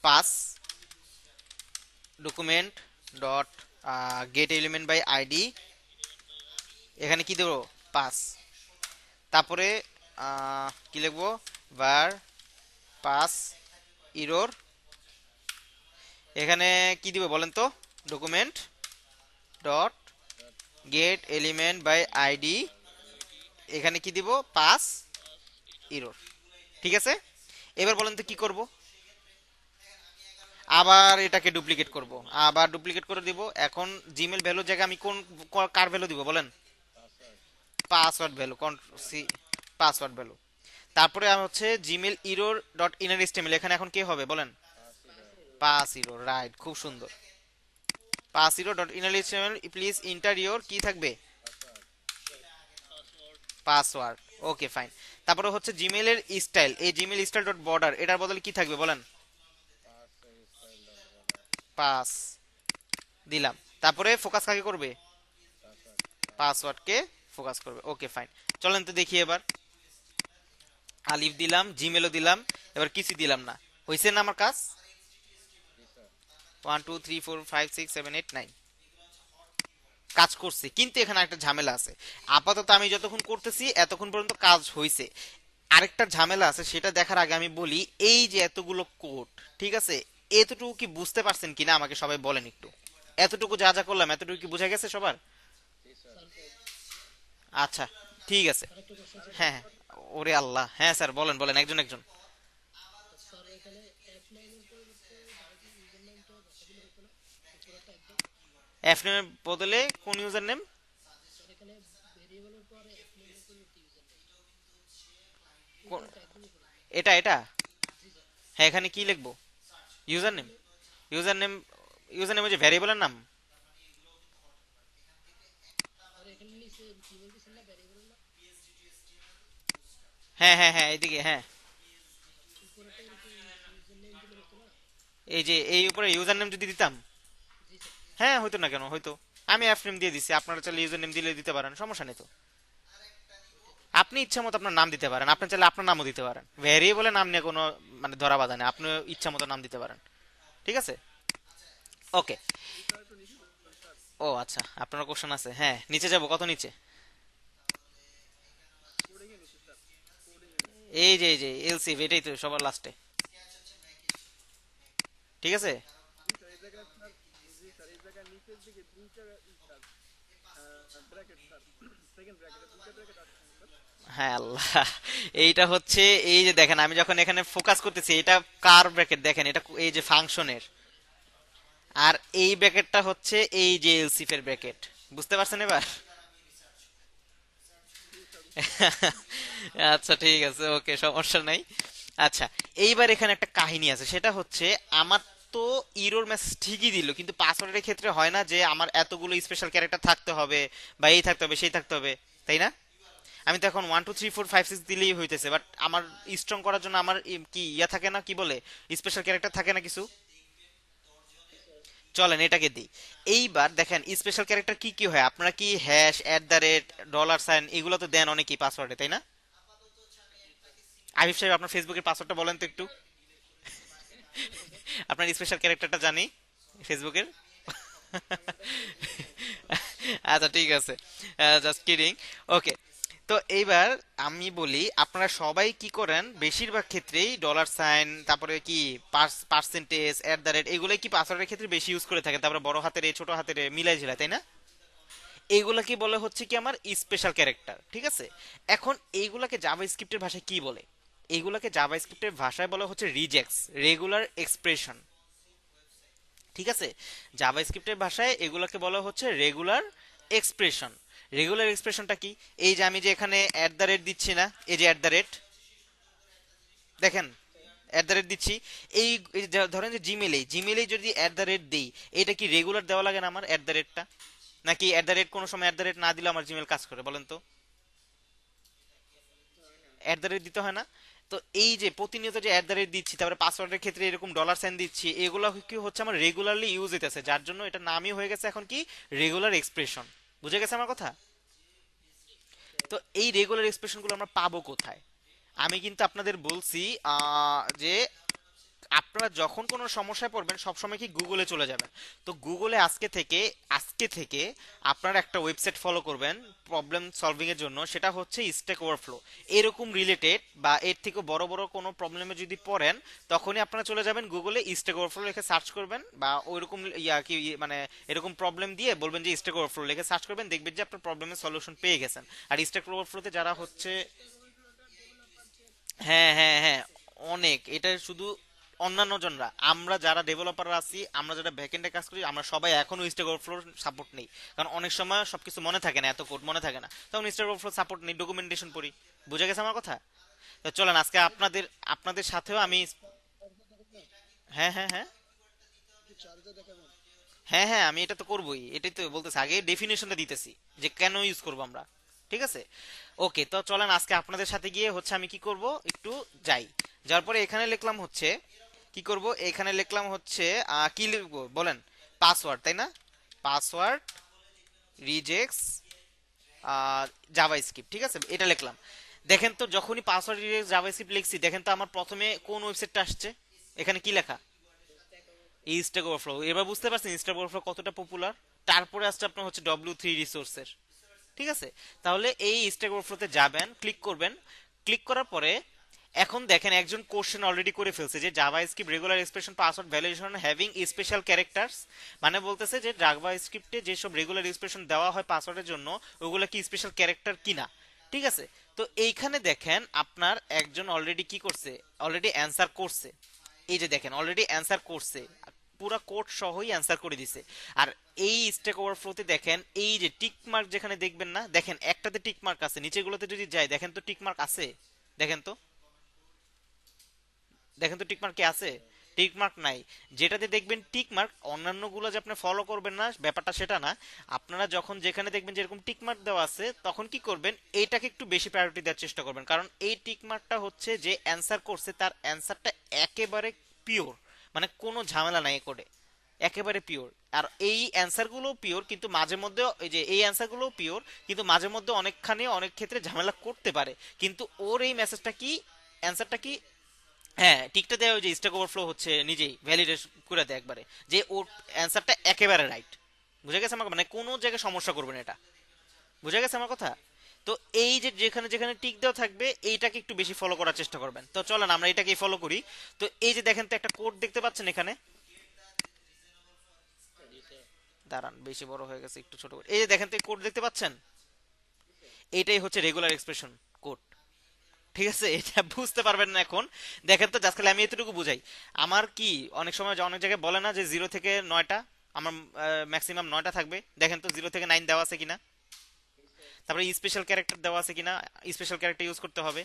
pass document dot get element by ID, এখানে কি দেবো, পাস। তারপরে কি লিখবো, var পাস ইরোর, এখানে কি দিব বলেন তো, document dot get element by ID, এখানে কি দিব, পাস ইরোর। ঠিক আছে, এবার বলেন তো কি করব, আবার এটাকে ডুপ্লিকেট করব, আবার ডুপ্লিকেট করে দিব। এখন জিমেল ভ্যালুর জায়গায় আমি কোন কার ভ্যালু দিব বলেন, password value, control C, password value. তারপরে আমি হচ্ছে Gmail error dot inner HTML, এখানে এখন কি হবে বলেন, পাস ইরোর, রাইট, খুব সুন্দর। Pass error dot inner HTML, please enter your কি থাকবে, পাসওয়ার্ড। Okay fine. তারপরে হচ্ছে জিমেলের স্টাইল, এই জিমেল স্টাইল ডট বর্ডার, এটার বদলে কি থাকবে বলেন, পাস দিলাম। তারপরে ফোকাস কাকে করবে, পাসওয়ার্ডকে ফোকাস করবে। ওকে ফাইন, চলেন তো দেখি এবার। আলিফ দিলাম, জিমেলও দিলাম, এবার কিছু দিলাম না, হয়েছে না আমার কাজ? 1 2 3 4 5 6 7 8 9 কাজ করছে, কিন্তু এখানে একটা ঝামেলা আছে। আপাতত আমি যতক্ষণ করতেছি এতক্ষণ পর্যন্ত কাজ হয়েছে। আরেকটা ঝামেলা আছে, সেটা দেখার আগে আমি বলি, এই যে এতগুলো কোড, ঠিক আছে, এতটুকু কি বুঝতে পারছেন কিনা আমাকে সবাই বলেন একটু। এতটুকু যা যা করলাম এতটুকু কি বোঝা গেছে সবার? আচ্ছা, ঠিক আছে। আরেকটা কোশ্চেন ছিল হ্যাঁ হ্যাঁ। ওরে আল্লাহ, হ্যাঁ স্যার বলেন বলেন, একজন একজন। স্যার, এখানে অ্যাপ নামের পরিবর্তে ডাইরেক্ট ইউজার নেমটা বসা দিলে হতো না? উপরেরটা একদম, এফ নেমের বদলে কোন ইউজার নেম? স্যার এখানে ভেরিয়েবলের পরে অ্যাপ নেমের পরিবর্তে ইউজার নেম, কোন? উপরেরটা একদম উপরে। এটা এটা হ্যাঁ, এখানে কি লিখবো? User name? User name, user name হচ্ছে ভ্যারিয়েবলের নাম। আর এখানে নিচে কি বলতেছেন না, ভেরিয়েবলের না, হ্যাঁ হ্যাঁ হ্যাঁ, এইদিকে হ্যাঁ। উপরেরটা এরকম ইউজার নেম দিলে হতো না? এই যে এই উপরে ইউজার নেম যদি দিতাম, জি স্যার। হ্যাঁ হয়তো না কেন, হয়তো। আমি এফ নেম দিয়ে দিছি, আপনারা চাইলে ইউজার নেম দিলে দিতে পারেন, সমস্যা নেই তো। আপনি ইচ্ছা মতো আপনার নাম দিতে পারেন, আপনি চাইলে আপনার নামও দিতে পারেন, ভ্যারিয়েবলে নাম নিয়ে কোনো মানে ধরা বাধা নেই, আপনি ইচ্ছা মতো নাম দিতে পারেন, ঠিক আছে? ওকে। ও আচ্ছা, আপনার কোশ্চেন আছে, হ্যাঁ নিচে যাব, কত নিচে? এই যে এলসিভ, এটাই তো সবার লাস্টে, ঠিক আছে? স্যার এই জায়গায় স্যার, জি স্যার এই জায়গায় নিচের দিকে দুইটা স্যার ব্র্যাকেট স্যার, সেকেন্ড ব্র্যাকেটে দুইটা ব্র্যাকেট আছে স্যার। হ্যাঁ আল্লাহ, এইটা হচ্ছে, এই যে দেখেন আমি যখন এখানে ফোকাস করতেছি, এটা কার ব্র্যাকেট দেখেন, এটা এই যে ফাংশনের, আর এই ব্র্যাকেটটা হচ্ছে এই যে এলসিফ এর ব্র্যাকেট, বুঝতে পারছেন এবার? আচ্ছা ঠিক আছে, ওকে, সমস্যা নাই। আচ্ছা, এইবার এখানে একটা কাহিনী আছে, সেটা হচ্ছে আমার তো ইরোর মেসেজ ঠিকই দিল, কিন্তু পাসওয়ার্ডের ক্ষেত্রে হয় না যে আমার এতগুলো স্পেশাল ক্যারেক্টার থাকতে হবে, বা এই থাকতে হবে সেই থাকতে হবে, তাই না? আমি তো এখন 1 2 3 4 5 6 দিলেই হইতেছে, বাট আমার স্ট্রং করার জন্য আমার কি ইয়া থাকে না, কি বলে, স্পেশাল ক্যারেক্টার থাকে না কিছু। চলেন এটাকে দিই। এইবার দেখেন স্পেশাল ক্যারেক্টার কি কি হয়, আপনারা কি হ্যাশ, @, $সাইন এগুলো তো দেন অনেকেই পাসওয়ার্ডে, তাই না? আবিব সাহেব, আপনার ফেসবুকের পাসওয়ার্ডটা বলেন তো একটু। আপনার স্পেশাল ক্যারেক্টারটা জানি ফেসবুকের। আচ্ছা ঠিক আছে, জাস্ট কিডিং। ওকে, তো এইবার আমি বলি, আপনারা সবাই কি করেন বেশিরভাগ ক্ষেত্রেই $সাইন, তারপরে কি পার্সেন্টেজ, এগুলোই কি পাসওয়ার্ডের ক্ষেত্রে বেশি ইউজ করে থাকেন, তারপরে বড় হাতের ছোট হাতের মিলাই ঝিলাই, তাই না? এইগুলা কি বলে হচ্ছে কি আমার স্পেশাল ক্যারেক্টার, ঠিক আছে? এখন এইগুলাকে জাভাস্ক্রিপ্টের ভাষায় কি বলে? এইগুলাকে জাভাস্ক্রিপ্টের ভাষায় বলা হচ্ছে রিজেক্টস, রেগুলার এক্সপ্রেশন, ঠিক আছে? জাভাস্ক্রিপ্টের ভাষায় এগুলাকে বলা হচ্ছে রেগুলার এক্সপ্রেশন। রেগুলার এক্সপ্রেশনটা কি? এই যে আমি যে এখানে দিচ্ছি না, এই যে দেখেন দিচ্ছি, এই যে ধরেন যে জিমেইলে যদি দিই, এটা কি রেগুলার দেওয়া লাগে না আমার টা? নাকি কোনো সময় না দিলে আমার জিমেইল কাজ করে, বলেন তো? দিতে হয় না। তো এই যে প্রতিনিয়ত যে দিচ্ছি, তারপরে পাসওয়ার্ডের ক্ষেত্রে এরকম $সাইন দিচ্ছি, এগুলো কি হচ্ছে আমার রেগুলারলি ইউজ হইতেছে, যার জন্য এটা নামই হয়ে গেছে এখন কি রেগুলার এক্সপ্রেশন। বুঝে গেছে আমার কথা? তো এই রেগুলার এক্সপ্রেশন গুলো আমরা পাবো কোথায়? আমি কিন্তু আপনাদের বলছি যে আপনারা যখন কোনো সমস্যায় পড়বেন সবসময় কি গুগলে চলে যাবেন। তো গুগলে আজকে থেকে আপনারা একটা ওয়েবসাইট ফলো করবেন প্রবলেম সলভিং এর জন্য, সেটা হচ্ছে স্ট্যাক ওভারফ্লো। এরকম রিলেটেড বা এর থেকে বড় বড় কোনো প্রবলেমে যদি পড়েন, তখনই আপনারা চলে যাবেন গুগলে, স্ট্যাক ওভারফ্লো লিখে সার্চ করবেন, বা ওইরকম মানে এরকম প্রবলেম দিয়ে বলবেন যে স্ট্যাক ওভারফ্লো লিখে সার্চ করবেন, দেখবেন যে আপনার প্রবলেমের সলিউশন পেয়ে গেছেন। আর স্ট্যাক ওভারফ্লোতে যারা হচ্ছে, হ্যাঁ হ্যাঁ হ্যাঁ, অনেক, এটা শুধু অন্যান্য জনরা, আমরা যারা ডেভেলপার আছি, আমরা যারা ব্যাকএন্ডে কাজ করি, আমরা সবাই এখনো স্ট্যাক ওভারফ্লো সাপোর্ট নেই, কারণ অনেক সময় সবকিছু মনে থাকে না, এত কোড মনে থাকে না, তখন স্ট্যাক ওভারফ্লো সাপোর্ট নেই, ডকুমেন্টেশন পড়ি। বুঝে গেছে আমার কথা? তো চলেন আজকে আপনাদের আপনাদের সাথেও আমি, হ্যাঁ হ্যাঁ হ্যাঁ চার্জার দেখাবেন? হ্যাঁ হ্যাঁ, আমি এটা তো করবোই, এটাই তো বলতেছি, আগে ডেফিনেশনটা দিতেছি যে কেন ইউজ করবো আমরা, ঠিক আছে? ওকে, তো চলেন আজকে আপনাদের সাথে গিয়ে হচ্ছে আমি কি করব, একটু যাই। যাওয়ার পরে এখানে লিখলাম হচ্ছে, কি করব, এখানে লিখলাম হচ্ছে কি লিখবো বলেন? পাসওয়ার্ড, তাই না? পাসওয়ার্ড রিজেক্টস জাভাস্ক্রিপ্ট, ঠিক আছে, এটা লিখলাম। দেখেন তো যখনই পাসওয়ার্ড রিজেক্টস জাভাস্ক্রিপ্ট লিখছি, দেখেন তো আমার প্রথমে কোন ওয়েবসাইটটা আসছে, এখানে কি লেখা? Stack overflow. এবার বুঝতে পারছেন স্ট্যাক ওভারফ্লো কতটা পপুলার। তারপরে আসছে আপনার হচ্ছে W3 রিসোর্সের, ঠিক আছে? তাহলে এই স্ট্যাক ওভারফ্লোতে যাবেন, ক্লিক করবেন, ক্লিক করার পরে এখন দেখেন একজন কোশ্চেন অলরেডি করে ফেলছে যে JavaScript regular expression password validation having special characters, মানে বলতেছে যে জাভাস্ক্রিপ্টে যেসব রেগুলার এক্সপ্রেশন দেওয়া হয় পাসওয়ার্ডের জন্য ওগুলো কি স্পেশাল ক্যারেক্টার কিনা। ঠিক আছে, তো এইখানে দেখেন আপনার একজন অলরেডি কি করছে, অলরেডি অ্যান্সার করছে। এই যে দেখেন অলরেডি অ্যান্সার করছে, পুরো কোড সহই অ্যান্সার করে দিছে। আর এই স্ট্যাক ওভারফ্লোতে দেখেন এই যে টিক মার্ক যেখানে দেখবেন না, দেখেন একটাতে টিক মার্ক আছে, নিচেগুলোতে যদি যাই দেখেন তো টিক মার্ক আছে, দেখেন তো, দেখেন তো টিক মার্ক কি আছে? টিক মার্ক নাই। যেটাতে দেখবেন টিক মার্ক, অন্যান্যগুলো যে আপনি ফলো করবেন না ব্যাপারটা সেটা না, আপনারা যখন যেখানে দেখবেন যেরকম টিক মার্ক দেওয়া আছে তখন কি করবেন, এইটাকে একটু বেশি প্রায়োরিটি দেওয়ার চেষ্টা করবেন, কারণ এই টিক মার্কটা হচ্ছে যে অ্যান্সার করছে তার অ্যান্সারটা একেবারে পিওর, মানে কোনো ঝামেলা নাই কোডে, একেবারে পিওর। আর এই অ্যান্সারগুলো পিওর, কিন্তু মাঝে মধ্যে এই যে এই অ্যান্সারগুলো পিওর, কিন্তু মাঝে মধ্যে অনেকখানি অনেক ক্ষেত্রে ঝামেলা করতে পারে, কিন্তু ওর এই মেসেজটা কি, অ্যান্সারটা কি, হ্যাঁ ঠিকটা দেয়, ওই যে স্ট্যাক ওভারফ্লো হচ্ছে নিজেই ভ্যালিডেট করে দেয় একবারে যে ওর অ্যান্সারটা একেবারে রাইট। বুঝা গেছে আমার, মানে কোনো জায়গায় সমস্যা করবে না এটা। বুঝা গেছে আমার কথা? তো এই যে যেখানে যেখানে টিক দেওয়া থাকবে এইটাকে একটু বেশি ফলো করার চেষ্টা করবেন। তো চলেন আমরা এটাকেই ফলো করি। তো এই যে দেখেন তো একটা কোড দেখতে পাচ্ছেন এখানে, দাঁড়ান বেশি বড় হয়ে গেছে একটু ছোট করে, এই যে দেখেন তো কোড দেখতে পাচ্ছেন, এইটাই হচ্ছে রেগুলার এক্সপ্রেশন কোড। ঠিক আছে, এটা বুঝতে পারবেন না এখন, দেখেন তো জাস্ট খালি আমি এতটুকু বুঝাই। আমার কি অনেক সময় অনেক জায়গায় বলে না যে 0 থেকে 9টা, আমার ম্যাক্সিমাম 9টা থাকবে, দেখেন তো 0 থেকে 9 দেওয়া আছে কিনা, তারপরে স্পেশাল ক্যারেক্টার দেওয়া আছে কিনা, স্পেশাল ক্যারেক্টার ইউজ করতে হবে।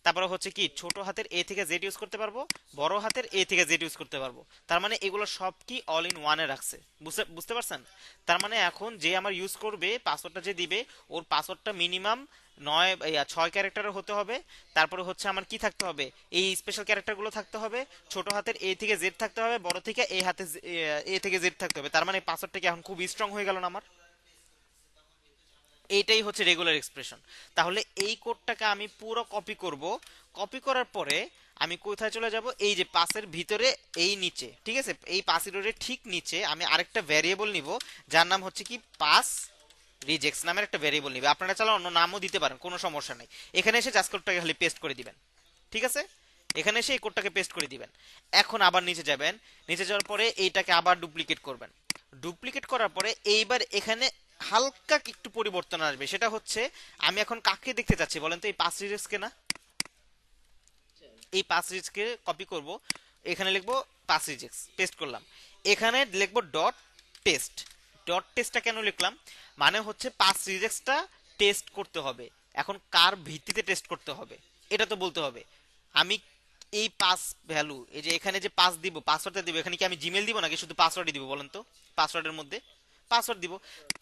তারপরে হচ্ছে কি ছোট হাতের এ থেকে জেড ইউজ করতে পারবো, বড় হাতের এ থেকে জেড ইউজ করতে পারবো, তার মানে এগুলো সব কি অল ইন ওয়ানে রাখছে। বুঝতে বুঝতে পারছেন? তার মানে এখন যে আমার ইউজ করবে পাসওয়ার্ডটা যে দিবে, ওর পাসওয়ার্ডটা মিনিমাম 6 ক্যারেক্টারের হতে হবে। তারপরে হচ্ছে আমার কি থাকতে হবে, এই স্পেশাল ক্যারেক্টারগুলো থাকতে হবে, ছোট হাতের এ থেকে জেড থাকতে হবে, বড় থেকে এ থেকে জেড থাকতে হবে। তার মানে পাসওয়ার্ডটা কি এখন খুব স্ট্রং হয়ে গেল না আমার? এইটাই হচ্ছে রেগুলার এক্সপ্রেশন। তাহলে এই কোডটাকে আমি পুরো কপি করব, কপি করার পরে আমি কোথায় চলে যাব, এই যে পাসের ভিতরে এই নিচে, ঠিক আছে, এই পাসিডোরের ঠিক নিচে আমি আরেকটা ভ্যারিয়েবল নিব, যার নাম হচ্ছে কি পাস রিজেক্টস নামের একটা ভ্যারিয়েবল নিবে। আপনারা চাইলে অন্য নামও দিতে পারেন, কোনো সমস্যা নেই। এখানে এসে জাস্ট কোডটাকে খালি পেস্ট করে দিবেন, ঠিক আছে, এখানে এসে এই কোডটাকে পেস্ট করে দিবেন। এখন আবার নিচে যাবেন, নিচে যাওয়ার পরে এইটাকে আবার ডুপ্লিকেট করবেন, ডুপ্লিকেট করার পরে এইবার এখানে হালকা একটু পরিবর্তন আসবে, সেটা হচ্ছে আমি এখন কাকে দেখতে চাচ্ছি বলেন তো, এই পাস রিজেক্টসকে না, এই পাস রিজেক্টসকে কপি করব, এখানে লিখবো পাস রিজেক্টস, পেস্ট করলাম, এখানে লিখবো ডট টেস্ট। ডট টেস্টটা কেন লিখলাম, মানে হচ্ছে পাস রিজেক্টসটা টেস্ট করতে হবে। এখন কার ভিত্তিতে টেস্ট করতে হবে এটা তো বলতে হবে। আমি এই পাস ভ্যালু, এই যে এখানে যে পাস দিব, পাসওয়ার্ডটা দিব, এখানে কি আমি জিমেল দিব নাকি শুধু পাসওয়ার্ডই দিব বলেন তো, পাসওয়ার্ডের মধ্যে পাসওয়ার্ড দিব।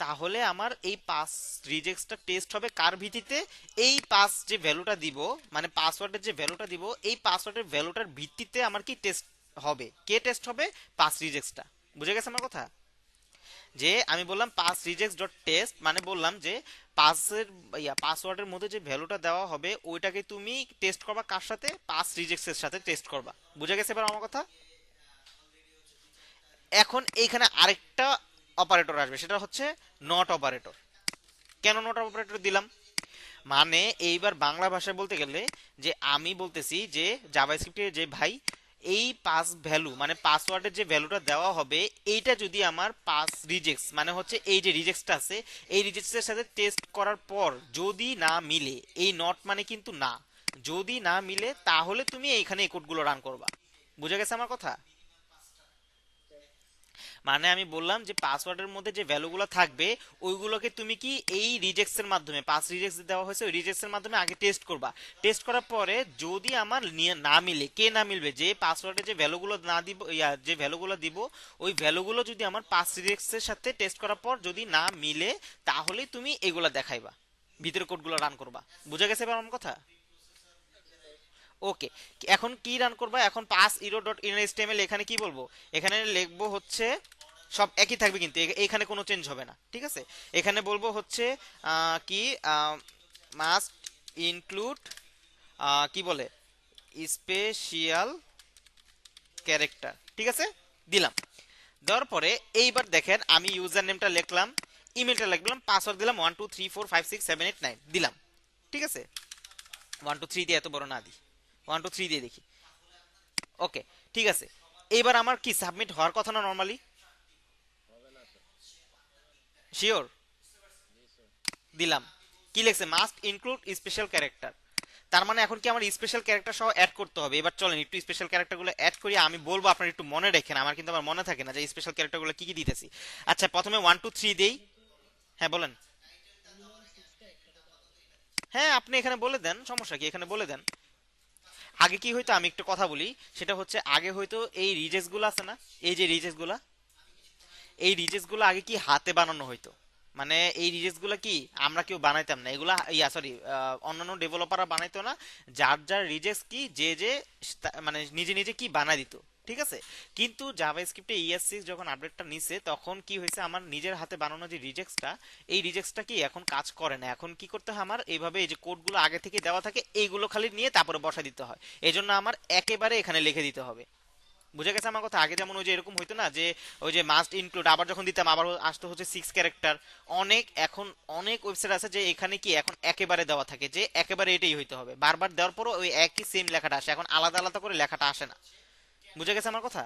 তাহলে আমার এই পাস রিজেক্টসটা টেস্ট হবে কার ভিত্তিতে, এই পাস যে ভ্যালুটা দিব, মানে পাসওয়ার্ডের যে ভ্যালুটা দিব, এই পাসওয়ার্ডের ভ্যালুটার ভিত্তিতে আমার কি টেস্ট হবে, কে টেস্ট হবে, পাস রিজেক্টসটা। বুঝে গেছে আমার কথা? যে আমি বললাম পাস রিজেক্টস ডট টেস্ট, মানে বললাম যে পাসের পাসওয়ার্ডের মধ্যে যে ভ্যালুটা দেওয়া হবে ওইটাকে তুমি টেস্ট করবা কার সাথে, পাস রিজেক্টস এর সাথে টেস্ট করবা। বুঝে গেছে এবার আমার কথা? এখন এইখানে আরেকটা অপারেটর আসবে, সেটা হচ্ছে নট অপারেটর। কেন নট অপারেটর দিলাম, মানে এইবার বাংলা ভাষায় বলতে গেলে যে আমি বলতেছি যে জাভাস্ক্রিপ্টের যে ভাই এই পাস ভ্যালু মানে পাসওয়ার্ডের যে ভ্যালুটা দেওয়া হবে এইটা যদি আমার পাস রিজেক্টস মানে হচ্ছে এই যে রিজেক্টসটা আছে এই রিজেক্টসের সাথে টেস্ট করার পর যদি না মিলে, এই নট মানে কিন্তু না, যদি না মিলে তাহলে তুমি এইখানে এই কোডগুলো রান করবা। বুঝে গেছে আমার কথা? মানে আমি বললাম যে পাসওয়ার্ডের মধ্যে যে ভ্যালুগুলো থাকবে ওইগুলোকে তুমি কি এই রিজেক্টস এর মাধ্যমে, পাস রিজেক্টস দেওয়া হয়েছে ওই রিজেক্টস এর মাধ্যমে আগে টেস্ট করবা। টেস্ট করার পরে যদি আমার না মিলে, কে না মিলবে, যে পাসওয়ার্ডে যে ভ্যালুগুলো না দিব, যে ভ্যালুগুলো দিব ওই ভ্যালুগুলো যদি আমার পাস রিজেক্টস এর সাথে টেস্ট করার পর যদি না মিলে তাহলে তুমি এগুলা দেখাইবা, ভিতরে কোডগুলো রান করবা। বুঝা গেছে এবার আমার কথা? ওকে, এখন কি রান করবা, এখন পাস ইরো ডট ইনএসটিএমএল এখানে কি বলবো, এখানে লিখবো হচ্ছে সব একই থাকবে কিন্তু এখানে কোনো চেঞ্জ হবে না, ঠিক আছে। এখানে বলবো হচ্ছে কি মাস্ট ইনক্লুড কি বলে স্পেশাল ক্যারেক্টার, ঠিক আছে, দিলাম। দেওয়ার পরে এইবার দেখেন আমি ইউজার নেমটা লিখলাম, ইমেলটা লিখলাম, পাসওয়ার্ড দিলাম 1 2 3 4 5 6 7 8 9 দিলাম, ঠিক আছে। 1 2 3 দিয়ে এত বড় না দিই, 1 2 3 দিয়ে দেখি। ওকে, ঠিক আছে। এইবার আমার কি সাবমিট হওয়ার কথা না নর্মালি? শিওর? দিলাম। কি লেখছে? Must include special character. তার মানে এখন কি আমার স্পেশাল ক্যারেক্টার সহ অ্যাড করতে হবে। এবার চলেন একটু স্পেশাল ক্যারেক্টারগুলো অ্যাড করি, আমি বলবো আপনারা একটু মনে রাখেন, আমার কিন্তু আমার মনে থাকে না যে স্পেশাল ক্যারেক্টারগুলো কি কি দিতেছি। আচ্ছা, প্রথমে 1 2 3 দেই। হ্যাঁ বলেন। হ্যাঁ আপনি এখানে বলে দেন, সমস্যা কি, এখানে বলে দেন। আগে কি হইতো আমি একটু কথা বলি, সেটা হচ্ছে আগে হয়তো এই রিজেক্টস গুলো আছে না, এই যে রিজেক্টস গুলা, এই রিজেক্টস গুলো আগে কি হাতে বানানো হইতো। মানে এই রিজেক্টস গুলো কি আমরা কেউ বানাইতাম না, এগুলা সরি অন্যান্য ডেভেলপাররা বানাইতো না। যার যার রিজেক্টস কি যে যে মানে নিজে নিজে কি বানাই দিত, ঠিক আছে। কিন্তু জাভাস্ক্রিপ্টে ES6 যখন আপডেটটা নিছে তখন কি হয়েছে, আমার নিজের হাতে বানানো যে রিজেক্টসটা, এই রিজেক্টসটা কি এখন কাজ করে না। এখন কি করতে হয়, আমার এইভাবে এই যে কোডগুলো আগে থেকে দেওয়া থাকে এইগুলো খালি নিয়ে তারপরে বসা দিতে হয়। এজন্য আমার একেবারে এখানে লিখে দিতে হবে। বুঝে গেছে আমার কথা? আগে যেমন ওই যে এরকম হইতো না যে ওই যে মাস্ট ইনক্লুড, আবার যখন দিতাম আবার আসতো হচ্ছে 6 ক্যারেক্টার। এখন অনেক ওয়েবসাইট আছে যে এখানে কি এখন একেবারে দেওয়া থাকে যে একেবারে এটাই হইতে হবে, বারবার দেওয়ার পরও ওই একই সেম লেখাটা আসে, এখন আলাদা আলাদা করে লেখাটা আসে না। বুঝে গেছে আমার কথা?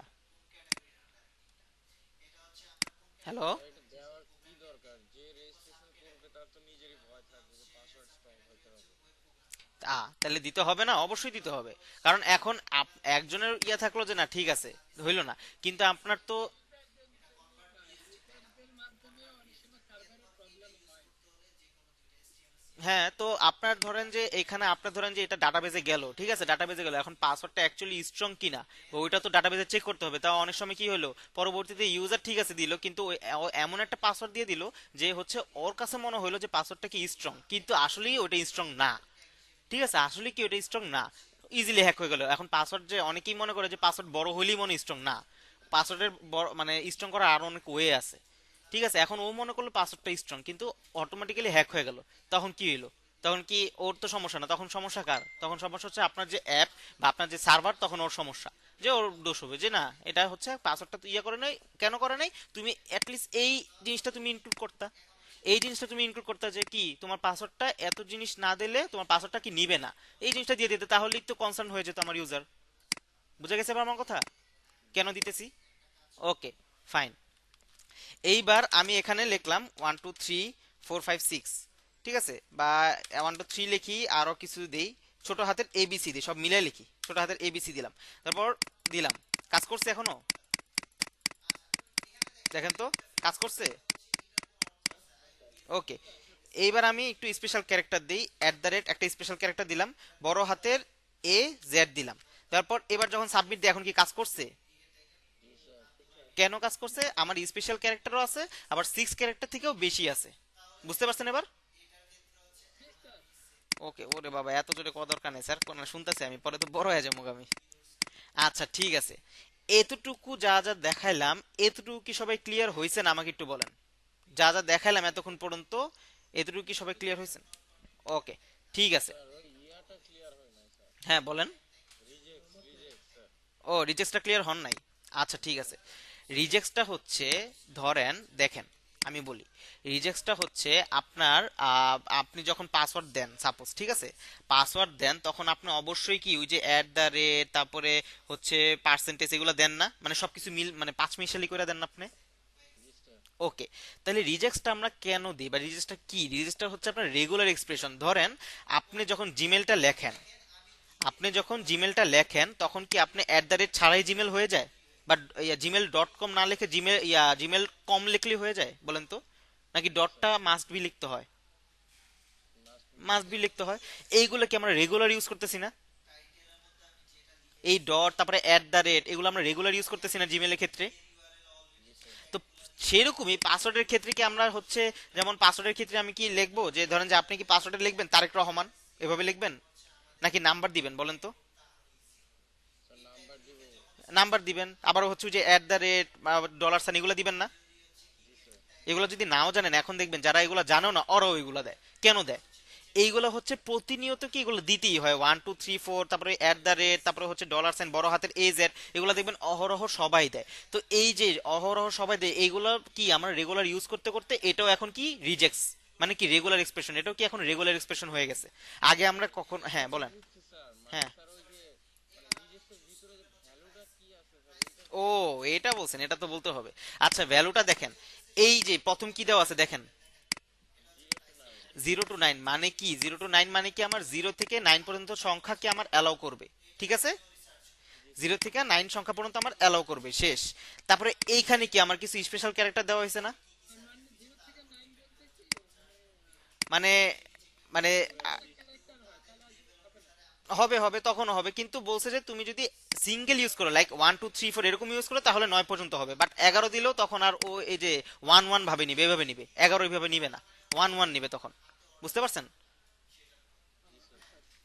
হ্যালো? এটা দেওয়ার কি দরকার? যে রেজিস্ট্রেশন করবে তার তো নিজেরই ভয় থাকবে যে পাসওয়ার্ড স্ট্রং হতে হবে। তাহলে দিতে হবে না? অবশ্যই দিতে হবে। কারণ এখন একজনের ইয়া থাকলো যে না ঠিক আছে হইলো না, কিন্তু আপনার তো হ্যাঁ, তো আপনার ধরেন যে এখানে আপনার ধরেন যে এটা ডাটাবেজে গেল, ঠিক আছে, ডাটাবেজে গেল, এখন পাসওয়ার্ডটা অ্যাকচুয়ালি স্ট্রং কিনা ওইটা তো ডাটাবেজে চেক করতে হবে। তাও অনেক সময় কি হলো, পরবর্তীতে ইউজার ঠিক আছে দিল, কিন্তু ও এমন একটা পাসওয়ার্ড দিয়ে দিল যে হচ্ছে ওর কাছে মনে হলো যে পাসওয়ার্ডটা কি স্ট্রং, কিন্তু আসলেই ওটা স্ট্রং না। ঠিক আছে, আসলে কি ওটা স্ট্রং না, ইজিলি হ্যাক হয়ে গেল। এখন পাসওয়ার্ড যে অনেকেই মনে করে যে পাসওয়ার্ড বড় হইলেই মনে স্ট্রং না, পাসওয়ার্ডের মানে স্ট্রং করার আরো অনেক ওয়ে আছে। ঠিক আছে, এখন ও মনে করলো পাসওয়ার্ডটা স্ট্রং কিন্তু অটোমেটিক্যালি হ্যাক হয়ে গেল, তখন কি হইলো? তখন কি ওর তো সমস্যা না, তখন সমস্যা কার? তখন সমস্যা হচ্ছে আপনার যে অ্যাপ বা আপনার যে সার্ভার, তখন ওর সমস্যা, যে ওর দোষ হবে যে না এটা হচ্ছে পাসওয়ার্ডটা ইয়ে করে নাই, কেন করে নাই, তুমি অ্যাটলিস্ট এই জিনিসটা তুমি ইনক্লুড করতা, এই জিনিসটা তুমি ইনক্লুড করতে যে কি তোমার পাসওয়ার্ডটা এত জিনিস না দিলে তোমার পাসওয়ার্ডটা কি নিবে না, এই জিনিসটা দিয়ে দিতে, তাহলেই তো কনসার্ন হয়ে যেত আমার ইউজার। বুঝে গেছে এবার আমার কথা কেন দিতেছি? ওকে, ফাইন। এইবার আমি এখানে লিখলাম 1 2 3 4 5 6, ঠিক আছে, বা 1 2 3 লিখি, আরো কিছু দেই, ছোট হাতের ABC দিই, সব মিলাই লিখি, ছোট হাতের ABC দিলাম, তারপর দিলাম। কাজ করছে এখনো? দেখেন তো কাজ করছে? ওকে, এইবার আমি একটু স্পেশাল ক্যারেক্টার দিই, একটা স্পেশাল ক্যারেক্টার দিলাম, বড় হাতের AZ দিলাম। তারপর এবার যখন সাবমিট দিই এখন কি কাজ করছে? কেন কাজ করছে? আমার স্পেশাল ক্যারেক্টারও আছে, আবার 6 ক্যারেক্টার থেকেও বেশি আছে। বুঝতে পারছেন এবার? ওকে, ওরে বাবা এত জোরে কত দরকার নেই স্যার, কোন শুনতেছি আমি, পরে তো বড় হয়ে যাবো আমি। আচ্ছা ঠিক আছে, এতটুকু যা যা দেখাইলাম এতটুকু কি সবাই ক্লিয়ার হয়েছেন? আমাকে একটু বলেন, যা যা দেখাইলাম এতক্ষণ পর্যন্ত এতটুকু কি সবাই ক্লিয়ার হয়েছেন? ওকে, ঠিক আছে। স্যার ওই ইয়াটা ক্লিয়ার হয় নাই স্যার, হ্যাঁ বলেন। Reject sir. ও, রিজেক্টটা ক্লিয়ার হন নাই? আচ্ছা ঠিক আছে। রিজেক্টটা হচ্ছে, ধরেন দেখেন আমি বলি, রিজেক্টটা হচ্ছে আপনার আপনি যখন পাসওয়ার্ড দেন সাপোজ, ঠিক আছে, পাসওয়ার্ড দেন তখন আপনি অবশ্যই কি ওই যে @, তারপরে হচ্ছে পার্সেন্টেজ, এগুলো দেন না, মানে সবকিছু মিল মানে পাঁচ মিশালি করে দেন না আপনি? ওকে, তাহলে রিজেক্টটা আমরা কেন দিই, বা রিজেক্টটা কি? রিজেক্টটা হচ্ছে আপনার রেগুলার এক্সপ্রেশন। ধরেন আপনি যখন জিমেলটা লেখেন, তখন কি আপনি ছাড়াই জিমেল হয়ে যায়, বা gmail.com না লিখে জিমেল কম লিখলে হয়ে যায় বলেন তো? নাকি ডটটা মাস্ট বি লিখতে হয়? মাস্ট বি লিখতে হয়। এইগুলো কি আমরা রেগুলার ইউজ করতেছি না? এই ডট তারপরে এগুলো আমরা রেগুলার ইউজ করতেছি না জিমেলের ক্ষেত্রে? তো সেরকমই পাসওয়ার্ডের ক্ষেত্রে কি আমরা হচ্ছে, যেমন পাসওয়ার্ডের ক্ষেত্রে আমি কি লিখবো যে ধরেন যে আপনি কি পাসওয়ার্ডে লিখবেন তারেক রহমান, এভাবে লিখবেন নাকি নাম্বার দিবেন বলেন তো? নাম্বার দিবেন, আবার হচ্ছে যে $, এগুলো দিবেন না? এগুলো যদি নাও জানেন, এখন দেখবেন যারা এগুলো জানেও না ওরাও এগুলো দেয়। কেন দেয়? এইগুলো হচ্ছে প্রতিনিয়ত কি এগুলো দিতেই হয়, 1 2 3 4, তারপরে তারপরে হচ্ছে $, বড় হাতের AZ, এগুলো দেখবেন অহরহ সবাই দেয়। তো এই যে অহরহ সবাই দেয়, এইগুলো কি আমরা রেগুলার ইউজ করতে করতে এটাও এখন কি রিজেক্টস, মানে কি রেগুলার এক্সপ্রেশন, এটাও কি এখন রেগুলার এক্সপ্রেশন হয়ে গেছে। আগে আমরা কখন, হ্যাঁ বলেন। স্যার মানে হ্যাঁ স্যার ওই যে ও, এটা বলছেন, এটা তো বলতে হবে। আচ্ছা, ভ্যালুটা দেখেন, এই যে প্রথম কি দেওয়া আছে দেখেন, 0 to 9 মানে কি, 0 to 9 মানে কি আমার 0 থেকে 9 পর্যন্ত সংখ্যা কি আমার অ্যালাউ করবে, ঠিক আছে? 0 থেকে 9 সংখ্যা পর্যন্ত আমার অ্যালাউ করবে, শেষ। তারপরে এইখানে কি আমার কিছু স্পেশাল ক্যারেক্টার দেওয়া হয়েছে না? মানে মানে হবে হবে তখনও হবে, কিন্তু বলছে যে তুমি যদি সিঙ্গেল ইউজ করো, লাইক 1 2 3 4 এরকম ইউজ করো, তাহলে 9 পর্যন্ত হবে, বাট 11 দিলেও তখন আর ও এই যে 1 1 ভাবে নিবে, এভাবে নিবে, 11 এইভাবে নিবে না, 1 1 নিবে তখন। বুঝতে পারছেন?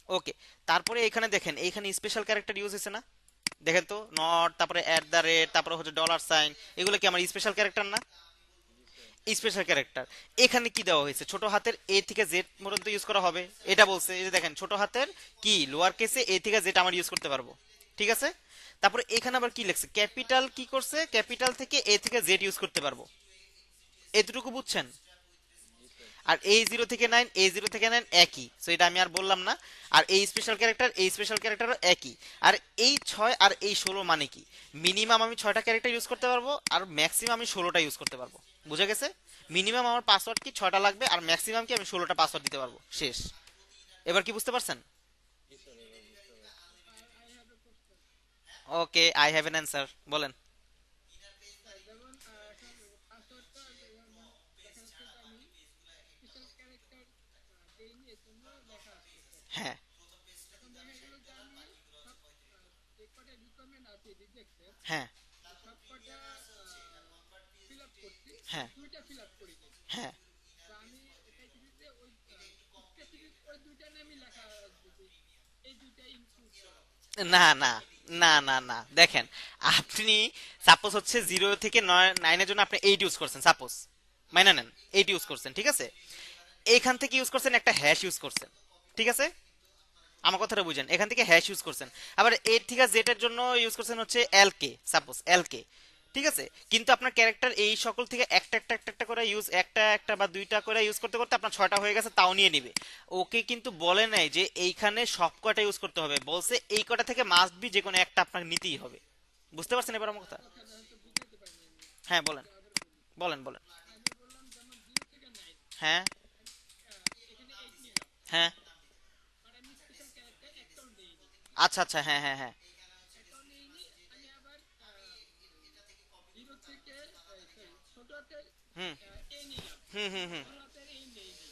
ওকে। তারপরে এখানে দেখেন, এইখানে স্পেশাল ক্যারেক্টার ইউজ হয়েছে না? দেখেন তো, নট, তারপরে অ্যাট দ্য রেট, তারপরে হচ্ছে $সাইন, এগুলো কি আমার স্পেশাল ক্যারেক্টার না? Special character. এখানে কি দেওয়া হয়েছে, ছোট হাতের এ থেকে জেড পর্যন্ত ইউজ করা হবে, এটা বলছে। এই যে দেখেন, ছোট হাতের কি লোয়ার কেসে এ থেকে জেড আমার ইউজ করতে পারবো, ঠিক আছে? তারপরে এখানে আবার কি লিখছে, ক্যাপিটাল কি করছে, ক্যাপিটাল থেকে এ থেকে জেড ইউজ করতে পারবো, এতটুকু বুঝছেন? আর A0 থেকে 9, A0 থেকে 9 একই, সো এটা আমি আর বললাম না। আর এই স্পেশাল ক্যারেক্টার, এই স্পেশাল ক্যারেক্টারও একই। আর এই 6 আর এই 16 মানে কি, মিনিমাম আমি 6টা ক্যারেক্টার ইউজ করতে পারবো, আর ম্যাক্সিমাম আমি 16টা ইউজ করতে পারবো। বুঝা গেছে? মিনিমাম আমার পাসওয়ার্ড কি 6টা লাগবে, আর ম্যাক্সিমাম কি আমি 16টা পাসওয়ার্ড দিতে পারবো, শেষ। এবার কি বুঝতে পারছেন? ওকে, আই হ্যাভ এন অ্যান্সার, বলেন। যেমন এখন পাসওয়ার্ডটা যেমন দেখা যাচ্ছে যে আমি স্পেশাল ক্যারেক্টার দেইনি, এর জন্য লেখা আসছে। হ্যাঁ এখন দেখা গেল যে আমি সব যে কটা রিকোয়ারমেন্ট আছে রিজেক্টের হ্যাঁ সব কটা ফিল আপ করছি, হ্যাঁ দুইটা ফিল আপ করিনি। হ্যাঁ তো আমি এটাই কি যে ওই স্পেসিফিক ওই দুইটা নামই লেখা আসবে যে এই দুইটা ইনক্লুড করা। না না না না না, দেখেন, আপনি সাপোজ হচ্ছে 0 থেকে 9 এর জন্য আপনি 8 ইউজ করছেন, সাপোজ মাইনা নেন 8 ইউজ করছেন, ঠিক আছে? এইখান থেকে ইউজ করছেন একটা হ্যাশ ইউজ করছেন, ঠিক আছে? আমার কথাটা বুঝেন, এখান থেকে হ্যাশ ইউজ করছেন। আবার এ থেকে জেড এর জন্য ইউজ করছেন হচ্ছে এলকে, সাপোজ এলকে, ঠিক আছে? কিন্তু আপনার ক্যারেক্টার এই সকল থেকে একটা একটা একটা একটা করে ইউজ, একটা একটা বা দুইটা করে ইউজ করতে করতে আপনার 6টা হয়ে গেছে, তাও নিয়ে নিবে। ওকে কিন্তু বলে নাই যে এইখানে সব কটা ইউজ করতে হবে, বলছে এই কটা থেকে মাস্ট বি যে কোনো একটা আপনাকে নিতেই হবে। বুঝতে পারছেন এবার আমার কথা? হ্যাঁ বলেন, বলেন বলেন। আমি বললাম যেমন 0 থেকে 9 হ্যাঁ এখানে 8 নিলাম, হ্যাঁ, আর আমি স্পেশাল ক্যারেক্টার একটাও নেইনি, আচ্ছা আচ্ছা, হ্যাঁ হ্যাঁ হ্যাঁ, একটাও নেইনি। আমি আবার 0 থেকে সরি ছোট হাতের হুম এ নিলাম, হুম হুম হুম বড় হাতের এই নেইনি,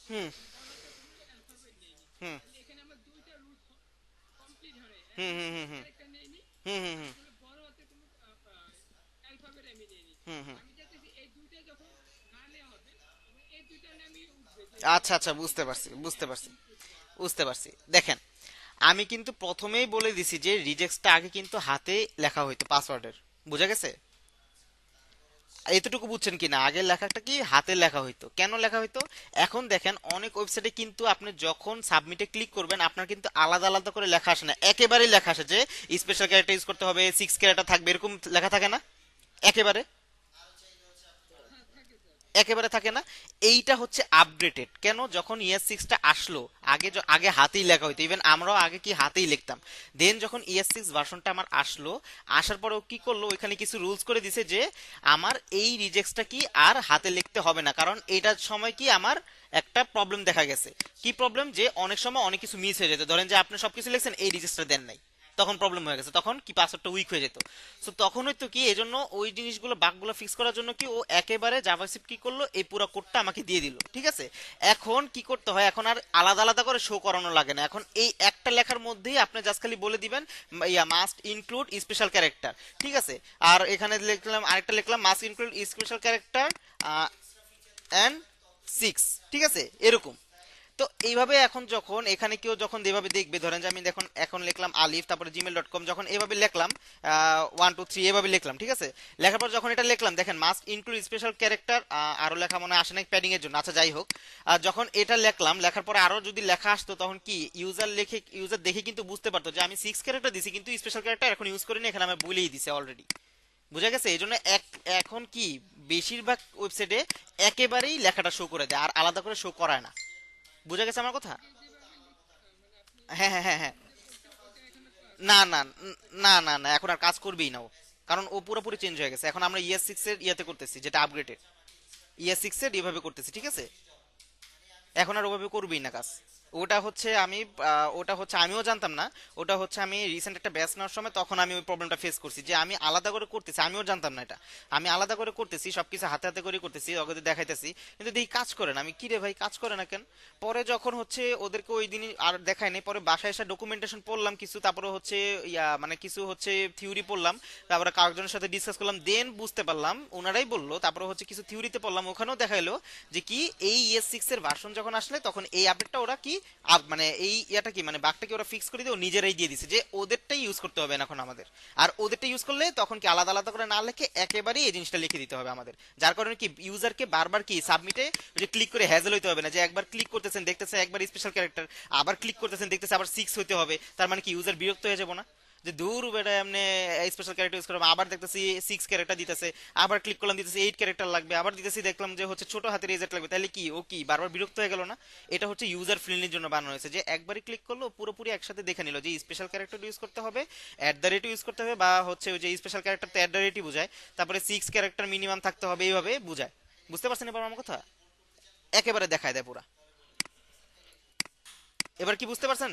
হুম বড় হাতের কোনো অ্যালফাবেট নেইনি। হুম তাহলে এখানে আমার দুইটা রুল কমপ্লিট হয়, হুম হুম হুম হুম ক্যারেক্টার নেইনি, হুম হুম হুম আসলে বড় হাতের কোনো অ্যালফাবেট আমি নেইনি। হুম হুম। আমি চাইতেছি এই দুইটা যখন গানে হবে এবং এই দুইটা নামই উঠবে যে আচ্ছা আচ্ছা, বুঝতে পারছি বুঝতে পারছি বুঝতে পারছি। দেখেন, আমি কিন্তু প্রথমেই বলে দিছি যে রিজেক্টটা আগে কিন্তু হাতে লেখা হইতো পাসওয়ার্ডের, বুঝা গেছে? এতটুকু বুঝছেন কিনা, আগের লেখাটা কি হাতে লেখা হইতো, কেন লেখা হইতো? এখন দেখেন অনেক ওয়েবসাইটে কিন্তু আপনি যখন সাবমিটে ক্লিক করবেন, আপনার কিন্তু আলাদা আলাদা করে লেখা আসে না, একেবারেই লেখা আসে যে স্পেশাল ক্যারেক্টার ইউজ করতে হবে, 6 ক্যারেক্টার থাকবে, এরকম লেখা থাকে না একেবারে? একেবারে থাকে না। এইটা হচ্ছে আপডেটেড, কেন? যখন ES6টা আসলো, আগে আগে হাতেই লেখা হইতো, ইভেন আমরাও আগে কি হাতেই লিখতাম। দেন যখন ES6 ভার্সনটা আমার আসলো, আসার পরেও কি করলো, ওইখানে কিছু রুলস করে দিছে যে আমার এই রিজেক্টটা কি আর হাতে লিখতে হবে না, কারণ এটার সময় কি আমার একটা প্রবলেম দেখা গেছে। কি প্রবলেম? যে অনেক সময় অনেক কিছু মিস হয়ে যেত, ধরেন যে আপনি সবকিছু লিখছেন, এই রিজেক্টটা দেন নাই, তখন প্রবলেম হয়ে গেছে, তখন কি পাসওয়ার্ডটা উইক হয়ে যেত। সো তখন হয়তো কি, এজন্য ওই জিনিসগুলো বাগগুলো ফিক্স করার জন্য কি ও একেবারে জাভাস্ক্রিপ্ট কি করলো, এই পুরো কোডটা আমাকে দিয়ে দিল, ঠিক আছে? এখন কি করতে হয়, এখন আর আলাদা আলাদা করে শো করানো লাগে না, এখন এই একটা লেখার মধ্যেই আপনি জাস্ট খালি বলে দিবেন মাস্ট ইনক্লুড স্পেশাল ক্যারেক্টার, ঠিক আছে? আর এখানে লিখলাম, আরেকটা লিখলাম must include special character and 6, ঠিক আছে? এরকম। তো এইভাবে এখন যখন এখানে কেউ যখন যেভাবে দেখবে, ধরেন যে আমি দেখুন এখন লিখলাম আলিফ, তারপরে gmail.com, যখন এভাবে লিখলাম 1 2 3 এভাবে লিখলাম, ঠিক আছে? লেখার পর যখন এটা লিখলাম, দেখেন মাস্ট ইনক্লুড স্পেশাল ক্যারেক্টার, আরো লেখা মনে আসে নাই প্যাডিং এর জন্য, আচ্ছা যাই হোক। যখন এটা লিখলাম, লেখার পরে আরো যদি লেখা আসতো, তখন কি ইউজার দেখে কিন্তু বুঝতে পারতো যে আমি 6 ক্যারেক্টার দিছি, কিন্তু স্পেশাল ক্যারেক্টার এখন ইউজ করিনি, এখানে আমি বলেই দিছি অলরেডি। বুঝা গেছে? এই জন্য এখন কি বেশিরভাগ ওয়েবসাইটে একেবারেই লেখাটা শো করে দেয়, আর আলাদা করে শো করায় না। বুঝা গেছে আমার কথা? হ্যাঁ হ্যাঁ হ্যাঁ হ্যাঁ। না না না না না, এখন আর কাজ করবেই না ও। কারণ ও পুরোপুরি চেঞ্জ হয়ে গেছে। এখন আমরা ES6 এর ইয়াতে করতেছি, যেটা আপগ্রেডেড ES6 এর এভাবে করতেছি, ঠিক আছে? এখন আর ওভাবে করবেই না কাজ। ওটা হচ্ছে আমিও জানতাম না। ওটা হচ্ছে আমি রিসেন্ট একটা ব্যাচ নেওয়ার সময় তখন আমি ওই প্রবলেমটা ফেস করছি, যে আমি আলাদা করে করতেছি, আমিও জানতাম না এটা। আমি আলাদা করে করতেছি, সবকিছু হাতে হাতে করে করতেছি, অগতে দেখাইতেছি, কিন্তু দেখি কাজ করে না। আমি কি রে ভাই, কাজ করে না কেন? পরে যখন হচ্ছে ওদেরকে ওই দিনই আর দেখাই নাই, পরে বাসায় এসে ডকুমেন্টেশন পড়লাম কিছু, তারপরে হচ্ছে মানে কিছু হচ্ছে থিওরি পড়লাম, তারপরে কারজনের সাথে ডিসকাস করলাম, দেন বুঝতে পারলাম, ওনারাই বললো। তারপরে হচ্ছে কিছু থিওরিতে পড়লাম, ওখানেও দেখাইলো যে কি এই ES6 এর ভার্সন যখন আসলে তখন এই আপডেটটা ওরা কি মানে এই ইয়াটা কি মানে বাগটা কি ওরা ফিক্স করে দিয়ে ও নিজেরাই দিয়ে দিছে, যে ওদেরটাই ইউজ করতে হবে না এখন আমাদের। আর ওদেরটা ইউজ করলে তখন কি আলাদা আলাদা করে না লিখে একেবারেই এই জিনিসটা লিখে দিতে হবে আমাদের, যার কারণে কি ইউজারকে বারবার কি সাবমিটে যে ক্লিক করে হ্যাজেল হইতে হবে না, যে একবার ক্লিক করতেছেন দেখতেছেন একবার স্পেশাল ক্যারেক্টার, আবার ক্লিক করতেছেন দেখতেছে আবার 6 হইতে হবে। তার মানে কি ইউজার বিরক্ত হয়ে যাবো না, যে দূর বেটা এমনি স্পেশাল ক্যারেক্টার ইউজ করলাম, আবার দেখতেছি 6 ক্যারেক্টার দিতেছে, আবার ক্লিক করলাম দিতেছি 8 ক্যারেক্টার লাগবে, আবার দিতেছি দেখলাম যে হচ্ছে ছোট হাতের এজেট লাগবে, তাহলে কি ও কি বারবার বিরক্ত হয়ে গেল না? এটা হচ্ছে ইউজার ফ্রেন্ডলির জন্য বানানো হয়েছে, যে একবারই ক্লিক করলো পুরোপুরি একসাথে দেখে নিল যে স্পেশাল ক্যারেক্টার ইউজ করতে হবে, @ইউজ করতে হবে, বা হচ্ছে ওই যে স্পেশাল ক্যারেক্টার তো @ই বোঝায়, তারপরে 6 ক্যারেক্টার মিনিমাম থাকতে হবে, এইভাবে বোঝায়। বুঝতে পারছেন এবার আমার কথা? একেবারে দেখায় দেয় পুরা। এবার কি বুঝতে পারছেন?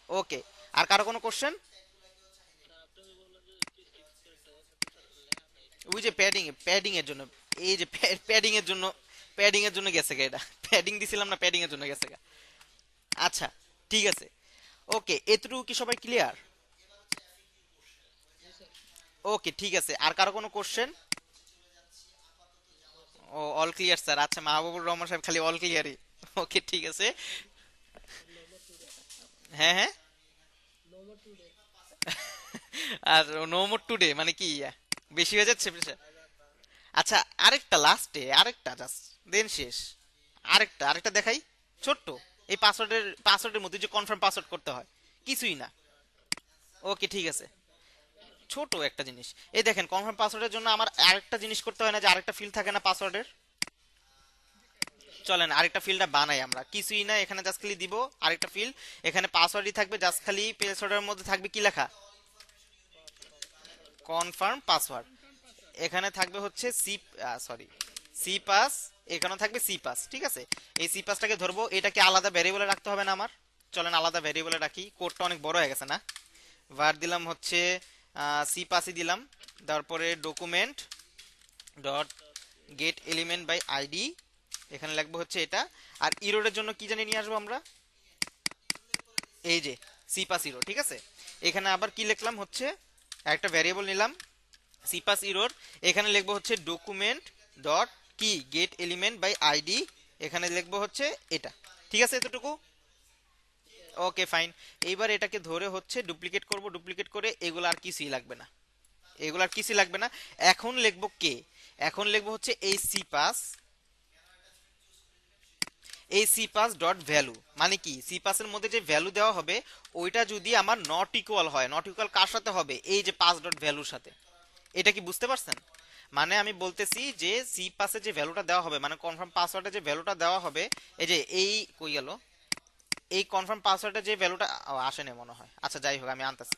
ওকে, আর কারো কোনো কোশ্চেন? ওই যে প্যাডিং এর জন্য, এই যে প্যাডিং এর জন্য গেছে গা, এটা প্যাডিং দিছিলাম না, প্যাডিং এর জন্য গেছে গা। আচ্ছা ঠিক আছে, ওকে, এতটুকু কি সবাই ক্লিয়ার? ওকে ঠিক আছে, আর কারো কোনো কোশ্চেন? ও অল ক্লিয়ার স্যার, আচ্ছা মাহবুবুর রহমান সাহেব খালি অল ক্লিয়ারই। ওকে ঠিক আছে, হ্যাঁ হ্যাঁ। আর নো মোর টুডে মানে কি বেশি হয়ে যাচ্ছে প্রেশার? আচ্ছা আরেকটা লাস্টে, আরেকটা জাস্ট দেন শেষ, আরেকটা দেখাই ছোট্ট। এই পাসওয়ার্ডের মধ্যে যে কনফার্ম পাসওয়ার্ড করতে হয়, কিছুই না। ওকে ঠিক আছে, ছোট একটা জিনিস। এই দেখেন কনফার্ম পাসওয়ার্ডের জন্য আমার আরেকটা জিনিস করতে হয় না, যে আরেকটা ফিল্ড থাকে না পাসওয়ার্ডের? চলেন আরেকটা ফিল্ডটা বানাই আমরা, কিছুই না, এখানে জাস্ট খালি দিব আরেকটা ফিল্ড, এখানে পাসওয়ার্ডই থাকবে, জাস্ট খালি পাসওয়ার্ডের মধ্যে থাকবে কি লেখা, কনফার্ম পাসওয়ার্ড। এখানে থাকবে হচ্ছে সি পাস, এখানেও থাকবে সি পাস, ঠিক আছে? এই সি পাসটাকে ধরবো, এটাকে আলাদা ভ্যারিয়েবলে রাখতে হবে না আমার? চলেন আলাদা ভ্যারিয়েবলে রাখি, কোডটা অনেক বড় হয়ে গেছে না? var দিলাম হচ্ছে সি পাসই দিলাম, তারপরে document dot get element by ID, এখানে লিখবো হচ্ছে এটা। আর ইরোরের জন্য কি জানি নিয়ে আসবো আমরা, এই যে সি পাস ইরো, ঠিক আছে? এখানে আবার কি লিখলাম হচ্ছে একটা ভ্যারিয়েবল নিলাম সিপাস ইরোর, এখানে লিখবো হচ্ছে ডকুমেন্ট ডট কি গেট এলিমেন্ট বাই আইডি, এখানে লিখবো হচ্ছে এটা, ঠিক আছে? এতটুকু ওকে ফাইন। এইবার এটাকে ধরে হচ্ছে ডুপ্লিকেট করব, ডুপ্লিকেট করে এগুলো আর কিছুই লাগবে না, এগুলো আর কিছুই লাগবে না। এখন লিখবো কে, এখন লিখবো হচ্ছে এই সি পাস ডট ভ্যালু, মানে কি সি পাসের মধ্যে যে ভ্যালু দেওয়া হবে ওইটা যদি আমার নট ইকুয়াল হয়, নট ইকুয়াল কার সাথে হবে, এই যে পাস ডট ভ্যালুর সাথে। এটা কি বুঝতে পারছেন? মানে আমি বলতেছি যে সি পাসে যে ভ্যালুটা দেওয়া হবে, মানে কনফার্ম পাসওয়ার্ডে যে ভ্যালুটা দেওয়া হবে, এই যে এই কই গেল, এই কনফার্ম পাসওয়ার্ডে যে ভ্যালুটা আসেনি মনে হয়, আচ্ছা যাই হোক আমি আনতেছি।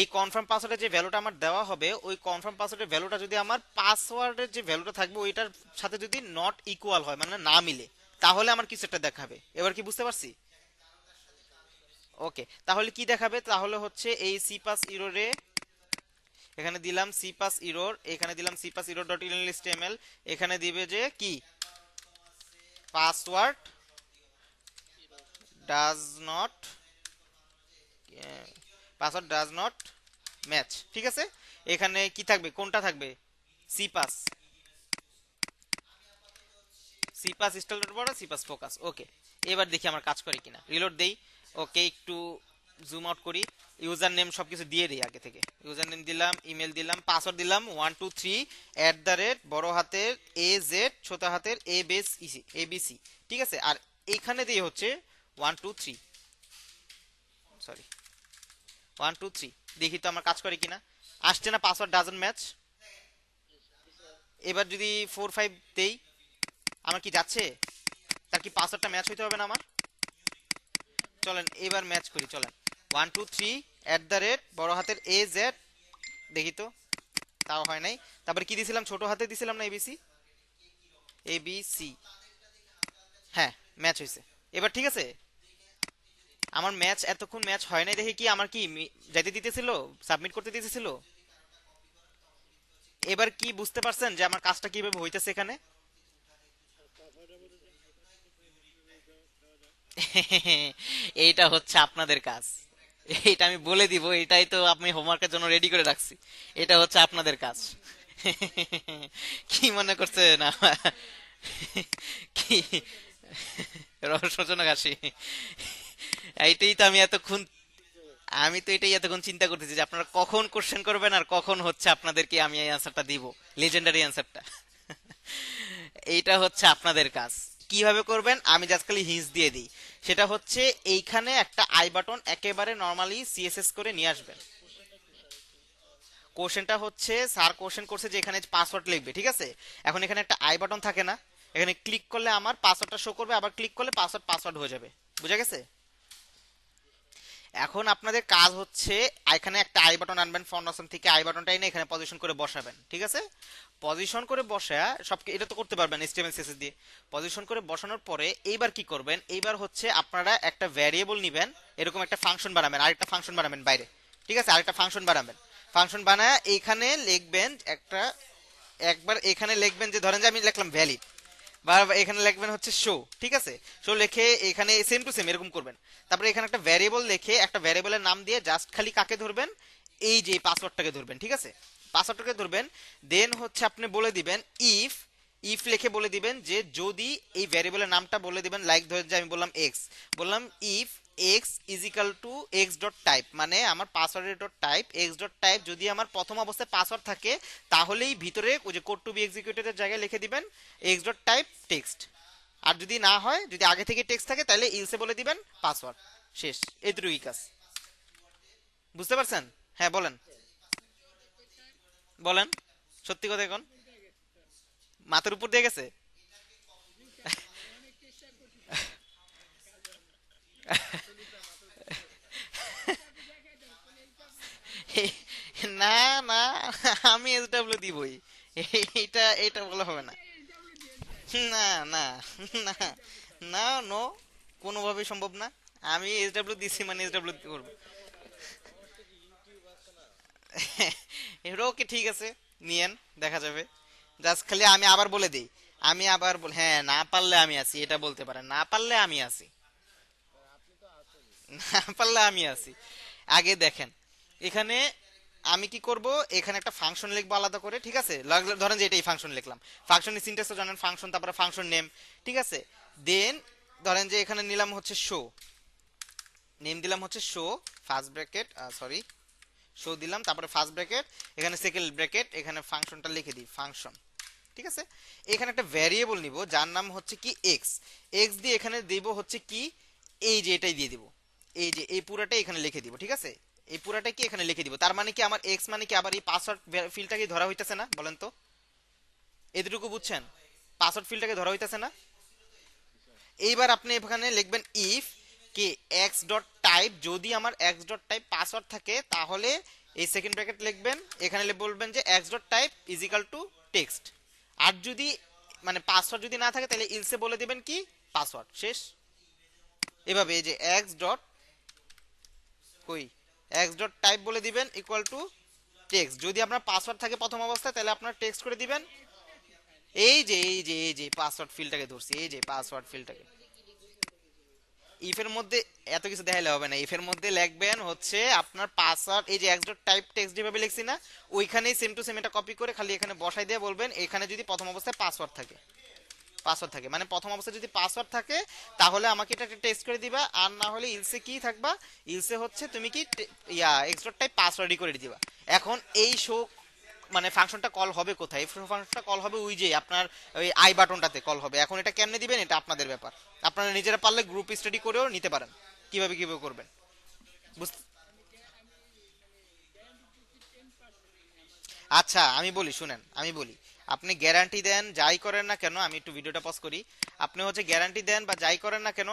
এই কনফার্ম পাসওয়ার্ডে যে ভ্যালুটা আমার দেওয়া হবে, ওই কনফার্ম পাসওয়ার্ডের ভ্যালুটা যদি আমার পাসওয়ার্ডের যে ভ্যালুটা থাকবে ওইটার সাথে যদি নট ইকুয়াল হয়, মানে না মিলে, তাহলে আমার কিছু একটা দেখাবে। এবার কি বুঝতে পারছি? ওকে, তাহলে কি দেখাবে, তাহলে হচ্ছে এই সি পাস ইরোরে এখানে দিলাম সি পাস ইরোর, এখানে দিলাম সি পাস ইরোর ডট ইনলিস্টেমএল, এখানে দিবে যে কি পাসওয়ার্ড ডাজ নট ম্যাচ, ঠিক আছে? এখানে কি থাকবে, কোনটা থাকবে, C pass style dot border C pass focus. Okay, এবার দেখি আমার কাজ করে কিনা, রিলোড দেই। ওকে, একটু জুম আউট করি, ইউজার নেম সবকিছু দিয়ে দিই আগে থেকে, ইউজার নেম দিলাম, ইমেল দিলাম, পাসওয়ার্ড দিলাম 123 বড় হাতের AZ ছোট হাতের ABC, ঠিক আছে? আর এইখানে দিয়ে হচ্ছে 123 দেখি তো আমার কাজ করে কিনা, আসছে না, পাসওয়ার্ড ডাজন্ট ম্যাচ। এবার যদি 45 দেই, আমার কি যাচ্ছে? তার কি পাসওয়ার্ডটা ম্যাচ হইতে হবে না আমার? চলেন এবার ম্যাচ করি, চলেন 123 বড় হাতের AZ, দেখি তো তাও হয় নাই। তারপরে কি দিছিলাম, ছোট হাতে দিছিলাম না এবিসি, এবিসি, হ্যাঁ ম্যাচ হয়েছে। এবার ঠিক আছে, আমার ম্যাচ এতক্ষণ ম্যাচ হয় নাই দেখে কি আমার কি যাইতে দিতেছিল, সাবমিট করতে দিতেছিল। এবার কি বুঝতে পারছেন যে আমার কাজটা কিভাবে হইতেছে এখানে? এইটা হচ্ছে আপনাদের কাজ, এইটা আমি বলে দিব, এটাই তো আমি হোমওয়ার্কের জন্য রেডি করে রাখছি। এটা হচ্ছে আপনাদের কাজ। কি মনে করছে না? কি রসজনক হাসি? এইটাই তো আমি এতক্ষণ, আমি তো এটাই এতক্ষণ চিন্তা করতেছি যে আপনারা কখন কোশ্চেন করবেন আর কখন হচ্ছে আপনাদেরকে আমি এই অ্যান্সারটা দিব, লেজেন্ডারি অ্যান্সারটা। এইটা হচ্ছে আপনাদের কাজ। কিভাবে করবেন আমি জাস্ট খালি হিন্স দিয়ে দিই। সেটা হচ্ছে এইখানে একটা আই বাটন একেবারে নরমালি সিএসএস করে নিয়ে আসবেন। কোশ্চেনটা হচ্ছে স্যার কোশ্চেন করছে যে এখানে পাসওয়ার্ড লিখবে, ঠিক আছে? এখন এখানে একটা আই বাটন থাকে না, এখানে ক্লিক করলে আমার পাসওয়ার্ডটা শো করবে, আবার ক্লিক করলে পাসওয়ার্ড হয়ে যাবে। বুঝা গেছে? এখন আপনাদের কাজ হচ্ছে এখানে একটা আই বাটন আনবেন, ফন্ট অপশন থেকে আই বাটনটা এনে এখানে পজিশন করে বসাবেন, ঠিক আছে? পজিশন করে বসা সব এটা তো করতে পারবেন HTML CSS দিয়ে। পজিশন করে বসানোর পরে এইবার কি করবেন, এইবার হচ্ছে আপনারা একটা ভ্যারিয়েবল নেবেন, এরকম একটা ফাংশন বানাবেন, আরেকটা ফাংশন বানাবেন বাইরে, ঠিক আছে? আরেকটা ফাংশন বানাবেন, ফাংশন বানায় এইখানে লিখবেন একটা, একবার এখানে লিখবেন যে ধরেন যে আমি লিখলাম ভ্যালিড, বা এখানে লিখবেন হচ্ছে শো, ঠিক আছে? শো লিখে এখানে সেম টু সেম এরকম করবেন। তারপরে এখানে একটা ভ্যারিয়েবল লিখে একটা ভ্যারিয়েবলের নাম দিয়ে জাস্ট খালি কাকে ধরবেন, এই যে পাসওয়ার্ডটাকে ধরবেন, ঠিক আছে? পাসওয়ার্ডটাকে ধরবেন, দেন হচ্ছে আপনি বলে দিবেন ইফ, ইফ লিখে বলে দিবেন যে যদি এই ভ্যারিয়েবলের নামটা বলে দিবেন, লাইক ধরেন যে আমি বললাম এক্স, বললাম if x is equal two x dot type, মানে আমার পাসওয়ার্ডের dot type x dot type, যদি আমার প্রথম অবস্থায় পাসওয়ার্ড থাকে তাহলেই ভিতরে ওই যে কোড টু বি এক্সিকিউটেডের জায়গায় লিখে দিবেন এক্স ডট টাইপ টেক্সট। আর যদি না হয়, যদি আগে থেকে টেক্সট থাকে তাহলে ইলসে বলে দিবেন পাসওয়ার্ড, শেষ। এটুকুই কাজ। বুঝতে পারছেন? হ্যাঁ বলেন, বলেন সত্যি কথা এখন মাথার উপর দিয়ে গেছে। না না, আমি SW দিবই, এটা এটা বলা হবে না। না না না না, নো, কোনোভাবেই সম্ভব না। আমি SW দিছি মানে SW করবো। ওকে ঠিক আছে, নিয়েন, দেখা যাবে। জাস্ট খালি আমি আবার বলে দিই, আমি আবার হ্যাঁ, না পারলে আমি আছি, এটা বলতে পারেন, না পারলে আমি আছি, না পারলে আমি আছি। আগে দেখেন এখানে আমি কি করব, এখানে একটা ফাংশন লিখবো আলাদা করে, ঠিক আছে? ধরেন যে এটাই ফাংশন লিখলাম, ফাংশনের সিনট্যাক্স তো জানেন, ফাংশন তারপরে ফাংশন নেম, ঠিক আছে? দেন ধরেন যে এখানে নিলাম হচ্ছে শো, নেম দিলাম হচ্ছে show first bracket, sorry show দিলাম, তারপরে ফার্স্ট ব্র্যাকেট, এখানে সেকেন্ড ব্র্যাকেট, এখানে ফাংশনটা লিখে দিই ফাংশন, ঠিক আছে? এখানে একটা ভ্যারিয়েবল নিব যার নাম হচ্ছে কি এক্স, এক্স দিয়ে এখানে দেব হচ্ছে কি এই যে এটাই দিয়ে দিব, এই যে এই পুরাটাই এখানে লিখে দিব, ঠিক আছে? এই পুরাটা কি এখানে লিখে দিব, তার মানে কি আমার এক্স মানে কি আবার এই পাসওয়ার্ড ফিল্ডটাকে ধরা হইতাছে না, বলেন তো? এতটুকু বুঝছেন? পাসওয়ার্ড ফিল্ডটাকে ধরা হইতাছে না? এইবার আপনি এখানে লিখবেন if K x dot type, যদি আমার এক্স ডট টাইপ পাসওয়ার্ড থাকে তাহলে এই সেকেন্ড ব্র্যাকেট লিখবেন, এখানে বলবেন যে x dot type is equal to text. আর যদি মানে পাসওয়ার্ড যদি না থাকে তাহলে ইলসে বলে দিবেন কি পাসওয়ার্ড, শেষ। এভাবে এই যে এক্স ডট কই এক্স ডট টাইপ বলে দিবেন ইকুয়াল টু টেক্সট, যদি আপনার পাসওয়ার্ড থাকে প্রথম অবস্থায় তাহলে আপনার টেক্সট করে দিবেন, এই যে এই যে এই যে পাসওয়ার্ড ফিল্ডটাকে ধরছি, এই যে পাসওয়ার্ড ফিল্ডটাকে। ইফের মধ্যে এত কিছু দেখাইলে হবে না, ইফের মধ্যে লিখবেন হচ্ছে আপনার পাসওয়ার্ড, এই যে এক্স ডট টাইপ টেক্সট যেভাবে লিখছি না, ওইখানেই সেম টু সেম এটা কপি করে খালি এখানে বসাই দিয়ে বলবেন এখানে যদি প্রথম অবস্থায় পাসওয়ার্ড থাকে, পাসওয়ার্ড থাকে মানে প্রথম অবস্থায় যদি পাসওয়ার্ড থাকে তাহলে আমাকে এটা টেস্ট করে দিবা, আর না হলে ইলসে কি থাকবা, ইলসে হচ্ছে তুমি কি এক্স ডট টাইপ পাসওয়ার্ডই করে দিবা। এখন এই শো মানে ফাংশনটা কল হবে কোথায়, এই ফাংশনটা কল হবে ওই যে আপনার ওই আই বাটনটাতে কল হবে। এখন এটা কেমনে দিবেন এটা আপনাদের ব্যাপার, আপনারা নিজেরা পারলে গ্রুপ স্টাডি করেও নিতে পারেন কিভাবে কিভাবে করবেন। আচ্ছা আমি বলি, শুনেন আমি বলি, আপনি গ্যারান্টি দেন যাই করেন না কেন, আমি একটু ভিডিওটা পজ করি, আপনি হচ্ছে গ্যারান্টি দেন বা যাই করেন না কেন,